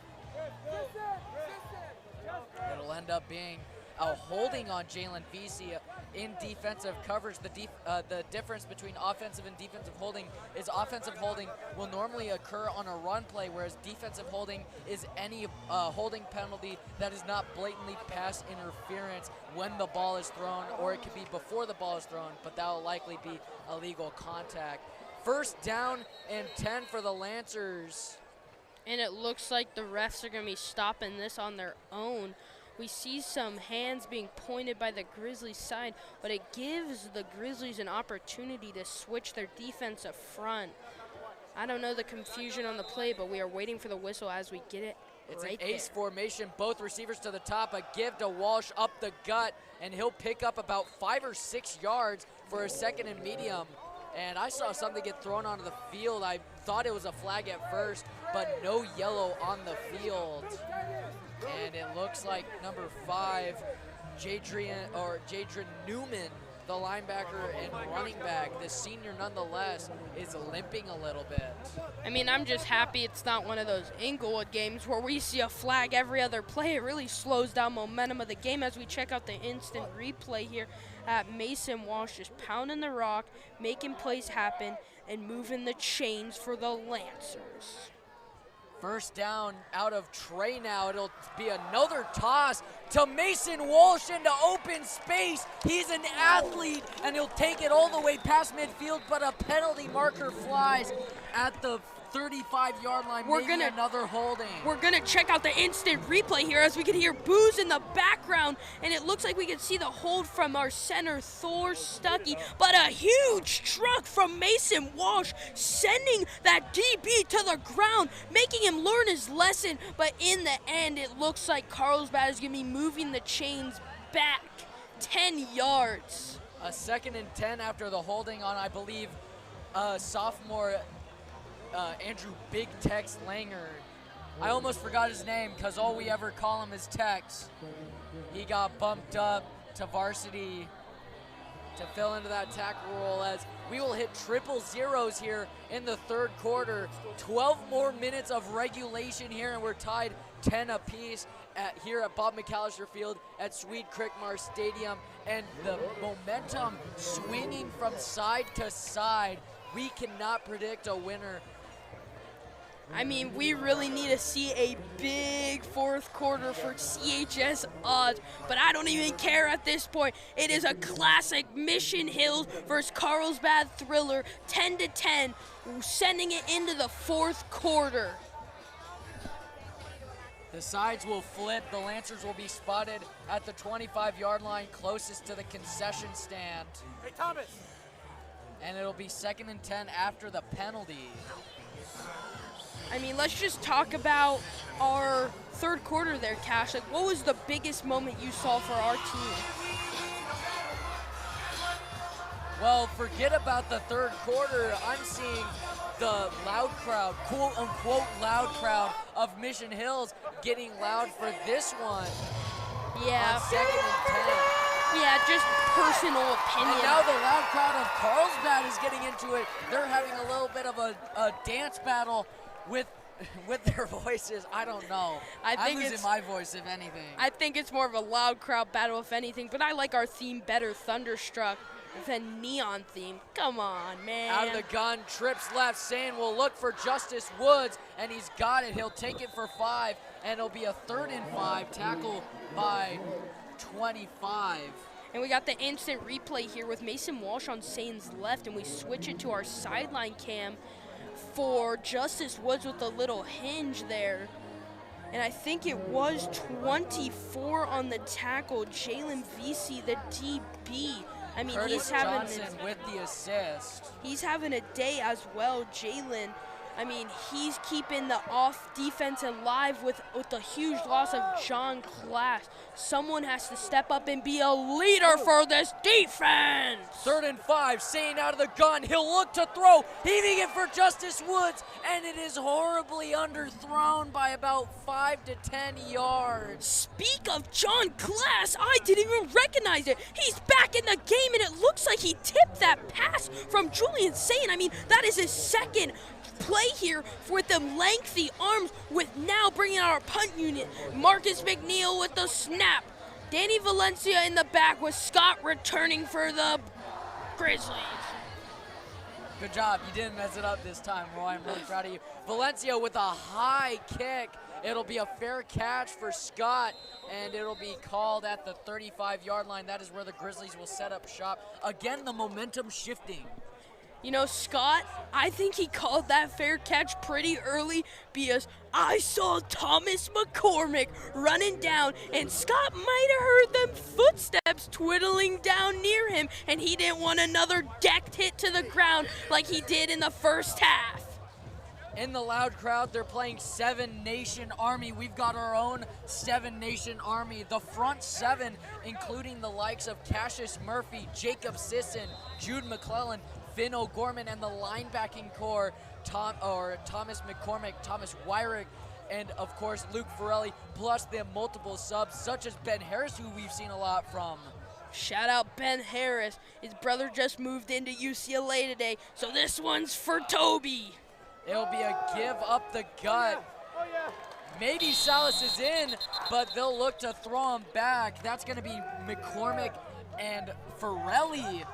It'll end up being a holding on Jalen Vesey in defensive coverage. The difference between offensive and defensive holding is offensive holding will normally occur on a run play, whereas defensive holding is any holding penalty that is not blatantly pass interference when the ball is thrown, or it could be before the ball is thrown, but that will likely be illegal contact. First down and 10 for the Lancers. And it looks like the refs are going to be stopping this on their own. We see some hands being pointed by the Grizzlies side, but it gives the Grizzlies an opportunity to switch their defensive front. I don't know the confusion on the play, but we are waiting for the whistle as we get it. It's right an ace there. formation, both receivers to the top, a give to Walsh up the gut, and he'll pick up about 5 or 6 yards for a second and medium. And I saw something get thrown onto the field. I thought it was a flag at first, but no yellow on the field. And it looks like number 5, Jadrian Newman, the linebacker and running back, the senior nonetheless, is limping a little bit. I mean, I'm just happy it's not one of those Inglewood games where we see a flag every other play. It really slows down momentum of the game as we check out the instant replay here at Mason Walsh just pounding the rock, making plays happen, and moving the chains for the Lancers. First down out of Trey now. It'll be another toss to Mason Walsh into open space. He's an athlete, and he'll take it all the way past midfield, but a penalty marker flies at the 35-yard line. Another holding. We're gonna check out the instant replay here as we can hear boos in the background, and it looks like we can see the hold from our center Thor Stuckey, but a huge truck from Mason Walsh sending that DB to the ground, making him learn his lesson. But in the end, it looks like Carlsbad is gonna be moving the chains back 10 yards. A second and 10 after the holding on, I believe, sophomore Andrew Big Tex Langer. I almost forgot his name because all we ever call him is Tex. He got bumped up to varsity to fill into that tackle role as we will hit triple zeros here in the third quarter. 12 more minutes of regulation here, and we're tied 10 apiece here at Bob McAllister Field at Sweet Crickmar Stadium, and the momentum swinging from side to side. We cannot predict a winner. I mean, we really need to see a big fourth quarter for CHS odds, but I don't even care at this point. It is a classic Mission Hills versus Carlsbad thriller, 10-10, sending it into the fourth quarter. The sides will flip. The Lancers will be spotted at the 25-yard line closest to the concession stand. Hey, Thomas. And it'll be 2nd and 10 after the penalty. I mean, let's just talk about our third quarter there, Cash. Like, what was the biggest moment you saw for our team? Well, forget about the third quarter. I'm seeing the loud crowd, quote unquote loud crowd of Mission Hills getting loud for this one. Yeah. On 2nd and 10. Yeah, just personal opinion. And now the loud crowd of Carlsbad is getting into it. They're having a little bit of a dance battle with their voices. I don't know. I'm losing my voice, if anything. I think it's more of a loud crowd battle, if anything. But I like our theme better, Thunderstruck, than Neon theme. Come on, man. Out of the gun, trips left. Sane will look for Justice Woods, and he's got it. He'll take it for 5, and it'll be a 3rd and 5. Tackle by 25. And we got the instant replay here with Mason Walsh on Sane's left, and we switch it to our sideline cam for Justice Woods with a little hinge there. And I think it was 24 on the tackle. Jalen Vesey, the DB. I mean, Curtis Johnson with the assist. He's having a day as well, Jalen. I mean, he's keeping the off defense alive with the huge loss of John Class. Someone has to step up and be a leader for this defense. 3rd and 5, Sane out of the gun. He'll look to throw, heaving it for Justice Woods, and it is horribly underthrown by about 5 to 10 yards. Speak of John Class, I didn't even recognize it. He's back in the game, and it looks like he tipped that pass from Julian Sane. I mean, that is his second play here with the lengthy arms, with now bringing out our punt unit. Marcus McNeil with the snap. Danny Valencia in the back with Scott returning for the Grizzlies. Good job. You didn't mess it up this time, Roy. I'm really proud of you. Valencia with a high kick. It'll be a fair catch for Scott, and it'll be called at the 35-yard line. That is where the Grizzlies will set up shop. Again, the momentum shifting. You know, Scott, I think he called that fair catch pretty early because I saw Thomas McCormick running down, and Scott might have heard them footsteps twiddling down near him, and he didn't want another decked hit to the ground like he did in the first half. In the loud crowd, they're playing Seven Nation Army. We've got our own Seven Nation Army. The front seven, including the likes of Cassius Murphy, Jacob Sisson, Jude McClellan, Finn O'Gorman, and the linebacking core, Thomas McCormick, Thomas Wyrick, and of course Luke Forelli, plus the multiple subs such as Ben Harris, who we've seen a lot from. Shout out Ben Harris. His brother just moved into UCLA today, so this one's for Toby. It'll be a give up the gut. Maybe Salas is in, but they'll look to throw him back. That's going to be McCormick and Forelli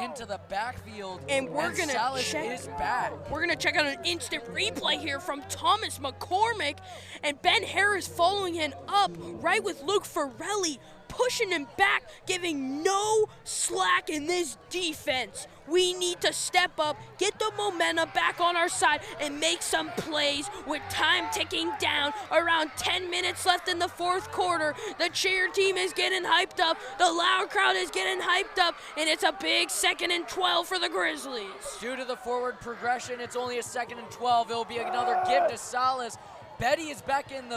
into the backfield, and Salas is back. We're gonna check out an instant replay here from Thomas McCormick, and Ben Harris following him up right with Luke Forelli, pushing him back, giving no slack in this defense. We need to step up, get the momentum back on our side, and make some plays with time ticking down. Around 10 minutes left in the fourth quarter. The cheer team is getting hyped up, the loud crowd is getting hyped up, and it's a big 2nd and 12 for the Grizzlies. Due to the forward progression, it's only a 2nd and 12. It'll be another give to Salas. Betty is back in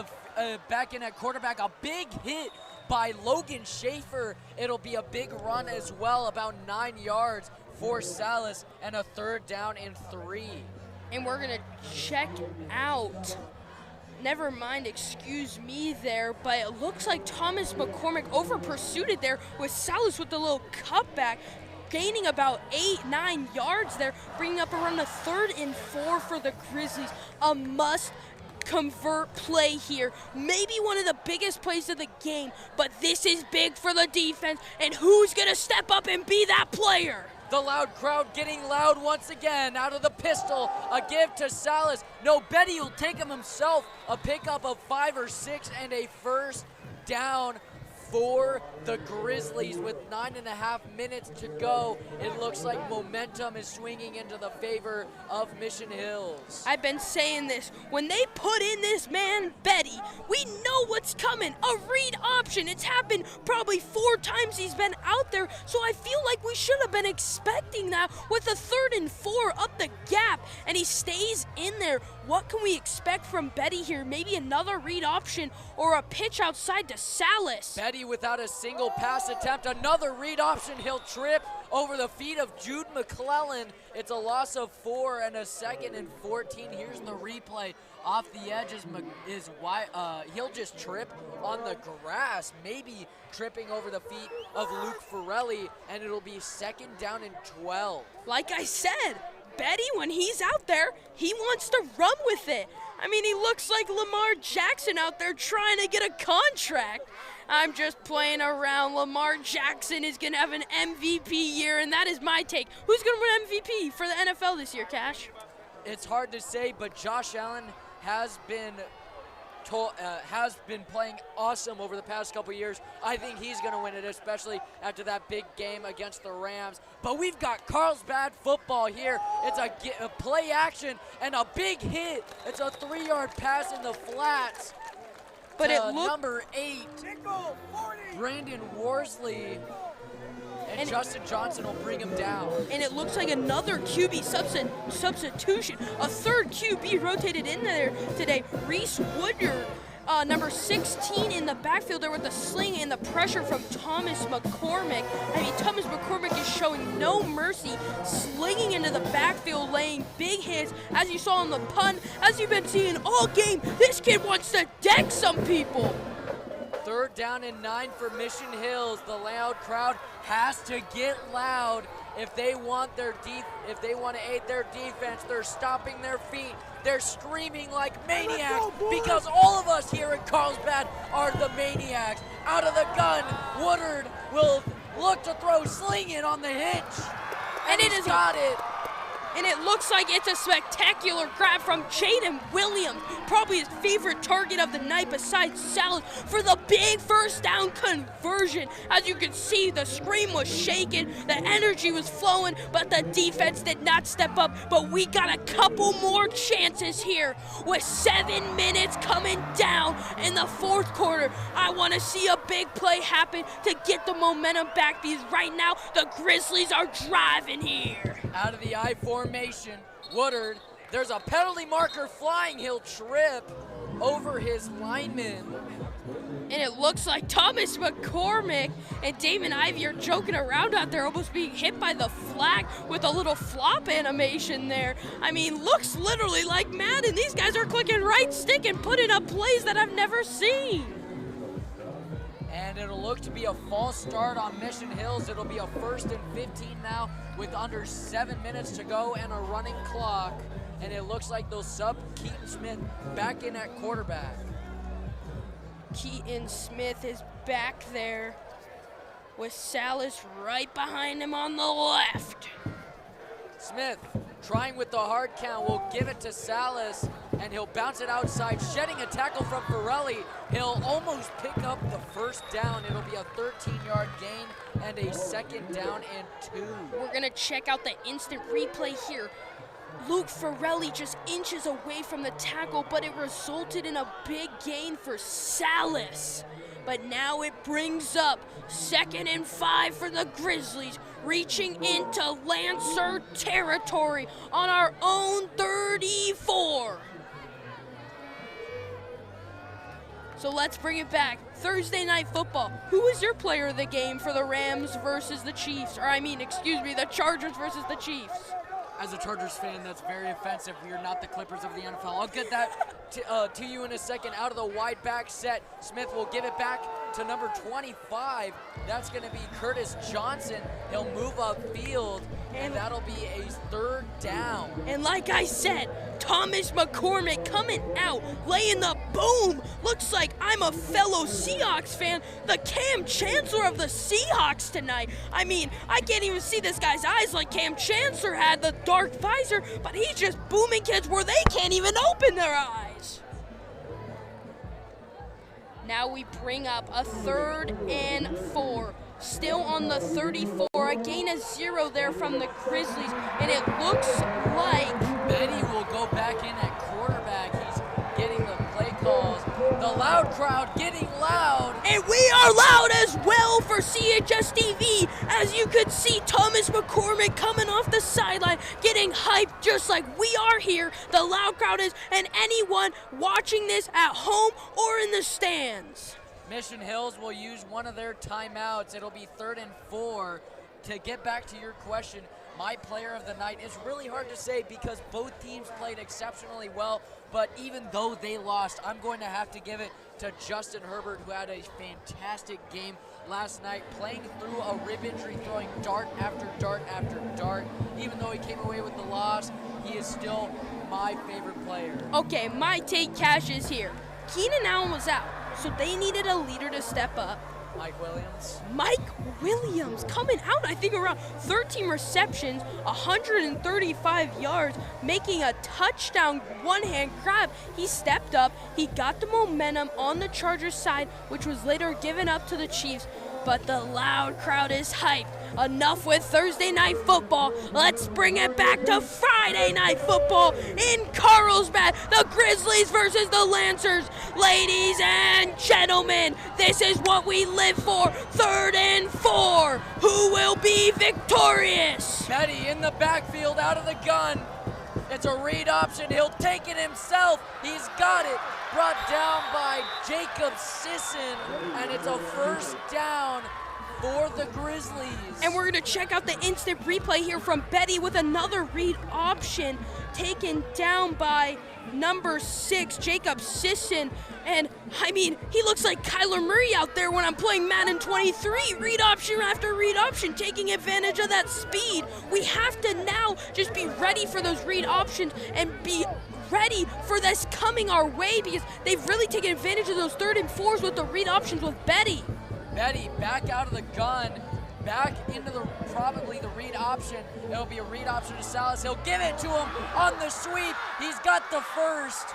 at quarterback. A big hit by Logan Schaefer. It'll be a big run as well, about 9 yards for Salas, and a 3rd down and 3. And we're gonna check out, never mind, excuse me there, but it looks like Thomas McCormick over pursued it there with Salas with the little cutback, gaining about 8-9 yards there, bringing up around a 3rd and 4 for the Grizzlies. A must convert play here. Maybe one of the biggest plays of the game, but this is big for the defense, and who's gonna step up and be that player? The loud crowd getting loud once again. Out of the pistol, a give to Salas. No, Betty will take him himself. A pickup of 5 or 6 and a 1st down for the Grizzlies with 9.5 minutes to go. It looks like momentum is swinging into the favor of Mission Hills. I've been saying this. When they put in this man, Betty, we know what's coming. A read option. It's happened probably 4 times he's been out there, so I feel like we should have been expecting that with a 3rd and 4 up the gap, and he stays in there. What can we expect from Betty here? Maybe another read option or a pitch outside to Salas. Betty without a single pass attempt. Another read option. He'll trip over the feet of Jude McClellan. It's a loss of 4 and a 2nd and 14. Here's the replay. Off the edge he'll just trip on the grass, maybe tripping over the feet of Luke Forelli, and it'll be 2nd down and 12. Like I said, Betty, when he's out there, he wants to run with it. I mean, he looks like Lamar Jackson out there trying to get a contract. I'm just playing around. Lamar Jackson is going to have an MVP year, and that is my take. Who's going to win MVP for the NFL this year, Cash? It's hard to say, but Josh Allen has been playing awesome over the past couple years. I think he's going to win it, especially after that big game against the Rams. But we've got Carlsbad football here. It's a play action and a big hit. It's a 3-yard pass in the flats. But it looked number 8, Brandon Worsley. And Justin Johnson will bring him down. And it looks like another QB substitution. A 3rd QB rotated in there today. Reese Woodyard, number 16 in the backfield there with the sling and the pressure from Thomas McCormick. I mean, Thomas McCormick is showing no mercy, slinging into the backfield, laying big hits. As you saw on the punt, as you've been seeing all game, this kid wants to deck some people. 3rd down and 9 for Mission Hills. The loud crowd has to get loud if they want to aid their defense. They're stomping their feet. They're screaming like maniacs because all of us here at Carlsbad are the maniacs. Out of the gun, Woodard will look to throw, sling it on the hitch, and he's got it. And it looks like it's a spectacular grab from Jaden Williams, probably his favorite target of the night besides Salas, for the big 1st down conversion. As you can see, the screen was shaking, the energy was flowing, but the defense did not step up. But we got a couple more chances here with 7 minutes coming down in the 4th quarter. I want to see a big play happen to get the momentum back, because right now the Grizzlies are driving here. Out of the I formation, Woodard, there's a penalty marker flying. He'll trip over his lineman. And it looks like Thomas McCormick and Damon Ivey are joking around out there, almost being hit by the flag with a little flop animation there. I mean, looks literally like Madden. These guys are clicking right stick and putting up plays that I've never seen. And it'll look to be a false start on Mission Hills. It'll be a 1st and 15 now with under 7 minutes to go and a running clock. And it looks like they'll sub Keaton Smith back in at quarterback. Keaton Smith is back there with Salas right behind him on the left. Smith trying with the hard count, will give it to Salas, and he'll bounce it outside, shedding a tackle from Forelli. He'll almost pick up the 1st down. It'll be a 13-yard gain and a 2nd down and 2. We're gonna check out the instant replay here. Luke Forelli just inches away from the tackle, but it resulted in a big gain for Salas. But now it brings up 2nd and 5 for the Grizzlies, reaching into Lancer territory on our own 34. So let's bring it back. Thursday night football. Who was your player of the game for the Rams versus the Chiefs? The Chargers versus the Chiefs. As a Chargers fan, that's very offensive. We are not the Clippers of the NFL. I'll get that to you in a second. Out of the wide back set, Smith will give it back to number 25. That's going to be Curtis Johnson. He'll move upfield, and that'll be a 3rd down. And like I said, Thomas McCormick coming out, laying the boom. Looks like I'm a fellow Seahawks fan, the Cam Chancellor of the Seahawks tonight. I mean, I can't even see this guy's eyes like Cam Chancellor had, the dark visor, but he's just booming kids where they can't even open their eyes. Now we bring up a 3rd and 4. Still on the 34, a gain of 0 there from the Grizzlies, and it looks like Betty will go back in at quarterback. He's getting the play calls. The loud crowd getting loud. And we are loud as well for chsTV. As you could see, Thomas McCormick coming off the sideline, getting hyped just like we are here. The loud crowd is, and anyone watching this at home or in the stands. Mission Hills will use one of their timeouts. It'll be 3rd and 4. To get back to your question, my player of the night is really hard to say because both teams played exceptionally well, but even though they lost, I'm going to have to give it to Justin Herbert, who had a fantastic game last night, playing through a rib injury, throwing dart after dart after dart. Even though he came away with the loss, he is still my favorite player. Okay, my take cash is here. Keenan Allen was out, so they needed a leader to step up. Mike Williams coming out, I think, around 13 receptions, 135 yards, making a touchdown one-hand grab. He stepped up. He got the momentum on the Chargers side, which was later given up to the Chiefs. But the loud crowd is hyped. Enough with Thursday night football. Let's bring it back to Friday night football in Carlsbad. The Grizzlies versus the Lancers. Ladies and gentlemen, this is what we live for. 3rd and 4. Who will be victorious? Petty in the backfield, out of the gun. It's a read option. He'll take it himself. He's got it. Brought down by Jacob Sisson, and it's a 1st down for the Grizzlies. And we're going to check out the instant replay here from Betty with another read option taken down by number 6, Jacob Sisson. And, I mean, he looks like Kyler Murray out there when I'm playing Madden 23. Read option after read option, taking advantage of that speed. We have to now just be ready for those read options and be ready for this coming our way because they've really taken advantage of those 3rd and 4s with the read options with Betty. Betty back out of the gun, back into probably the read option. It'll be a read option to Salas. He'll give it to him on the sweep. He's got the 1st.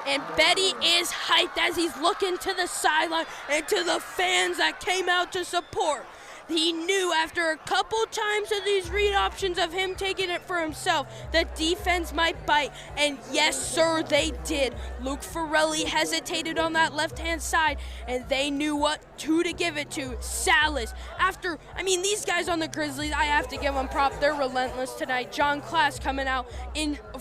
And Betty is hyped as he's looking to the sideline and to the fans that came out to support. He knew after a couple times of these read options of him taking it for himself, the defense might bite. And yes, sir, they did. Luke Farrelly hesitated on that left-hand side, and they knew who to give it to. Salas. After, I mean, these guys on the Grizzlies, I have to give them props. They're relentless tonight. John Class coming out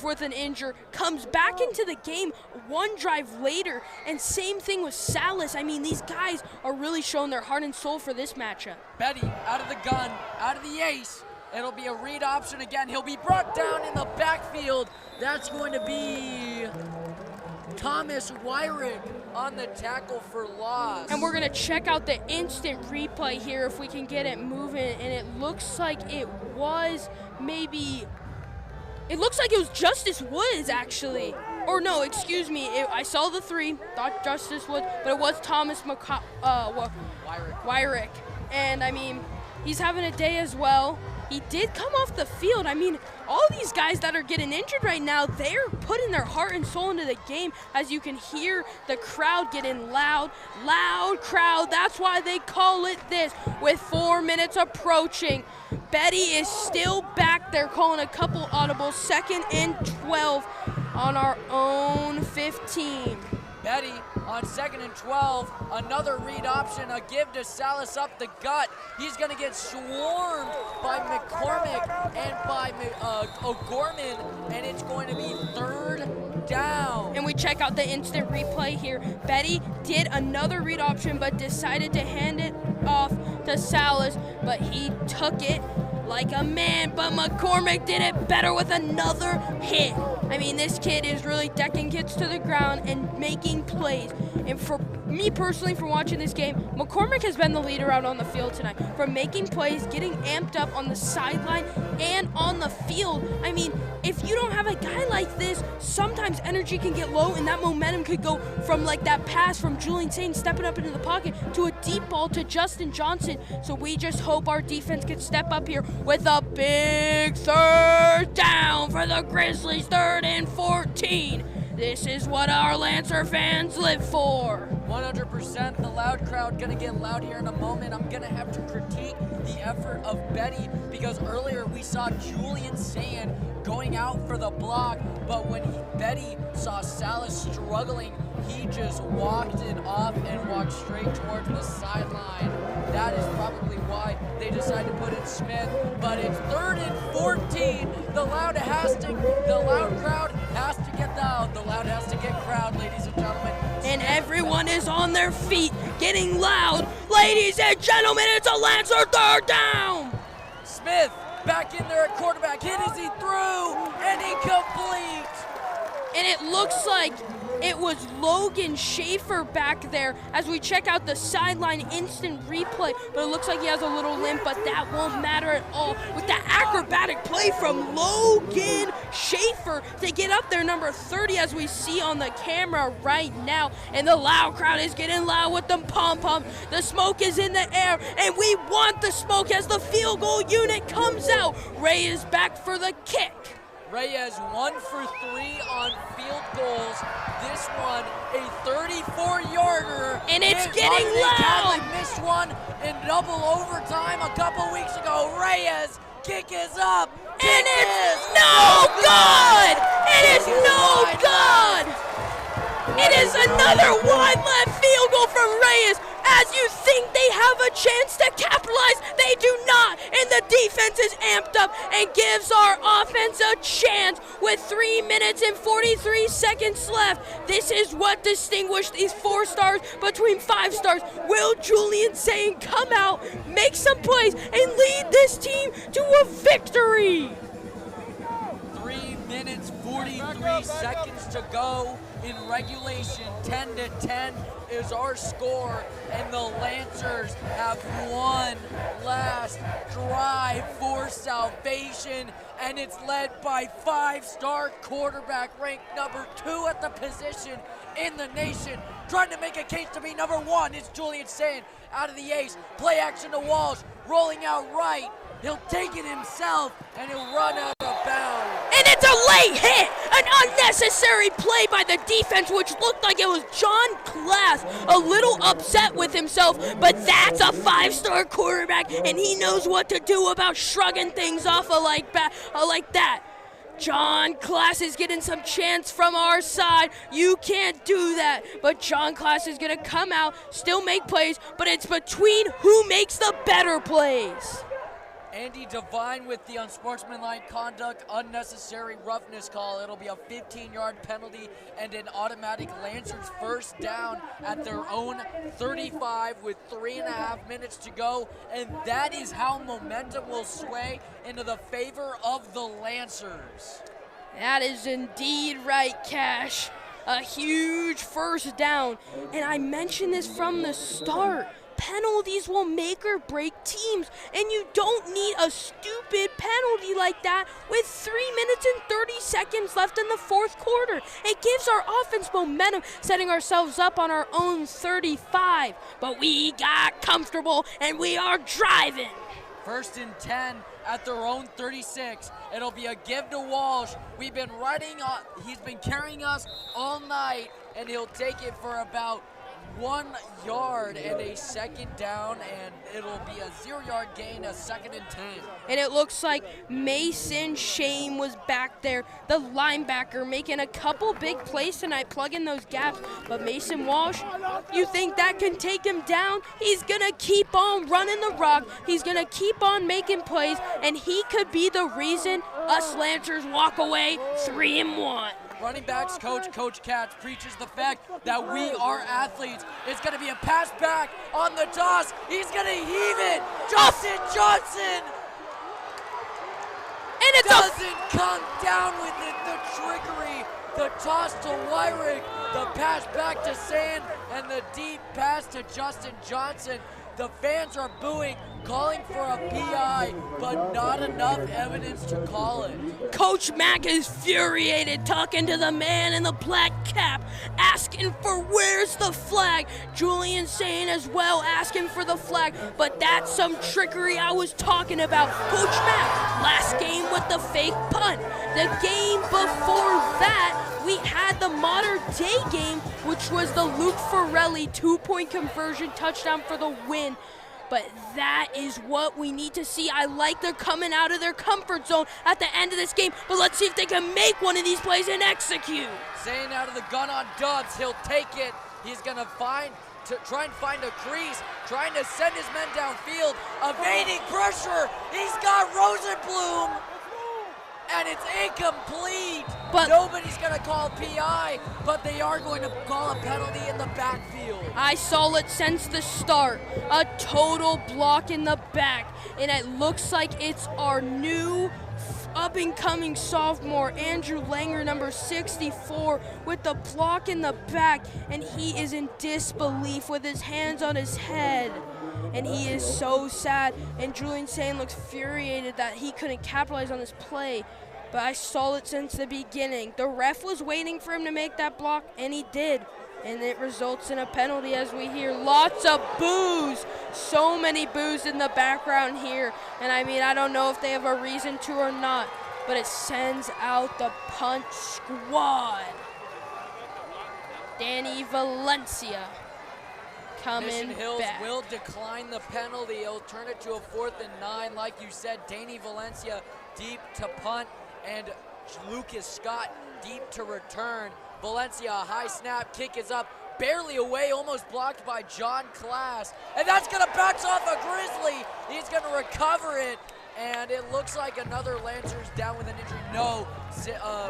with an injury, comes back into the game one drive later, and same thing with Salas. I mean, these guys are really showing their heart and soul for this matchup. Betty out of the gun, out of the ace. It'll be a read option again. He'll be brought down in the backfield. That's going to be Thomas Wyrick on the tackle for loss. And we're going to check out the instant replay here if we can get it moving. And it looks like it was it looks like it was Justice Woods, actually. Or no, excuse me. I saw the 3, thought Justice Woods, but it was Thomas Wyrick. And, I mean, he's having a day as well. He did come off the field. I mean, all these guys that are getting injured right now, they're putting their heart and soul into the game. As you can hear the crowd getting loud. Loud crowd. That's why they call it this. With 4 minutes approaching, Betty is still back there calling a couple audibles. 2nd and 12 on our own 15. Betty on 2nd and 12, another read option, a give to Salas up the gut. He's going to get swarmed by McCormick and by O'Gorman, and it's going to be 3rd down. And we check out the instant replay here. Betty did another read option, but decided to hand it off to Salas, but he took it like a man, but McCormick did it better with another hit. I mean, this kid is really decking kids to the ground and making plays. And for me personally, from watching this game, McCormick has been the leader out on the field tonight. From making plays, getting amped up on the sideline and on the field. I mean, if you don't have a guy like this, sometimes energy can get low and that momentum could go from like that pass from Julian Sane stepping up into the pocket to a deep ball to Justin Johnson. So we just hope our defense can step up here with a big 3rd down for the Grizzlies, 3rd and 14. This is what our Lancer fans live for. 100%. The loud crowd gonna get loud here in a moment. I'm gonna have to critique the effort of Betty because earlier we saw Julian Sand going out for the block, but when Betty saw Salas struggling, he just walked it off and walked straight towards the sideline. That is probably why they decided to put in Smith, but it's 3rd and 14. The loud crowd has to get loud. The loud has to get crowd, ladies and gentlemen. And everyone is on their feet, getting loud. Ladies and gentlemen, it's a Lancer 3rd down. Smith back in there at quarterback. Hit as he threw, and incomplete. And it looks like it was Logan Schaefer back there as we check out the sideline instant replay, but it looks like he has a little limp, but that won't matter at all with the acrobatic play from Logan Schaefer to get up there, number 30, as we see on the camera right now. And the loud crowd is getting loud with them pom-poms. The smoke is in the air, and we want the smoke as the field goal unit comes out. Ray is back for the kick. Reyes 1 for 3 on field goals. This one, a 34-yarder. And it's getting loud. Catholic missed one in double overtime a couple weeks ago. Reyes, kick is up. And it's no good. It is no good. It is another wide left field goal from Reyes. As you think they have a chance to capitalize, they do not. And the defense is amped up and gives our offense a chance with 3 minutes and 43 seconds left. This is what distinguished these 4 stars between 5 stars. Will Julian Sane come out, make some plays, and lead this team to a victory? 3 minutes, 43 seconds to go in regulation. 10-10 is our score, and the Lancers have one last drive for salvation, and it's led by 5-star quarterback ranked number 2 at the position in the nation, trying to make a case to be number 1. It's Julian Sand out of the ace, play action to Walsh, rolling out right. He'll take it himself, and he'll run out of bounds. And it's a late hit, an unnecessary play by the defense, which looked like it was John Class, a little upset with himself, but that's a 5-star quarterback, and he knows what to do about shrugging things off like that. John Class is getting some chance from our side. You can't do that, but John Class is going to come out, still make plays, but it's between who makes the better plays. Andy Devine with the unsportsmanlike conduct, unnecessary roughness call. It'll be a 15-yard penalty and an automatic Lancers first down at their own 35 with 3.5 minutes to go. And that is how momentum will sway into the favor of the Lancers. That is indeed right, Cash. A huge first down. And I mentioned this from the start. Penalties will make or break teams, and you don't need a stupid penalty like that with 3 minutes and 30 seconds left in the 4th quarter. It gives our offense momentum, setting ourselves up on our own 35. But we got comfortable, and we are driving. 1st and 10 at their own 36. It'll be a give to Walsh. We've been he's been carrying us all night, and he'll take it for about 1 yard and a second down, and it'll be a 0-yard gain, a 2nd and 10. And it looks like Mason Shane was back there, the linebacker, making a couple big plays tonight, plugging those gaps. But Mason Walsh, you think that can take him down? He's going to keep on running the rock. He's going to keep on making plays, and he could be the reason us Lancers walk away 3-1. Running backs coach, Coach Katz, preaches the fact that we are athletes. It's going to be a pass back on the toss. He's going to heave it. Justin Johnson and it doesn't come down with it. The trickery, the toss to Wyrick, the pass back to Sand, and the deep pass to Justin Johnson. The fans are booing, calling for a PI, but not enough evidence to call it. Coach Mack is infuriated, talking to the man in the black cap, asking for where's the flag. Julian Sane as well asking for the flag, but that's some trickery I was talking about. Coach Mack, last game with the fake punt. The game before that, we had the modern day game, which was the Luke Farrelly 2-point conversion touchdown for the win. But that is what we need to see. I like they're coming out of their comfort zone at the end of this game, but let's see if they can make one of these plays and execute. Zane out of the gun on Dubs, he'll take it. He's gonna try and find a crease, trying to send his men downfield, evading pressure. He's got Rosenblum, and it's incomplete. But nobody's gonna call PI, but they are going to call a penalty in the backfield. I saw it since the start, a total block in the back, and it looks like it's our new up-and-coming sophomore, Andrew Langer, number 64, with the block in the back, and he is in disbelief with his hands on his head. And he is so sad, and Julian Sane looks infuriated that he couldn't capitalize on this play. But I saw it since the beginning. The ref was waiting for him to make that block, and he did. And it results in a penalty as we hear lots of boos. So many boos in the background here. And I mean, I don't know if they have a reason to or not, but it sends out the punt squad. Danny Valencia coming Mission Hills back. will decline the penalty. He'll turn it to a 4th and 9. Like you said, Danny Valencia deep to punt, and Lucas Scott deep to return. Valencia, a high snap, kick is up, barely away, almost blocked by John Class. And that's gonna bounce off a Grizzly. He's gonna recover it, and it looks like another Lancer's down with an injury. No,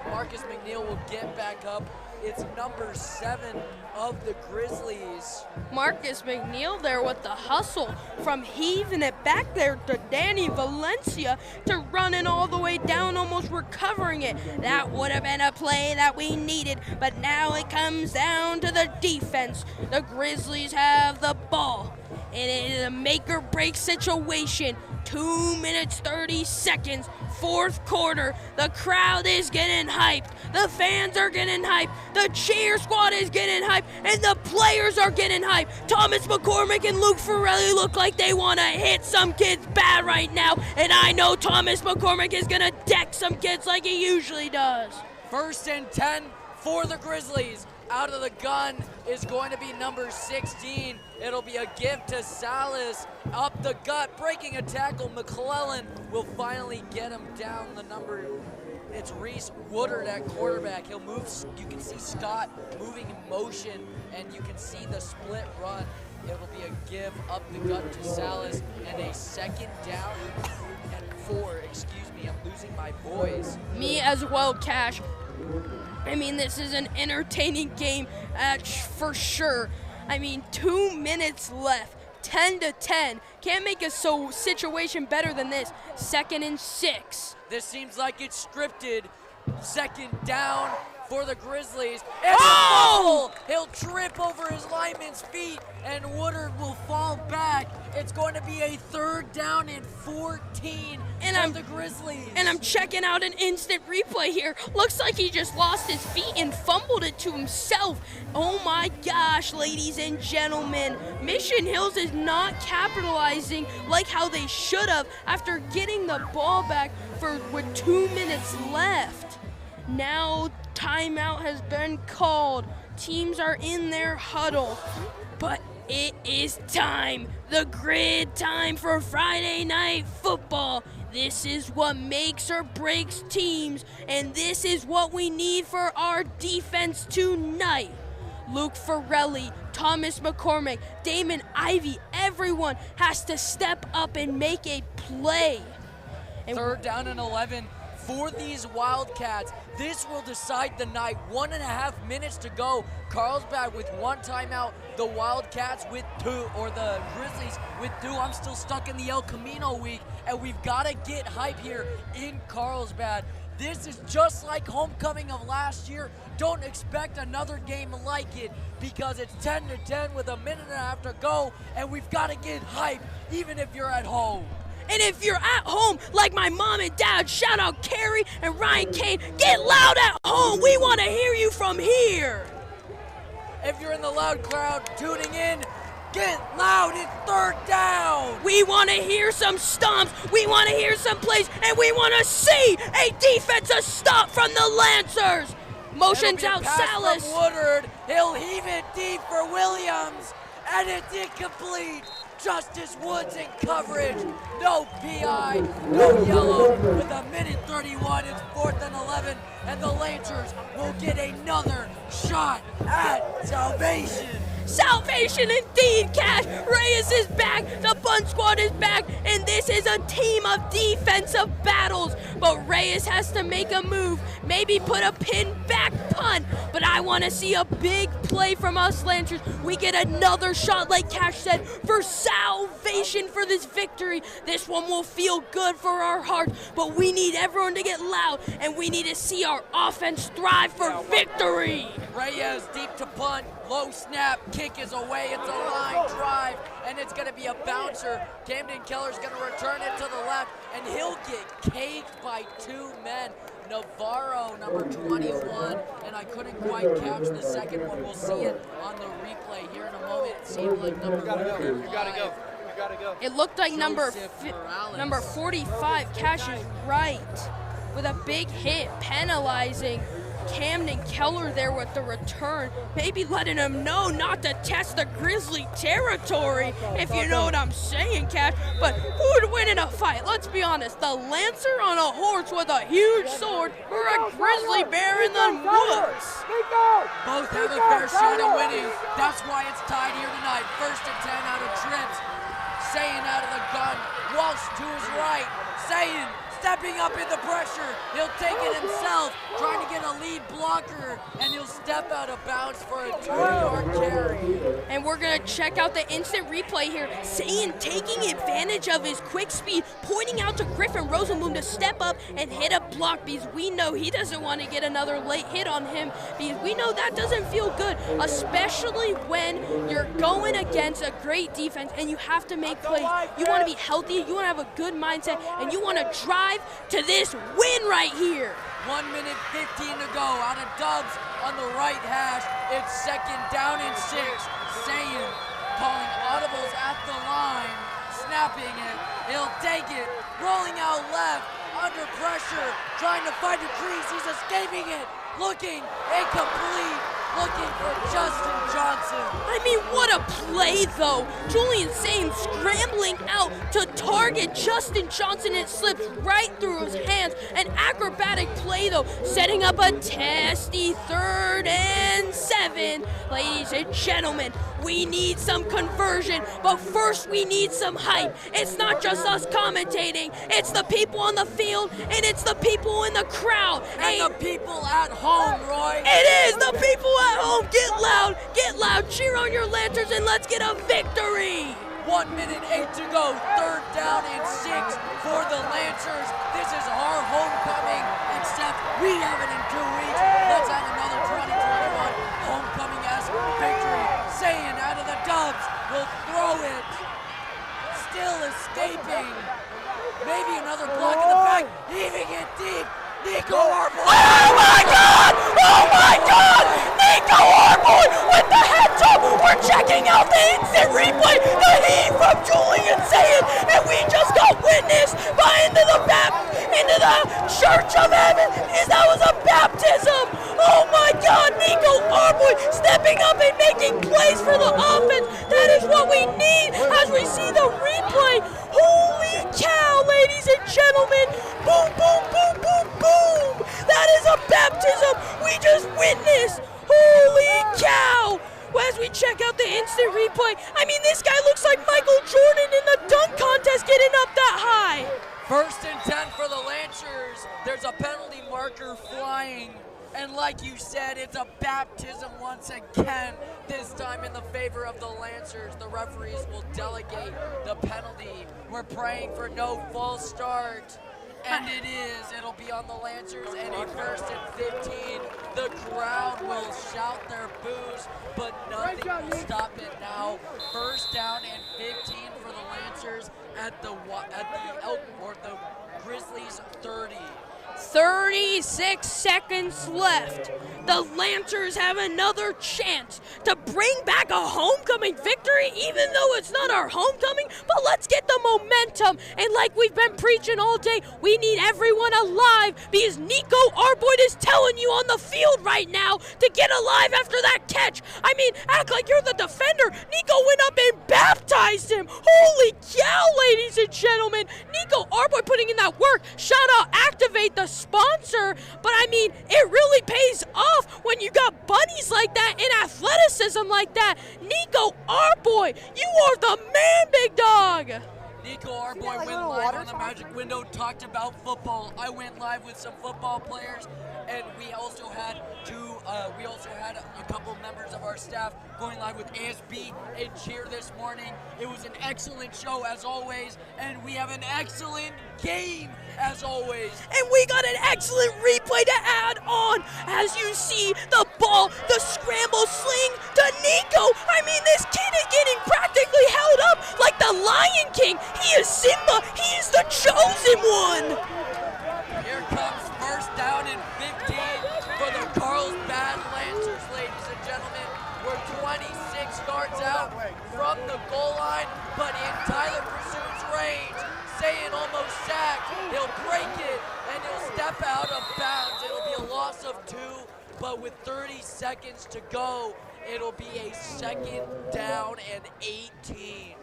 Marcus McNeil will get back up. It's number 7 of the Grizzlies. Marcus McNeil there with the hustle, from heaving it back there to Danny Valencia to running all the way down, almost recovering it. That would have been a play that we needed, but now it comes down to the defense. The Grizzlies have the ball, and it is a make-or-break situation. 2 minutes, 30 seconds, 4th quarter. The crowd is getting hyped. The fans are getting hyped. The cheer squad is getting hyped. And the players are getting hyped. Thomas McCormick and Luke Farrelly look like they want to hit some kids bad right now. And I know Thomas McCormick is going to deck some kids like he usually does. 1st and 10 for the Grizzlies. Out of the gun is going to be number 16. It'll be a give to Salas. Up the gut, breaking a tackle. McClellan will finally get him down the number. It's Reese Woodard at quarterback. He'll move. You can see Scott moving in motion, and you can see the split run. It'll be a give up the gut to Salas, and a 2nd down and 4. Excuse me, I'm losing my voice. Me as well, Cash. I mean, this is an entertaining game for sure. I mean, 2 minutes left, 10-10. Can't make a situation better than this. 2nd and 6. This seems like it's scripted. 2nd down for the Grizzlies. And oh! He'll trip over his lineman's feet, and Woodard will fall back. It's going to be a 3rd down and 14 for the Grizzlies. And I'm checking out an instant replay here. Looks like he just lost his feet and fumbled it to himself. Oh my gosh, ladies and gentlemen. Mission Hills is not capitalizing like how they should have after getting the ball back with 2 minutes left. Now timeout has been called. Teams are in their huddle. But it is time. The grid time for Friday Night Football. This is what makes or breaks teams, and this is what we need for our defense tonight. Luke Farrelly, Thomas McCormick, Damon Ivey, everyone has to step up and make a play. And 3rd down and 11 for these Wildcats. This will decide the night. 1.5 minutes to go. Carlsbad with 1 timeout. The Wildcats with 2, or the Grizzlies with 2. I'm still stuck in the El Camino week, and we've got to get hype here in Carlsbad. This is just like homecoming of last year. Don't expect another game like it, because it's 10-10 with 1.5 minutes to go, and we've got to get hype even if you're at home. And if you're at home, like my mom and dad, shout out Carrie and Ryan Kane, get loud at home. We want to hear you from here. If you're in the loud crowd tuning in, get loud, it's 3rd down. We want to hear some stomps, we want to hear some plays, and we want to see a defensive stop from the Lancers. Motions out Salas. From Woodard, he'll heave it deep for Williams, and it's incomplete. Justice Woods in coverage. No PI, no yellow. With 1:31, it's 4th and 11, and the Lancers will get another shot at salvation. Salvation indeed, Cash. Reyes is back, the Bun Squad is back, and this is a team of defensive battles. But Reyes has to make a move, maybe put a pin back punt. But I want to see a big play from us Lancers. We get another shot, like Cash said, for salvation for this victory. This one will feel good for our hearts, but we need everyone to get loud, and we need to see our offense thrive for victory. Reyes deep to punt, low snap, kick is away, it's a line drive, and it's going to be a bouncer. Camden Keller's going to return it to the left, and he'll get caked by 2 men. Navarro, number 21, and I couldn't quite catch the second one. We'll see it on the replay here in a moment. It seemed like number 45. It looked like number 45, Cash is right, with a big hit, penalizing Camden Keller there with the return, maybe letting him know not to test the Grizzly territory, if you know what I'm saying, Cash. But who would win in a fight? Let's be honest, the Lancer on a horse with a huge sword, or a grizzly bear in the woods? Both have a fair shot at winning. That's why it's tied here tonight. 1st and 10 out of trips. Sayin out of the gun. Walsh to his right. Sayin stepping up in the pressure. He'll take it himself, trying to get a lead blocker, and he'll step out of bounds for a 2-yard carry. And we're going to check out the instant replay here. Sayin taking advantage of his quick speed, pointing out to Griffin Rosenblum to step up and hit a block, because we know he doesn't want to get another late hit on him, because we know that doesn't feel good, especially when you're going against a great defense and you have to make plays. You want to be healthy, you want to have a good mindset, and you want to drive to this win right here. 1:15 to go. Out of Dubs on the right hash. It's 2nd down and 6. Sayin calling audibles at the line. Snapping it. He'll take it. Rolling out left. Under pressure. Trying to find a crease. He's escaping it. Looking incomplete. Looking for Justin Johnson. I mean, what a play, though. Julian Sayin scrambling out to target Justin Johnson. It slips right through his hands. An acrobatic play, though, setting up a testy 3rd and 7. Ladies and gentlemen, we need some conversion, but first we need some hype. It's not just us commentating. It's the people on the field, and it's the people in the crowd. And the people at home, Roy. It is the people at home. Get loud, cheer on your Lancers, and let's get a victory. 1:08 to go. 3rd down and 6 for the Lancers. This is our homecoming, except we have it in 2 weeks. Let's have another 2021 homecoming-esque victory. Sayin out of the Dubs will throw it. Still escaping. Maybe another block in the back. Heaving it deep. Nico Arboy. Oh my God! Oh my God! Nico Arboy with the head top. We're checking out the instant replay. The heave from Julian Sayin, and we just got witnessed into the Church of Heaven. That was a baptism. Oh my God! Nico Arboy stepping up and making plays for the offense. That is what we need as we see the replay. Holy cow, ladies and gentlemen! Boom, boom, boom, boom, boom! That is a baptism we just witnessed! Holy cow! As we check out the instant replay, I mean, this guy looks like Michael Jordan in the dunk contest getting up that high! First and 10 for the Lancers. There's a penalty marker flying. And like you said, it's a baptism once again, this time in the favor of the Lancers. The referees will delegate the penalty. We're praying for no false start. And it is. It'll be on the Lancers, and a first and 15. The crowd will shout their boos, but nothing will stop it now. First down and 15 for the Lancers at the Grizzlies 30. 36 seconds left. The Lancers have another chance to bring back a homecoming victory, even though it's not our homecoming, but let's get the momentum. And like we've been preaching all day, we need everyone alive because Nico Arboyd is telling you on the field right now to get alive after that catch. I mean, act like you're the defender. Nico went up and baptized him. Holy cow, ladies and gentlemen. Nico Arboyd putting in that work. Shout out, activate the sponsor, but I mean, it really pays off when you got bunnies like that and athleticism like that. Nico Arboyd, you are the man, big dog. Nico Arboyd went live on the Magic Window, talked about football. I went live with some football players, and we also had a couple members of our staff going live with ASB and Cheer this morning. It was an excellent show as always, and we have an excellent game as always. And we got an excellent replay to add on. As you see, the ball, the scramble sling to Nico. I mean, this kid is getting practically held up like the Lion King. He is Simba. He is the chosen one. Here comes first down and 15 for the Carlsbad Lancers, ladies and gentlemen. We're 26 yards out from the goal line, but in Tyler Pursuit's range. Saying almost sacked. He'll break it, and he'll step out of bounds. It'll be a loss of 2, but with 30 seconds to go, it'll be a second down and 18.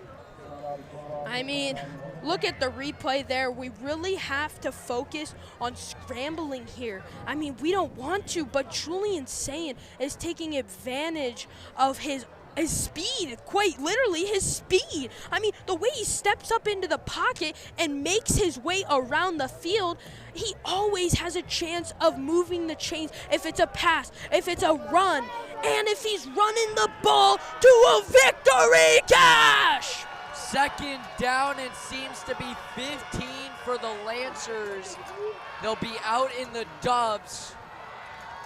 I mean, look at the replay there. We really have to focus on scrambling here. I mean, we don't want to, but Julian Sayin is taking advantage of his speed, quite literally his speed. I mean, the way he steps up into the pocket and makes his way around the field, he always has a chance of moving the chains if it's a pass, if it's a run, and if he's running the ball to a victory cash. Second down and seems to be 15 for the Lancers. They'll be out in the dubs.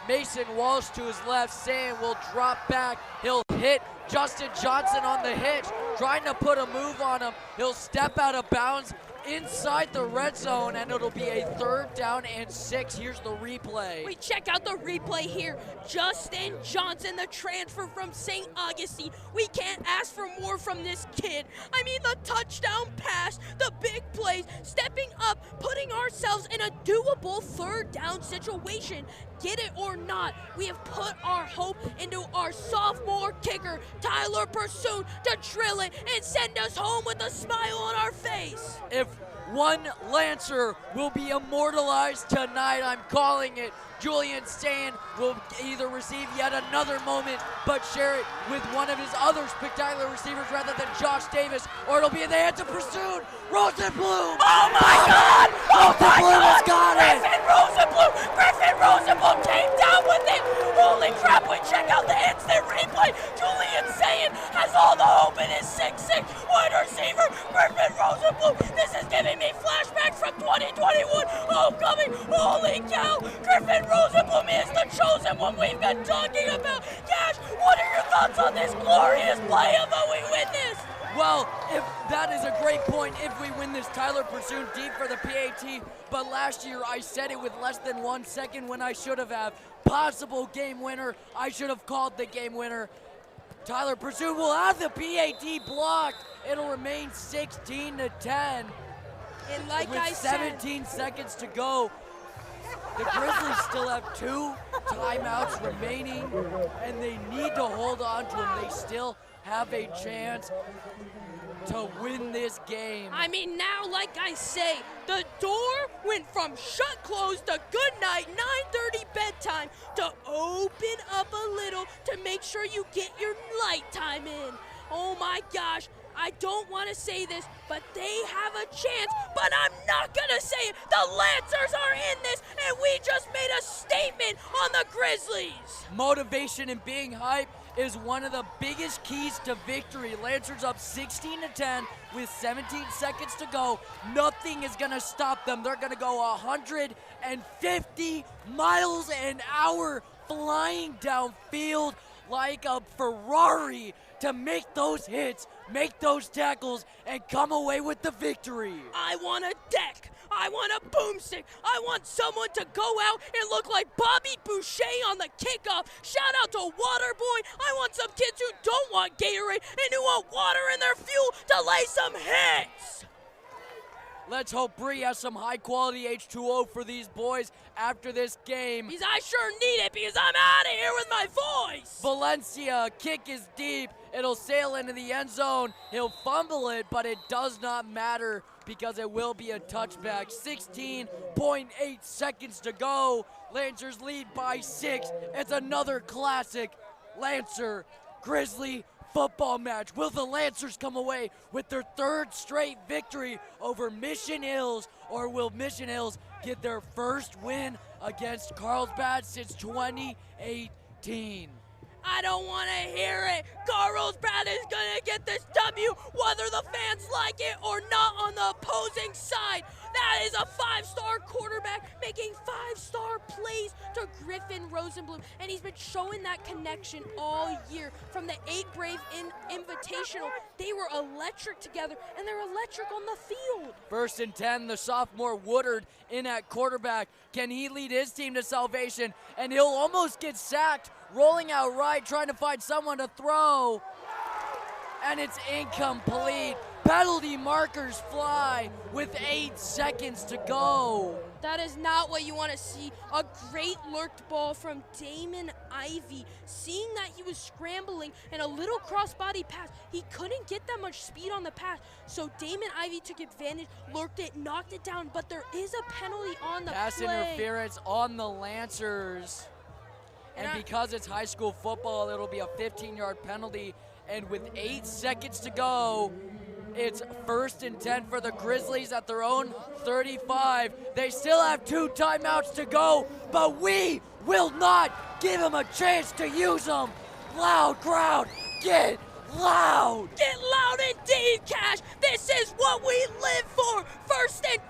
Mason Walsh to his left, Sayin will drop back. He'll hit Justin Johnson on the hitch, trying to put a move on him. He'll step out of bounds inside the red zone, and it'll be a third down and 6. Here's the replay. We check out the replay here. Justin Johnson, the transfer from St. Augustine. We can't ask for more from this kid. I mean, the touchdown pass, the big plays, stepping up, putting ourselves in a doable third down situation. Get it or not, we have put our hope into our sophomore kicker, Tyler Pursuit, to drill it and send us home with a smile on our face. If one Lancer will be immortalized tonight, I'm calling it. Julian Sayin will either receive yet another moment, but share it with one of his other spectacular receivers rather than Josh Davis, or it'll be in the hands of Pursuit. Rosenblum! Oh my God! Oh my Rosenblum has God! got it! Griffin Rosenblum came down with it! Holy crap, we check out the instant replay! Julian Sayin has all the hope in his 6'6" wide receiver, Griffin Rosenblum! This is giving me flashbacks from 2021 homecoming! Holy cow! Griffin Rosenblum is the chosen one we've been talking about! Cash, what are your thoughts on this glorious play of how we win this? Well, if that is a great point, if we win this, Tyler Pursuit deep for the PAT, but last year I said it with less than 1 second when I should have. Possible game winner, I should have called the game winner. Tyler Pursuit will have the PAT blocked. It'll remain 16-10. And like with I said, 17 seconds to go, the Grizzlies still have 2 timeouts remaining, and they need to hold on to them. They still have a chance to win this game. I mean, now, like I say, the door went from shut close to good night, 9:30 bedtime, to open up a little to make sure you get your light time in. Oh my gosh, I don't want to say this, but they have a chance, but I'm not going to say it. The Lancers are in this, and we just made a statement on the Grizzlies. Motivation and being hype is one of the biggest keys to victory. Lancers up 16-10 with 17 seconds to go. Nothing is gonna stop them. They're gonna go 150 miles an hour flying downfield like a Ferrari to make those hits, make those tackles, and come away with the victory. I want a deck. I want a boomstick. I want someone to go out and look like Bobby Boucher on the kickoff. Shout out to Waterboy. I want some kids who don't want Gatorade and who want water in their fuel to lay some hits. Let's hope Bree has some high-quality H2O for these boys after this game. Because I sure need it because I'm out of here with my voice. Valencia, kick is deep. It'll sail into the end zone. He'll fumble it, but it does not matter because it will be a touchback. 16.8 seconds to go. Lancers lead by 6. It's another classic Lancer Grizzly football match. Will the Lancers come away with their 3rd straight victory over Mission Hills, or will Mission Hills get their first win against Carlsbad since 2018? I don't want to hear it. Carlsbad is going to get this W whether the fans like it or not on the opposing side. That is a 5-star quarterback making 5-star plays to Griffin Rosenblum, and he's been showing that connection all year. From the 8 Brave Invitational, they were electric together, and they're electric on the field. 1st and 10, the sophomore Woodard in at quarterback. Can he lead his team to salvation? And he'll almost get sacked, rolling out right, trying to find someone to throw. And it's incomplete. Penalty markers fly with 8 seconds to go. That is not what you want to see. A great lurked ball from Damon Ivey. Seeing that he was scrambling and a little crossbody pass, he couldn't get that much speed on the pass. So Damon Ivey took advantage, lurked it, knocked it down, but there is a penalty on the Pass play. interference on the Lancers. And because it's high school football, it'll be a 15-yard penalty. And with 8 seconds to go, it's 1st and 10 for the Grizzlies at their own 35. They still have 2 timeouts to go, but we will not give them a chance to use them. Loud crowd, get loud. Get loud indeed, Cash. This is what we live for. 1st and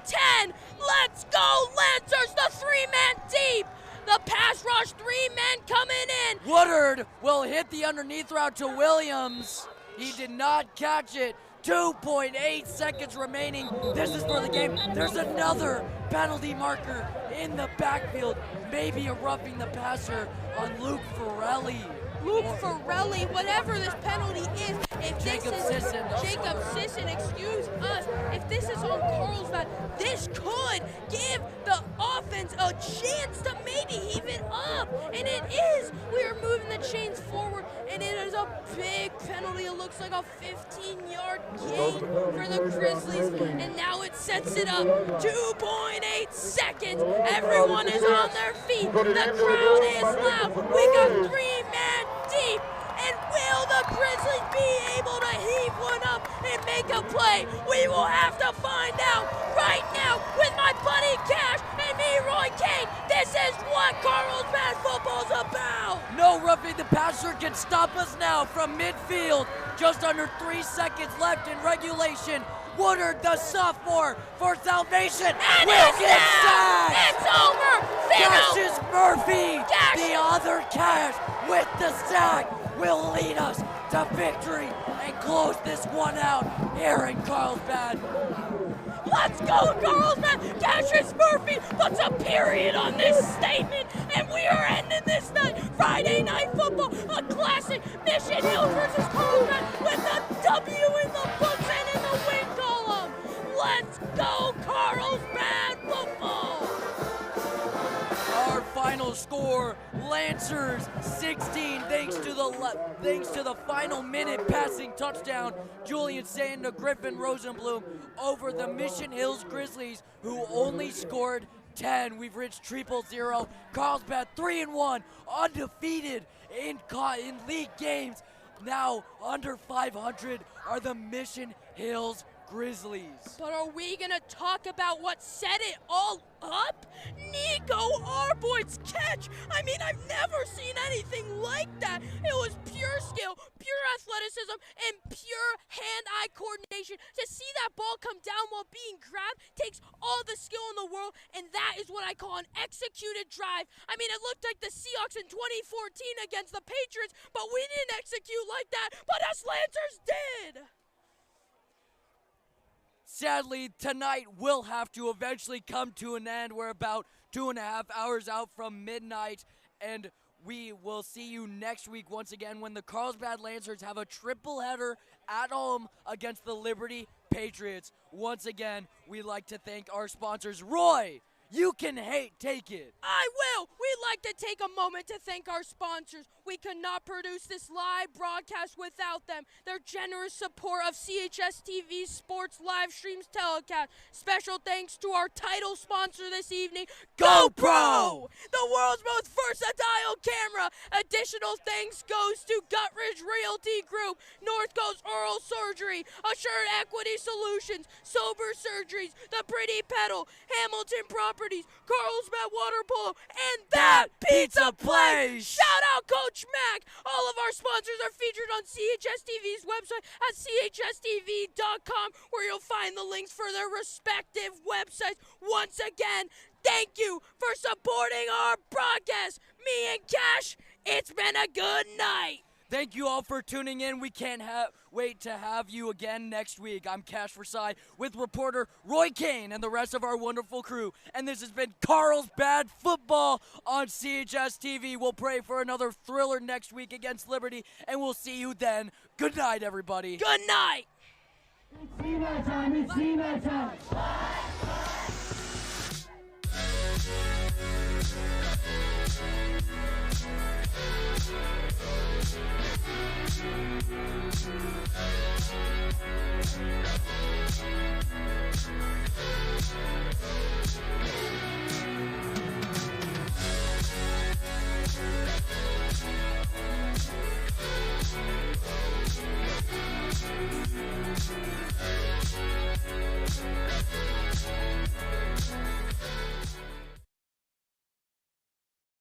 10. Let's go, Lancers, the 3-man deep. The pass rush, 3 men coming in. Woodard will hit the underneath route to Williams. He did not catch it. 2.8 seconds remaining. This is for the game. There's another penalty marker in the backfield. Maybe a roughing the passer on Luke Farrelly. Luke Farrelly, whatever this penalty is, if Jacob Sisson, excuse us, if this is on Carlsbad, this could give the offense a chance to maybe even up, and it is. We are moving the chains forward, and it is a big penalty. It looks like a 15-yard gain for the Grizzlies, and now it sets it up. 2.8 seconds. Everyone is on their feet. The crowd is loud. We got 3-man deep, and will the Grizzlies be able to heave one up and make a play? We will have to find out right now with my buddy Cash and me, Roy Kane. This is what Carlsbad football's about. No roughing the passer can stop us now from midfield. Just under 3 seconds left in regulation. Woodard, the sophomore, for salvation, and will get sacked. It's over. Cassius Murphy, the other Cash, with the sack, will lead us to victory and close this one out here in Carlsbad. Let's go, Carlsbad! Cassius Murphy puts a period on this statement, and we are ending this night. Friday Night Football, a classic. Mission Hills versus Carlsbad with a W in the books and in the win column. Let's go, Carlsbad football! Our final score: Lancers 16, thanks to the final minute passing touchdown, Julian Sand to Griffin Rosenblum over the Mission Hills Grizzlies, who only scored 10. We've reached 0-0. Carlsbad 3-1, undefeated in league games. Now, under 500 are the Mission Hills Grizzlies. But are we gonna talk about what set it all up? Nico Arboit's catch! I mean, I've never seen anything like that. It was pure skill, pure athleticism, and pure hand-eye coordination. To see that ball come down while being grabbed takes all the skill in the world, and that is what I call an executed drive. I mean, it looked like the Seahawks in 2014 against the Patriots, but we didn't execute like that, but us Lancers did! Sadly, tonight will have to eventually come to an end. We're about 2.5 hours out from midnight, and we will see you next week once again when the Carlsbad Lancers have a triple header at home against the Liberty Patriots. Once again, we'd like to thank our sponsors. Roy, you can take it. I will. We'd like to take a moment to thank our sponsors. We could not produce this live broadcast without them. Their generous support of chstvSPORTS live streams telecast. Special thanks to our title sponsor this evening, GoPro, the world's most versatile camera. Additional thanks goes to Guttridge Realty Group, North Coast Oral Surgery, Assured Equity Solutions, Sober Surgeries, The Pretty Pedal, Hamilton Properties, Carlsbad Water Polo, and That Pizza Place. Shout out Coach Mac. All of our sponsors are featured on CHSTV's website at chsTV.com, where you'll find the links for their respective websites. Once again, thank you for supporting our broadcast. Me and Cash, it's been a good night. Thank you all for tuning in. We can't wait to have you again next week. I'm Cash Versailles with reporter Roy Kane and the rest of our wonderful crew. And this has been Carlsbad Football on CHS TV. We'll pray for another thriller next week against Liberty, and we'll see you then. Good night, everybody. Good night. It's Cena time, it's Cena time.